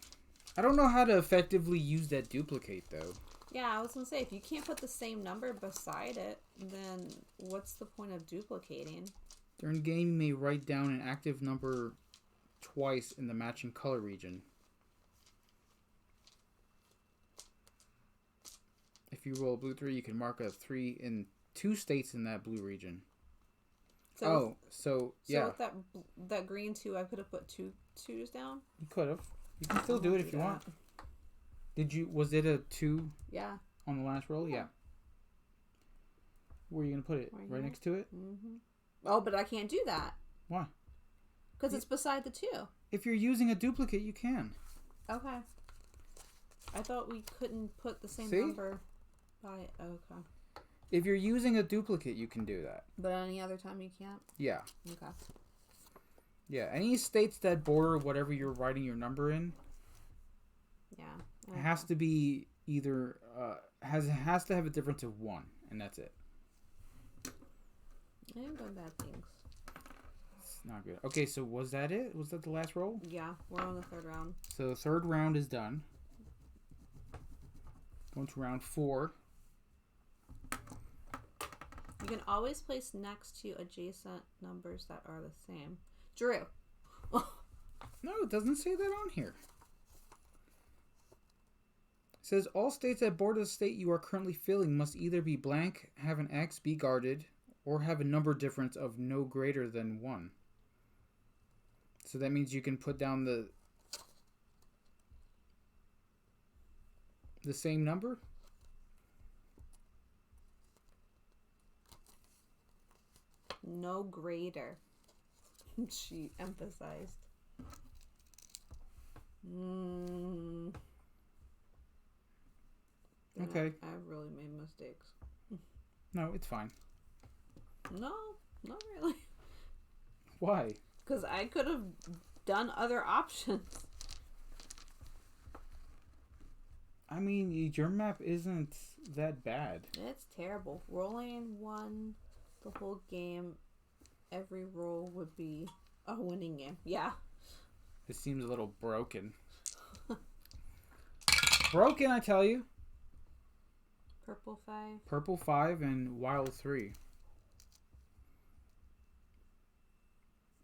I don't know how to effectively use that duplicate, though. Yeah, I was going to say, if you can't put the same number beside it, then what's the point of duplicating? During the game, you may write down an active number twice in the matching color region. If you roll a blue 3, you can mark a 3 in 2 states in that blue region. So yeah. with that green 2, I could have put 2 2s down? You could have. You can still do it if you want. Was it a 2? Yeah. On the last roll? Yeah. Where are you going to put it? Right next to it? Mm-hmm. Oh, but I can't do that. Why? Because it's beside the 2. If you're using a duplicate, you can. Okay. I thought we couldn't put the same See? number by... Okay. If you're using a duplicate, you can do that. But any other time you can't? Yeah. Okay. Yeah, any states that border whatever you're writing your number in, Yeah. it has to be either has to have a difference of 1, and that's it. I ain't done bad things. It's not good. Okay, so was that it? Was that the last roll? Yeah, we're on the 3rd round. So the 3rd round is done. Going to round 4. You can always place next to adjacent numbers that are the same. Drew. No, it doesn't say that on here. It says all states that border the state you are currently filling must either be blank, have an X, be guarded, or have a number difference of no greater than 1. So that means you can put down the same number? No greater. She emphasized. Okay. I've really made mistakes. No, it's fine. No, not really. Why? Because I could have done other options. I mean, your map isn't that bad. It's terrible. Rolling 1 the whole game, every roll would be a winning game. Yeah. It seems a little broken. Broken, I tell you. Purple 5. Purple 5 and wild 3.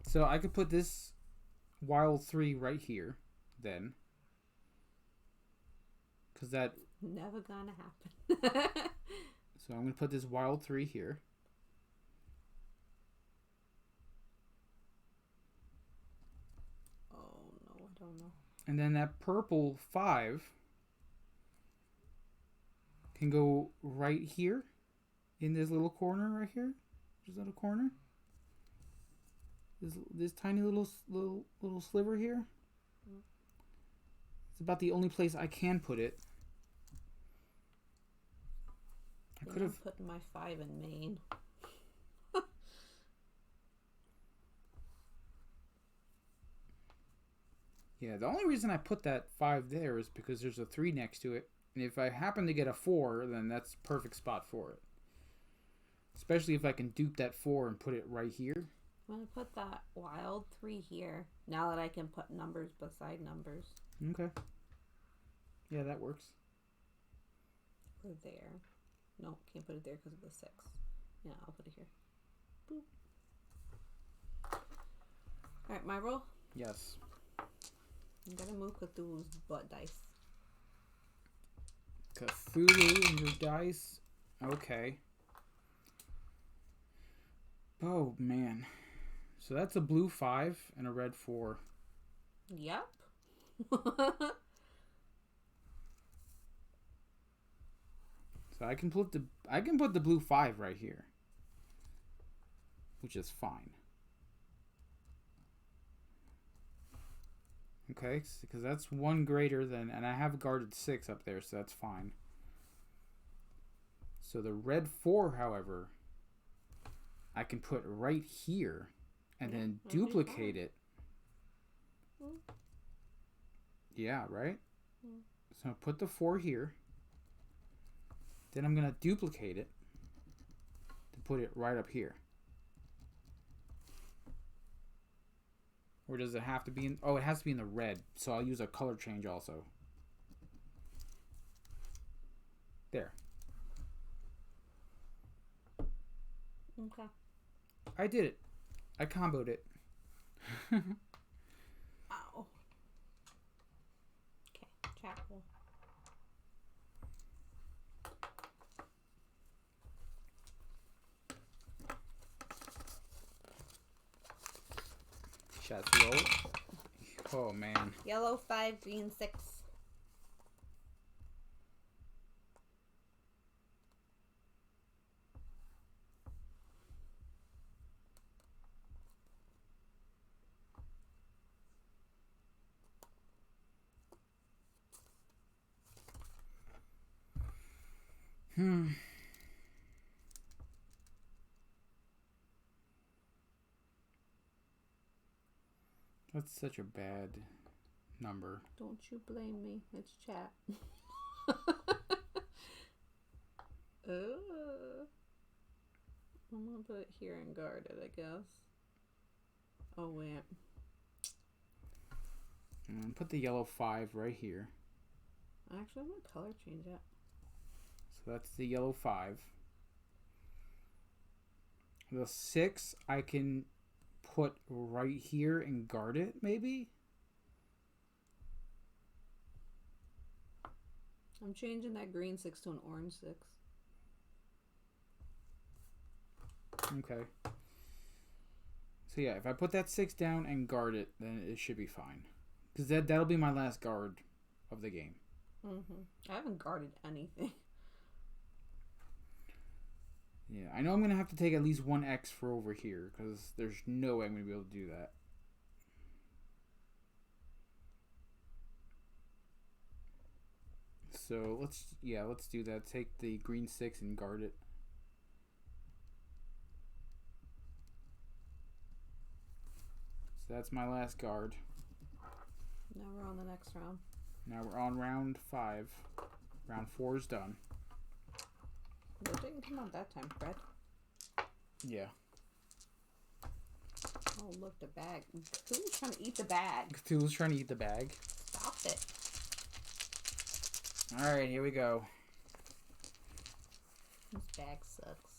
So I could put this wild 3 right here, then. Because that... Never gonna happen. So I'm going to put this wild 3 here. Oh, no, I don't know. And then that purple 5 can go right here in this little corner right here. This little corner. This tiny little sliver here. It's about the only place I can put it. I could have put my 5 in Maine. Yeah, the only reason I put that 5 there is because there's a 3 next to it. And if I happen to get a 4, then that's perfect spot for it. Especially if I can dupe that 4 and put it right here. I'm going to put that wild 3 here. Now that I can put numbers beside numbers. Okay. Yeah, that works. Or there. No, can't put it there because of the 6. Yeah, I'll put it here. Boop. Alright, my roll? Yes. I'm going to move Cthulhu's butt dice. Cthulhu and your dice. Okay. Oh, man. So that's a blue 5 and a red 4. Yep. So I can put the blue 5 right here. Which is fine. Okay, because that's 1 greater than, and I have guarded 6 up there, so that's fine. So the red 4, however, I can put right here and then duplicate it. Yeah, right? So put the 4 here. Then I'm going to duplicate it to put it right up here. Or does it have to be in... Oh, it has to be in the red. So I'll use a color change also. There. Okay. I did it. I comboed it. Ow. Okay, chapel. Shots roll. Oh, man. Yellow 5, green 6. That's such a bad number. Don't you blame me. It's chat. I'm gonna put it here and guard it, I guess. Oh, wait. And put the yellow 5 right here. Actually, I'm gonna color change it. So that's the yellow 5. The 6 I can put right here and guard it, maybe? I'm changing that green 6 to an orange 6. Okay. So yeah, if I put that 6 down and guard it, then it should be fine. Because that'll be my last guard of the game. I haven't guarded anything. Yeah, I know I'm going to have to take at least one X for over here. Because there's no way I'm going to be able to do that. So let's do that. Take the green 6 and guard it. So that's my last guard. Now we're on the next round. Now we're on round 5. Round 4 is done. It didn't come out that time, Fred. Yeah. Oh, look, the bag. Cthulhu's trying to eat the bag. Cthulhu's trying to eat the bag. Stop it. Alright, here we go. This bag sucks.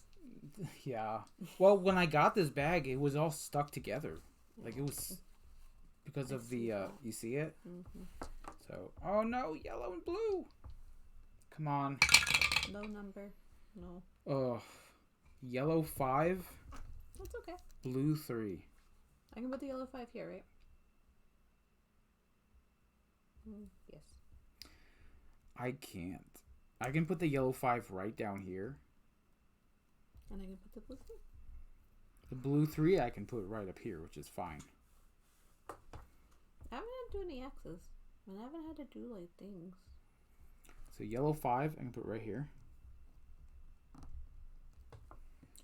Yeah. Well, when I got this bag, it was all stuck together. Like, it was because of the, you see it? So, oh no, yellow and blue. Come on. No number. No. Oh, yellow 5. That's okay. Blue 3. I can put the yellow 5 here, right? Yes. I can't. I can put the yellow 5 right down here. And I can put the blue 3. The blue 3 I can put right up here, which is fine. I haven't had to do any X's. I haven't had to do, like, things. So yellow 5 I can put right here.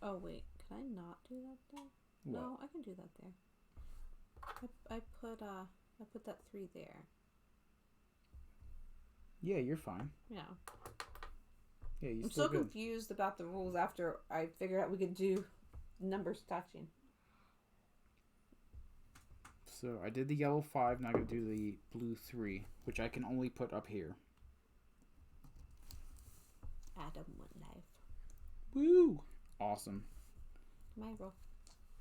Oh, wait. Can I not do that there? What? No, I can do that there. I put that 3 there. Yeah, you're fine. Yeah. Yeah, you're I'm still so good. confused about the rules after I figured out we could do numbers touching. So I did the yellow 5, now I'm going to do the blue 3, which I can only put up here. Adam One Life. Woo! Awesome. My roll.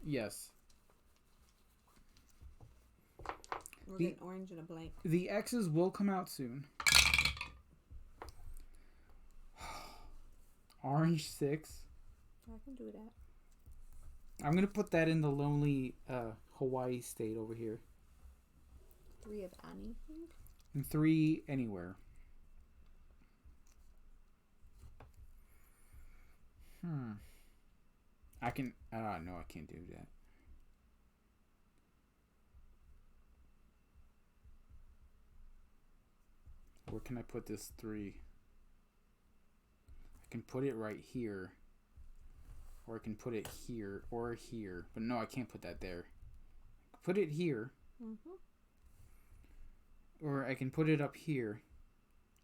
Yes. We're getting orange and a blank. The X's will come out soon. Orange 6. I can do that. I'm going to put that in the lonely Hawaii state over here. 3 of anything? And 3 anywhere. I can... no, I can't do that. Where can I put this 3? I can put it right here. Or I can put it here or here. But no, I can't put that there. Put it here. Or I can put it up here.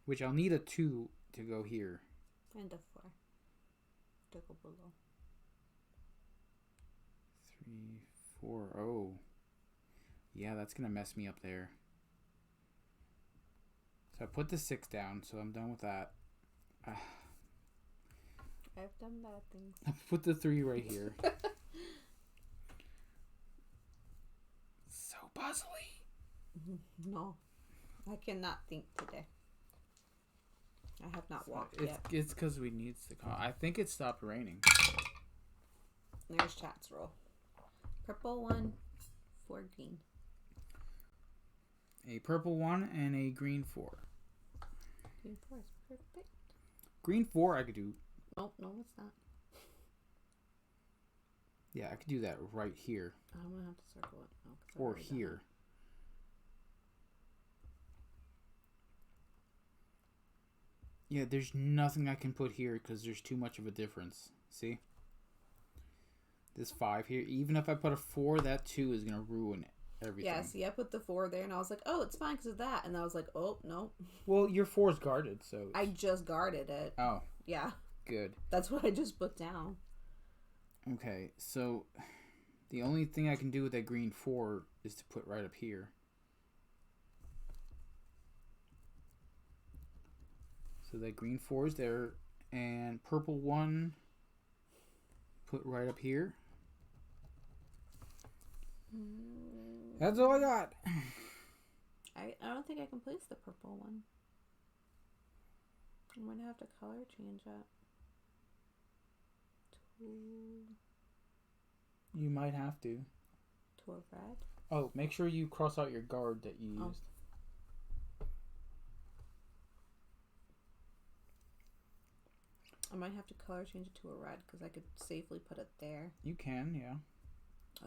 Which I'll need a 2 to go here. And a 4 to go below. 3, 4. Oh. Yeah, that's going to mess me up there. So I put the 6 down, so I'm done with that. I've done bad things. I put the 3 right here. So puzzly. No. I cannot think today. I have not walked yet. It's because we need to call. I think it stopped raining. There's chat's roll. Purple 1, 4 green. A purple 1 and a green 4. Green 4 is perfect. Green 4 I could do. Oh, no, it's not. Yeah, I could do that right here. I'm going to have to circle it. No, 'cause I've Or already done here. Yeah, there's nothing I can put here because there's too much of a difference. See? This 5 here. Even if I put a 4, that 2 is going to ruin everything. Yeah, see, I put the 4 there, and I was like, oh, it's fine because of that. And I was like, oh, no. Well, your 4 is guarded, so... I just guarded it. Oh. Yeah. Good. That's what I just put down. Okay, so the only thing I can do with that green 4 is to put right up here. So that green 4 is there, and purple 1 put right up here. That's all I got. I don't think I can place the purple one. I'm going to have to color change it. You might have to. To a red? Oh, make sure you cross out your guard that you used. I might have to color change it to a red because I could safely put it there. You can, yeah.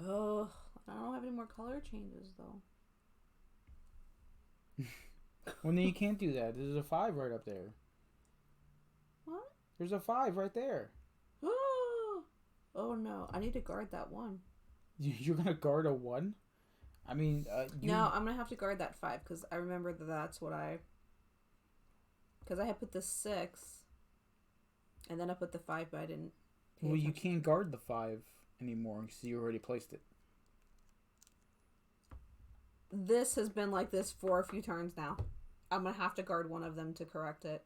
Oh, I don't have any more color changes though. Well, then you can't do that. There's a 5 right up there. What? There's a 5 right there. Oh no, I need to guard that 1. You're gonna guard a 1? I mean, No, I'm gonna have to guard that 5 because I remember that's what because I had put the 6, and then I put the 5, but I didn't. Well, you can't guard the 5 anymore because you already placed it. This has been like this for a few turns now. I'm gonna have to guard one of them to correct it.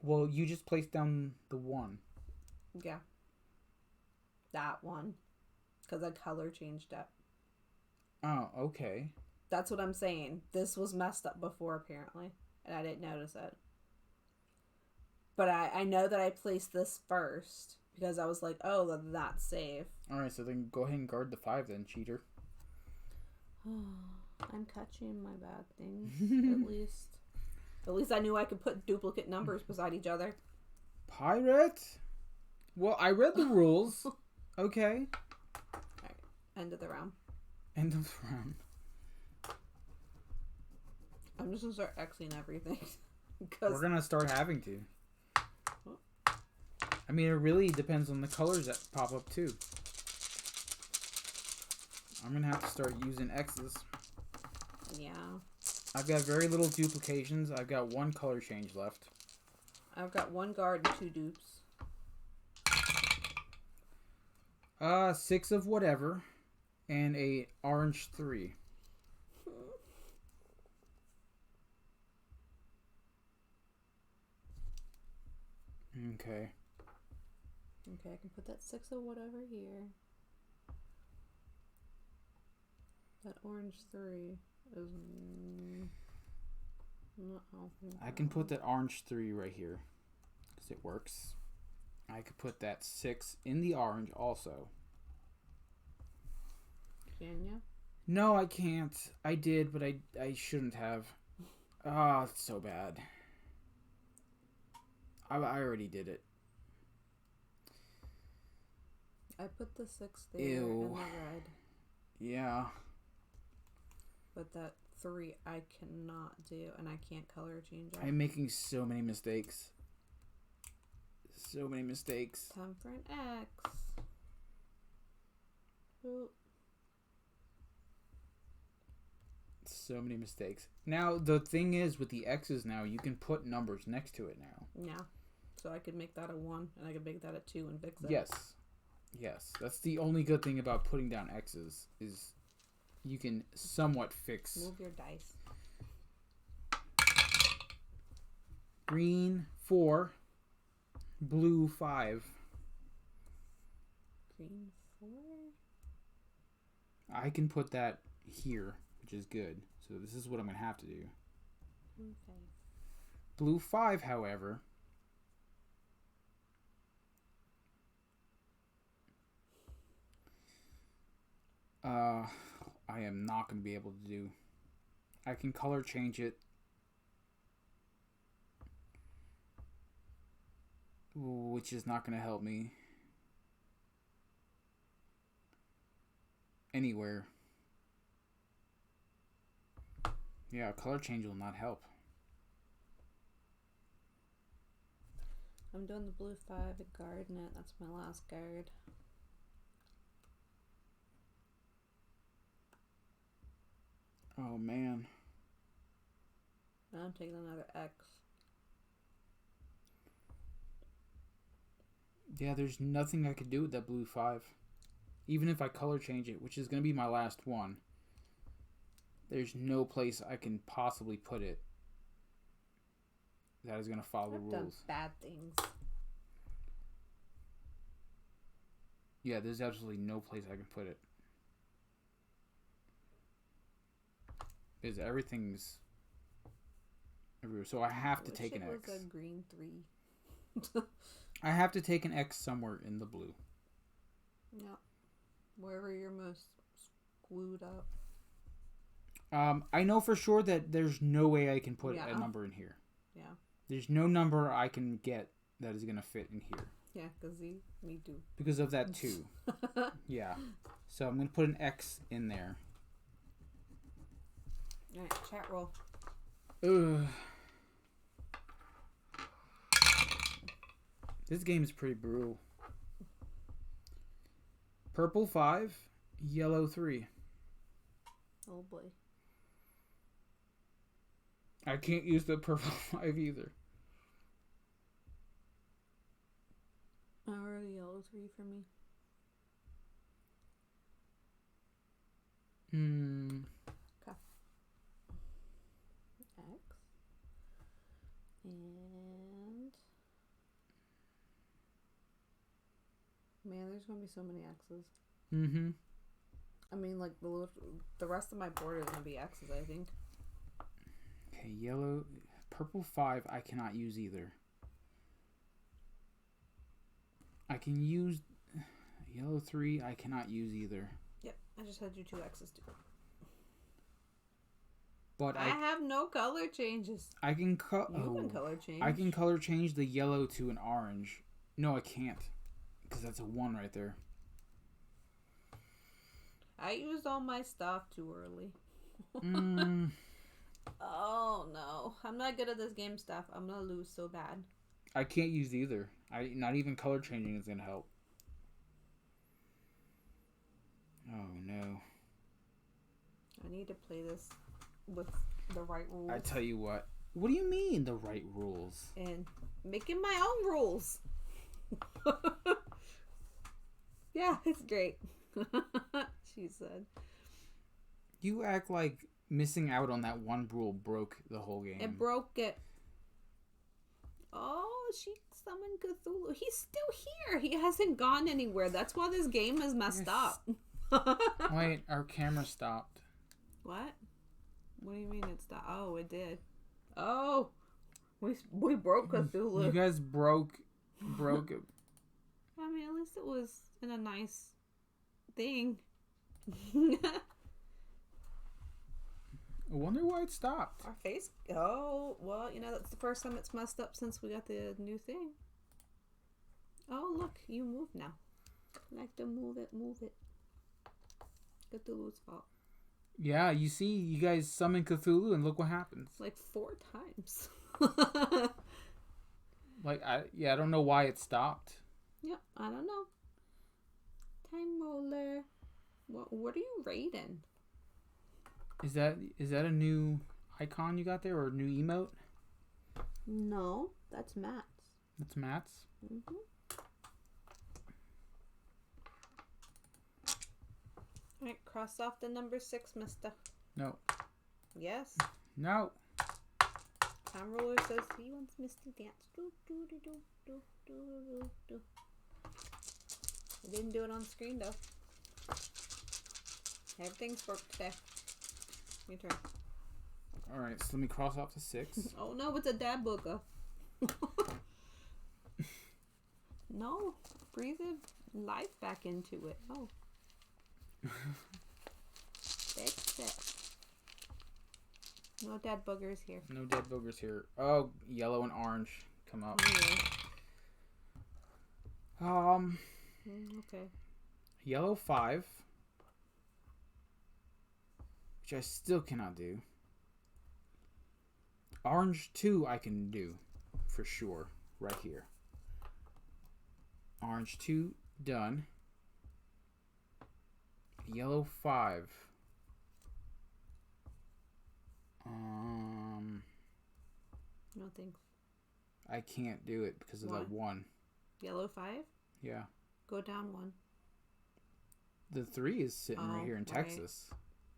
Well, you just placed down the 1. Yeah. That 1. Because I color changed it. Oh, okay. That's what I'm saying. This was messed up before, apparently. And I didn't notice it. But I know that I placed this first. Because I was like, oh, that's safe. Alright, so then go ahead and guard the 5 then, cheater. I'm catching my bad things, at least. At least I knew I could put duplicate numbers beside each other. Pirate? Well, I read the rules. Okay. Alright, end of the round. End of the round. I'm just gonna start Xing everything. We're gonna start having to. I mean, it really depends on the colors that pop up too. I'm gonna have to start using X's. Yeah. I've got very little duplications. I've got 1 color change left. I've got 1 guard and 2 dupes. 6 of whatever, and a orange 3. Okay. Okay, I can put that 6 of whatever here. That orange 3 is not helping. I can put that orange 3 right here, because it works. I could put that 6 in the orange also. Can ya? No, I can't. I did, but I shouldn't have. Ah, it's so bad. I already did it. I put the 6 there Ew. in the red. Yeah. But that 3 I cannot do, and I can't color change it. I'm making so many mistakes. So many mistakes. Time for an X. Ooh. So many mistakes. Now, the thing is, with the X's now, you can put numbers next to it now. Yeah. So I could make that a 1, and I could make that a 2 and fix it. Yes. Yes. That's the only good thing about putting down X's, is you can somewhat fix. Move your dice. Green 4. Blue 5. Green 4? I can put that here, which is good. So this is what I'm going to have to do. Okay. Blue 5, however. I am not going to be able to do. I can color change it. Which is not going to help me anywhere. Yeah, color change will not help. I'm doing the blue 5 at guarding it. That's my last guard. Oh, man. I'm taking another X. Yeah, there's nothing I could do with that blue 5. Even if I color change it, which is going to be my last one. There's no place I can possibly put it that is going to follow the I've done rules. bad things. Yeah, there's absolutely no place I can put it. Because everything's everywhere. So I have to take an X. It was a green 3. I have to take an X somewhere in the blue. Yeah. Wherever you're most screwed up. I know for sure that there's no way I can put a number in here. Yeah. There's no number I can get that is going to fit in here. Yeah, because me too. Because of that 2. Yeah. So I'm going to put an X in there. Alright, chat roll. Ugh. This game is pretty brutal. Purple 5, yellow 3. Oh boy. I can't use the purple 5 either. Already yellow 3 for me. Okay. X. And... Man, there's going to be so many X's. Mm-hmm. I mean, like, the rest of my board is going to be X's, I think. Okay, yellow... Purple 5 I cannot use either. I can use... Yellow 3 I cannot use either. Yep, I just had you 2 X's too. But I have no color changes. I can You can color change. I can color change the yellow to an orange. No, I can't. Because that's a 1 right there. I used all my stuff too early. Mm. Oh no. I'm not good at this game stuff. I'm gonna lose so bad. I can't use either. Not even color changing is gonna help. Oh no. I need to play this with the right rules. I tell you what. What do you mean the right rules? And making my own rules. Yeah, it's great. She said. You act like missing out on that one rule broke the whole game. It broke it. Oh, she summoned Cthulhu. He's still here. He hasn't gone anywhere. That's why this game is messed up. Wait, our camera stopped. What? What do you mean it stopped? Oh, it did. Oh, we broke Cthulhu. You guys broke it. I mean, at least it was in a nice thing. I wonder why it stopped. Our face. Oh, well, that's the first time it's messed up since we got the new thing. Oh, look, you move now. Like to move it. Cthulhu's fault. Yeah, you see, you guys summon Cthulhu and look what happens. Like 4 times. I don't know why it stopped. Yeah, I don't know. Time roller. What are you rating? Is that a new icon you got there or a new emote? No, that's Matt's. That's Matt's? Mm-hmm. Alright, cross off the number 6, mister. No. Yes. No. Time roller says he wants Misty dance. Do, do, do, do, do, do, do, do. I didn't do it on screen though. Everything's worked today. Your turn. Alright, so let me cross off the 6. Oh no, it's a dad booker. No, breathe life back into it. Oh. Fix it. No dead boogers here. No dead boogers here. Oh, yellow and orange come up. Okay. Yellow 5, which I still cannot do. Orange 2 I can do for sure right here. Orange 2 done. Yellow 5. No thanks. I can't do it because of that 1. Yellow 5? Yeah. Go down 1. The 3 is sitting right here in Texas.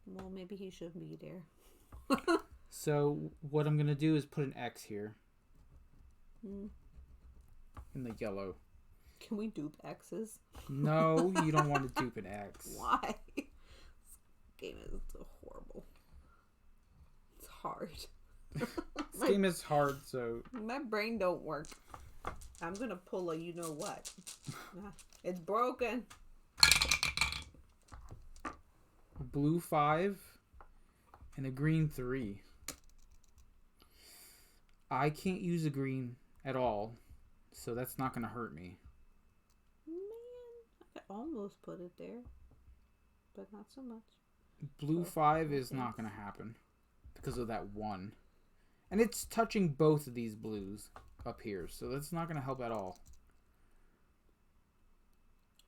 Well, maybe he should be there. So what I'm going to do is put an X here. In the yellow. Can we dupe X's? No, you don't want to dupe an X. Why? This game is horrible. It's hard. This game is hard, so... My brain don't work. I'm going to pull a you-know-what. It's broken. A blue 5 and a green 3. I can't use a green at all, so that's not going to hurt me. Man, I could almost put it there, but not so much. Blue 5 is not going to happen because of that 1. And it's touching both of these blues up here, so that's not going to help at all.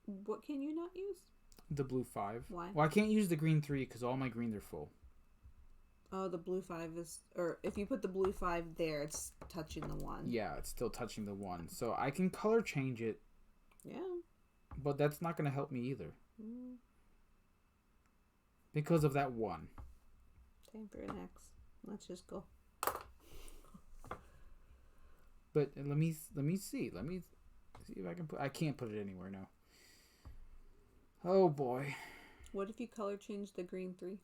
What can you not use? The blue 5. Why? Well, I can't use the green 3 because all my greens are full. Oh, the blue 5 is... Or if you put the blue 5 there, it's touching the 1. Yeah, it's still touching the 1. So I can color change it. Yeah. But that's not going to help me either. Because of that 1. Time for an X. Let's just go. But let me see. Let me see if I can put... I can't put it anywhere now. Oh, boy. What if you color change the green 3?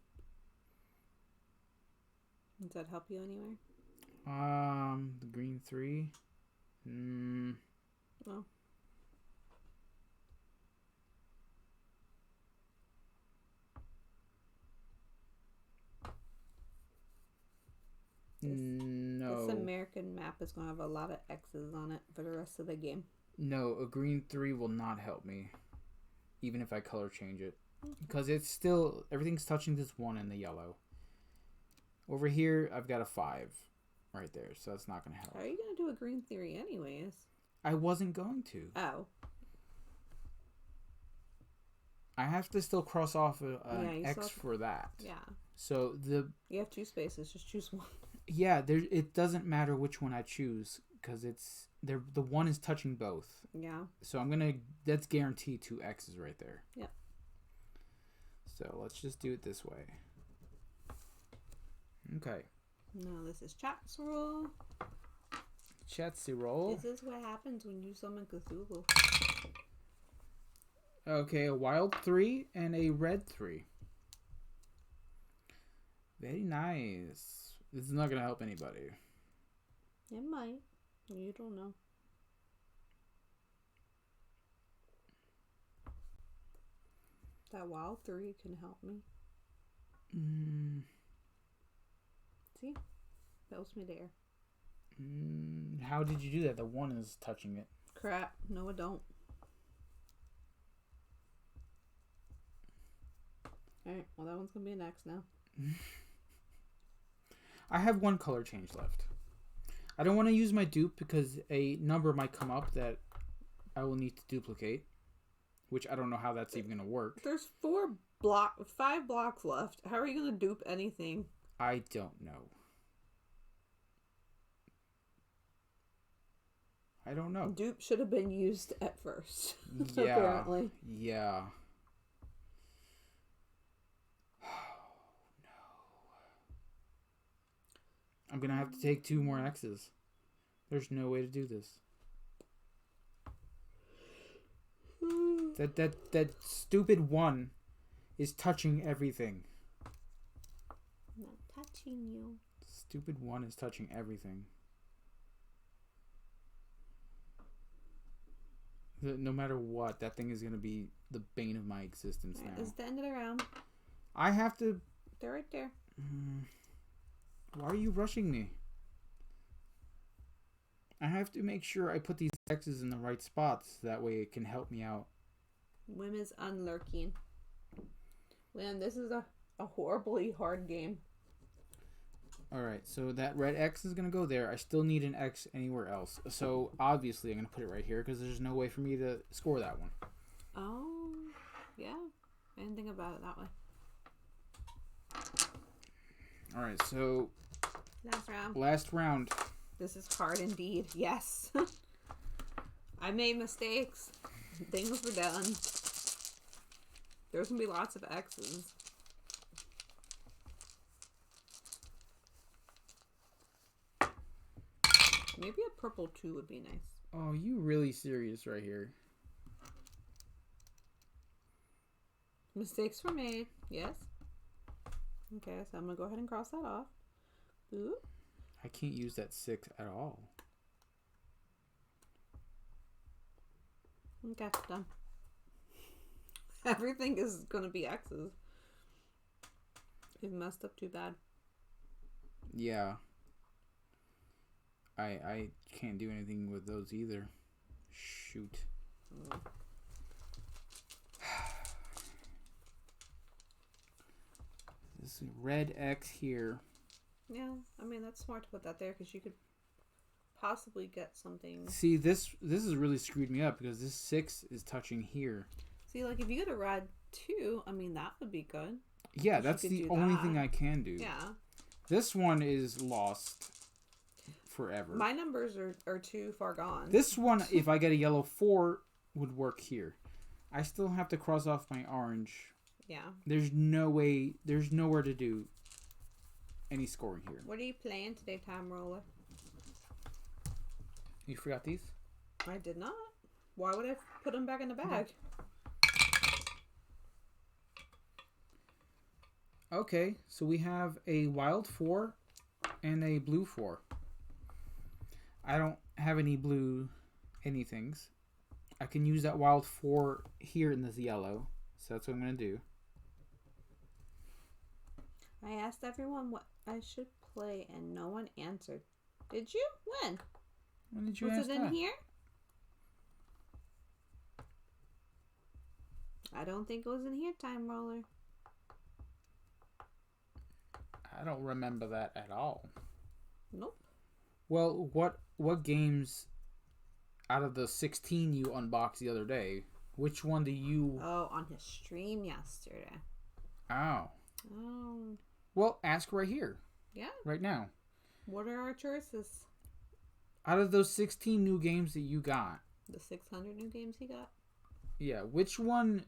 Does that help you anywhere? The green 3. Oh. No. This American map is going to have a lot of X's on it for the rest of the game. No, a green 3 will not help me. Even if I color change it. Because it's still... Everything's touching this 1 in the yellow. Over here, I've got a 5 right there, so that's not going to help. How are you going to do a green 3 anyways? I wasn't going to. Oh. I have to still cross off an X for that. Yeah. So you have 2 spaces, just choose 1. Yeah, it doesn't matter which one I choose because it's the 1 is touching both. Yeah. So that's guaranteed 2 X's right there. Yep. So let's just do it this way. Okay. No, this is Chat's roll. Chatsy roll. This is what happens when you summon Cthulhu. Okay, a wild 3 and a red 3. Very nice. This is not going to help anybody. It might. You don't know. That wild 3 can help me. See? Helps me there. How did you do that? The 1 is touching it. Crap. No, I don't. Alright, well that one's going to be an X now. I have 1 color change left. I don't want to use my dupe because a number might come up that I will need to duplicate. Which I don't know how that's even going to work. There's 5 blocks left. How are you going to dupe anything? I don't know. I don't know. Dupe should have been used at first. Yeah. Apparently. Yeah. Oh, no. I'm going to have to take 2 more X's. There's no way to do this. That stupid 1 is touching everything. I'm not touching you. Stupid 1 is touching everything. No matter what, that thing is going to be the bane of my existence now. It's the end of the round. I have to... They're right there. Why are you rushing me? I have to make sure I put these X's in the right spots. That way it can help me out. Wim is unlurking. Man, this is a horribly hard game. Alright, so that red X is going to go there. I still need an X anywhere else. So, obviously, I'm going to put it right here because there's no way for me to score that one. Oh, yeah. I didn't think about it that way. Alright, so Last round. Last round. This is hard indeed. Yes. I made mistakes. Things were done. There's going to be lots of X's. Maybe a purple 2 would be nice. Oh, you really serious right here? Mistakes were made. Yes. Okay, so I'm going to go ahead and cross that off. Ooh. I can't use that 6 at all. Okay, done. Everything is going to be X's. You've messed up too bad. Yeah. I can't do anything with those either. Shoot. This red X here. Yeah, I mean, that's smart to put that there because you could possibly get something. See, this has really screwed me up because this 6 is touching here. See, like if you get a red 2, I mean, that would be good. Yeah, that's the only thing I can do. Yeah. This one is lost forever. My numbers are too far gone. This one, if I get a yellow 4, would work here. I still have to cross off my orange. Yeah. There's no way, there's nowhere to do any scoring here. What are you playing today, Time Roller? You forgot these? I did not. Why would I put them back in the bag? Okay, so we have a wild 4 and a blue 4. I don't have any blue anythings. I can use that wild 4 here in this yellow. So that's what I'm going to do. I asked everyone what I should play and no one answered. Did you? When? When did you Was ask it in that? here? I don't think it was in here, Time Roller. I don't remember that at all. Nope. Well, what games out of the 16 you unboxed the other day, which one do you... Oh, on his stream yesterday. Oh. Oh. Well, ask right here. Yeah. Right now. What are our choices? Out of those 16 new games that you got. The 600 new games he got? Yeah, which one...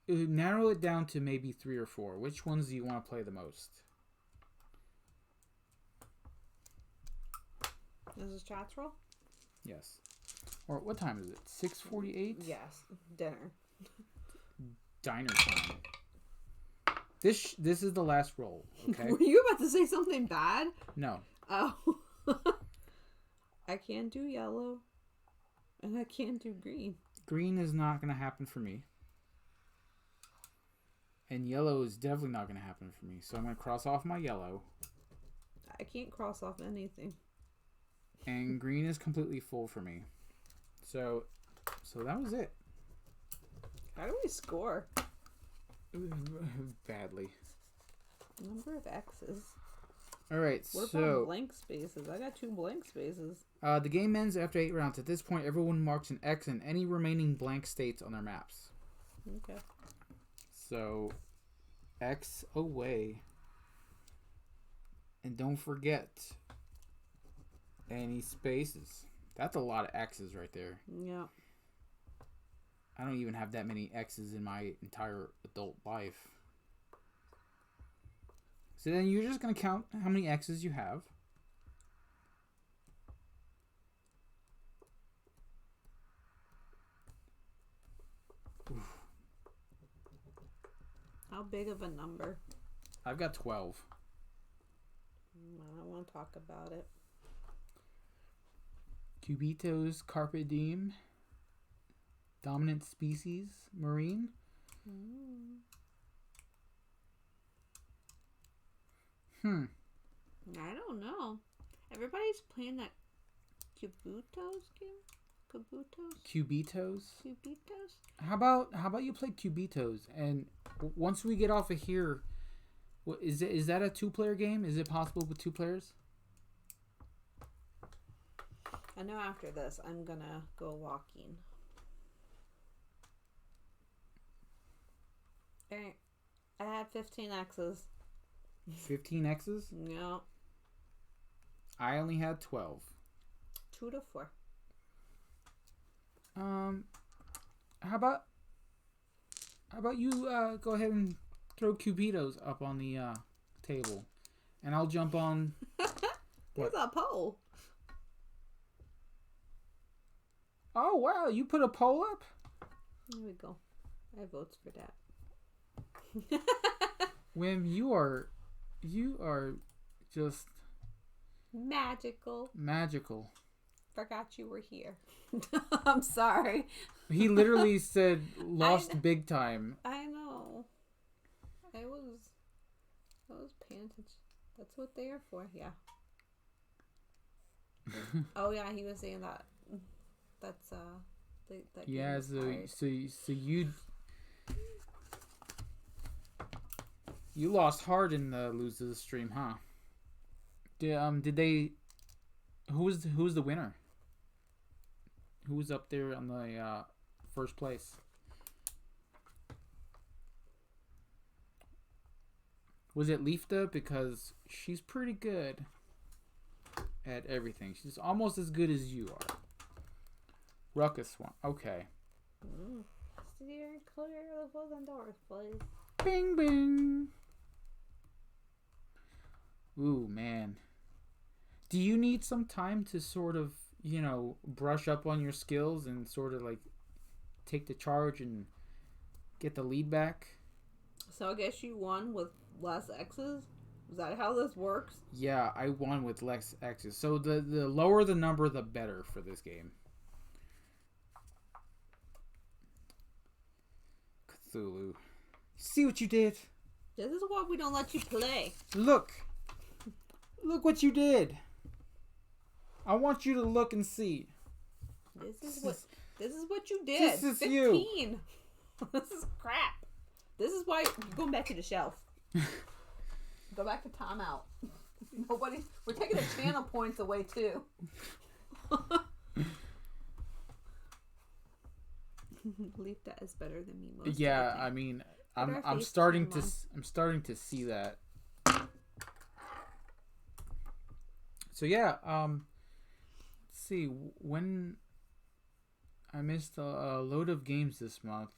narrow it down to maybe 3 or 4. Which ones do you want to play the most? Is this chat's roll? Yes. Or what time is it? 6:48? Yes. Dinner. Diner time. This is the last roll, okay? Were you about to say something bad? No. Oh. I can't do yellow. And I can't do green. Green is not going to happen for me. And yellow is definitely not going to happen for me. So I'm going to cross off my yellow. I can't cross off anything. And green is completely full for me. So that was it. How do we score? Badly. Number of X's. All right, What so... about blank spaces? I got 2 blank spaces. the game ends after 8 rounds. At this point, everyone marks an X in any remaining blank states on their maps. Okay. So, X away. And don't forget any spaces. That's a lot of X's right there. Yeah. I don't even have that many X's in my entire adult life. So then you're just going to count how many X's you have. Oof. How big of a number? I've got 12. I don't want to talk about it. Cubitos Carpe Diem. Dominant species marine. I don't know. Everybody's playing that Cubitos game? Cubitos. Cubitos? How about you play Cubitos, and once we get off of here, is that a 2-player game? Is it possible with 2 players? I know after this I'm gonna go walking. I had 15 X's. 15 X's? No. I only had 12. 2 to 4. How about you go ahead and throw Cupidos up on the table, and I'll jump on. There's a pole. Oh wow! You put a pole up. There we go. I votes for that. Wim, you are just magical. Magical. Forgot you were here. I'm sorry. He literally said lost big time. I know. I was paying attention. That's what they are for, yeah. Oh yeah, he was saying that. That's that yeah. So you lost hard in the lose to the stream, huh? Did they? Who's the winner? Who was up there on the first place? Was it Leafta? Because she's pretty good at everything. She's almost as good as you are. Ruckus one. Okay. Steer clear of the folding doors, please. Bing, bing. Ooh, man. Do you need some time to sort of, brush up on your skills and sort of like take the charge and get the lead back? So I guess you won with less X's? Is that how this works? Yeah, I won with less X's. So the lower the number, the better for this game. Cthulhu. See what you did? This is why we don't let you play. Look what you did. I want you to look and see. This is what you did. This is 15. you. This is crap. This is why you're going back to the shelf. Go back to timeout. We're taking the channel points away too. Leafta is better than me most. Yeah, I mean, I'm starting to see that. So yeah, let's see, when I missed a load of games this month.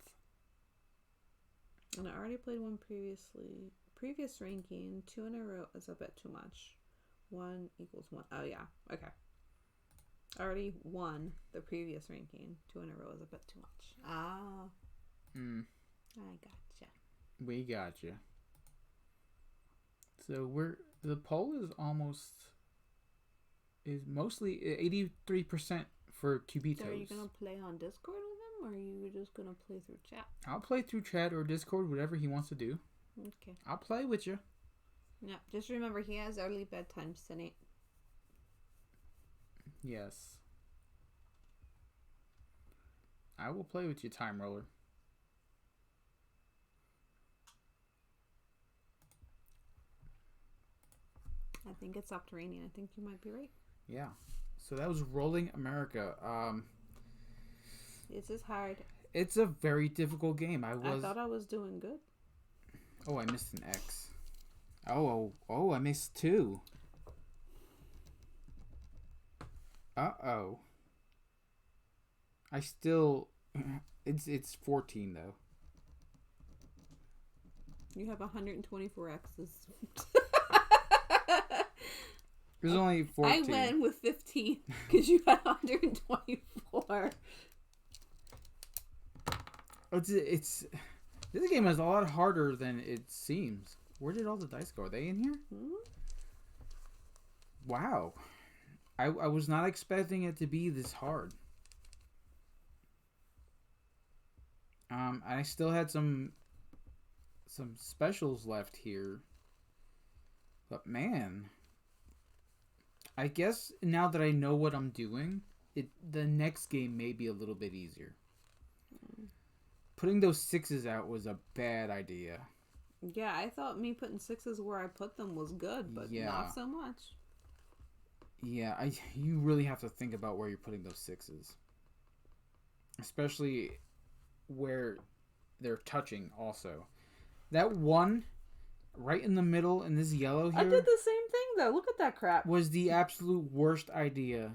And I already played one previously. Previous ranking, 2 in a row is a bit too much. 1 equals 1. Oh yeah, okay. I already won the previous ranking. 2 in a row is a bit too much. Ah. I gotcha. We gotcha. So the poll is mostly 83% for Cubitos. So are you gonna play on Discord with him, or are you just gonna play through chat? I'll play through chat or Discord, whatever he wants to do. Okay. I'll play with you. Yeah, just remember he has early bedtimes tonight. Yes. I will play with you, Time Roller. I think it stopped raining. I think you might be right. Yeah. So that was Rolling America. This is hard. It's a very difficult game. I thought I was doing good. Oh, I missed an X. Oh, I missed 2. Uh-oh. I still... It's 14, though. You have 124 X's. There's only 14. I went with 15 because you had 124. It's this game is a lot harder than it seems. Where did all the dice go? Are they in here? Wow. I was not expecting it to be this hard. I still had some specials left here. But man, I guess now that I know what I'm doing, the next game may be a little bit easier. Putting those 6s out was a bad idea. Yeah, I thought me putting 6s where I put them was good, but not so much. Yeah, you really have to think about where you're putting those 6s. Especially where they're touching also. That 1 right in the middle in this yellow here I did the same thing though. Look at that crap. was the absolute worst idea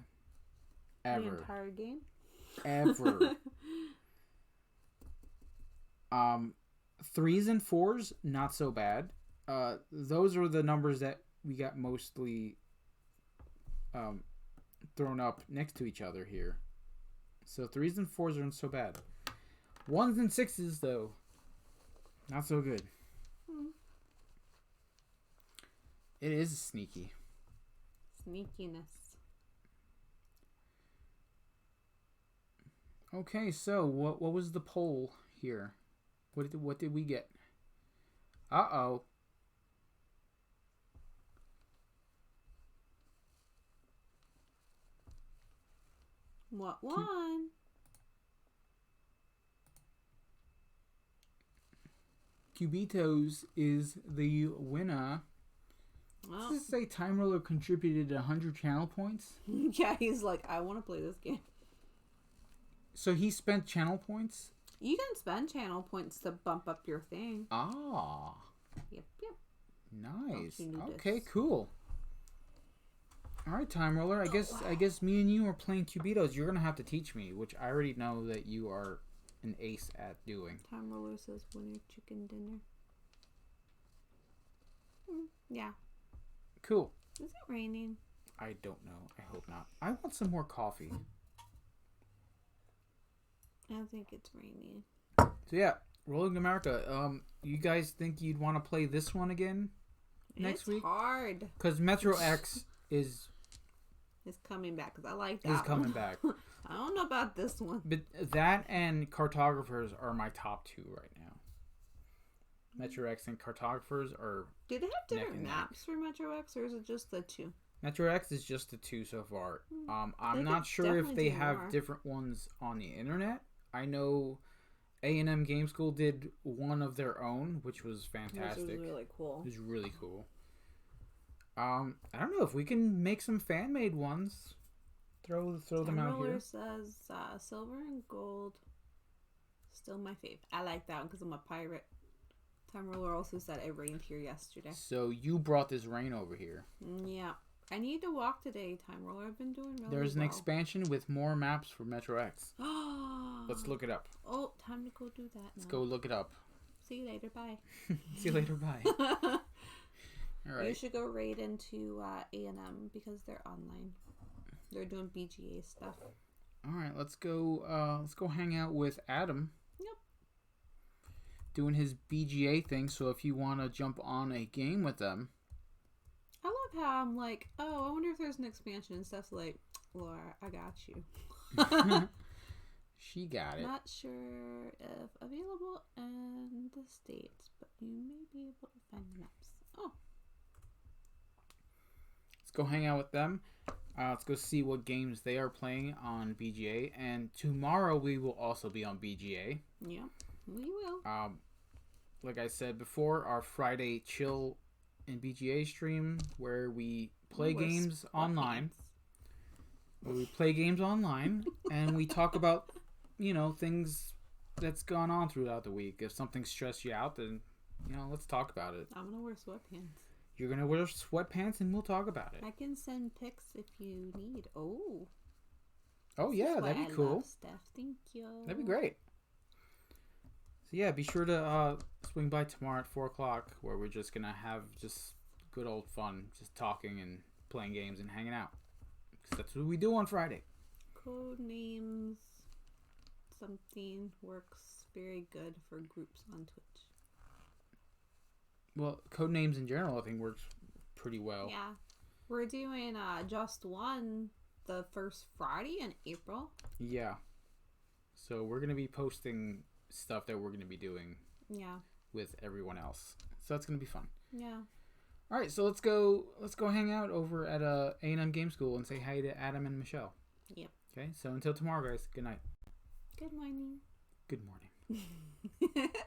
ever. The entire game? Ever. 3s and 4s, not so bad. Those are the numbers that we got mostly thrown up next to each other here. So 3s and 4s aren't so bad. 1s and 6s, though, not so good. It is sneaky. Sneakiness. Okay, so what was the poll here? What did we get? Uh-oh. What won? Cubitos is the winner. Well, Does it say Time Roller contributed 100 channel points? yeah, he's like, I want to play this game. So he spent channel points? You can spend channel points to bump up your thing. Ah. Yep. Nice. Oh, Okay, cool. All right, Time Roller. I guess me and you are playing Cubitos. You're gonna have to teach me, which I already know that you are an ace at doing. Time Roller says winner chicken dinner. Yeah. Cool. Is it raining? I don't know. I hope not. I want some more coffee. I think it's raining. So yeah, Rolling America. You guys think you'd want to play this one again next week? It's hard. Because Metro X is coming back. Because I like that. Is coming back. I don't know about this one. But that and Cartographers are my top two right now. Metro X and Cartographers are. Do they have different neck. maps for Metro X, or is it just the two? Metro X is just the two so far. I'm They not could sure if definitely they do have more. different ones on the internet. I know A&M Game School did one of their own, which was fantastic. Which was really cool. It was really cool. I don't know if we can make some fan made ones. Throw them out Roller here. says silver and gold. Still my fave. I like that one because I'm a pirate. Time Roller also said it rained here yesterday. So you brought this rain over here. Yeah. I need to walk today, Time Roller. I've been doing really There's an well. expansion with more maps for Metro X. Let's look it up. Oh, time to go do that now. Let's go look it up. See you later. Bye. See you later. Bye. All You right. should go raid into A&M because they're online. They're doing BGA stuff. All right. Let's go. Let's go hang out with Adam. Yep. Doing his BGA thing. So if you want to jump on a game with them. I love how I'm like, oh, I wonder if there's an expansion and stuff's like, Laura, I got you. She got it. Not sure if available in the States, but you may be able to find the maps. Oh. Let's go hang out with them. Let's go see what games they are playing on BGA. And tomorrow we will also be on BGA. Yeah, we will. Like I said before, our Friday chill in BGA stream where we play games online. Where we play games online and we talk about, things that's gone on throughout the week. If something stressed you out, then, let's talk about it. I'm gonna wear sweatpants. You're going to wear sweatpants and we'll talk about it. I can send pics if you need. Oh. Oh, yeah, That's why that'd be I cool. love Steph. Thank you. That'd be great. So, yeah, be sure to swing by tomorrow at 4 o'clock where we're just going to have just good old fun, just talking and playing games and hanging out. 'Cause that's what we do on Friday. Code names something works very good for groups on Twitch. Well, Codenames in general, I think, works pretty well. Yeah. We're doing Just One the first Friday in April. Yeah. So we're going to be posting stuff that we're going to be doing Yeah. with everyone else. So that's going to be fun. Yeah. All right, so let's go hang out over at A&M Game School and say hi to Adam and Michelle. Yep. Okay, so until tomorrow, guys. Good night. Good morning. Good morning.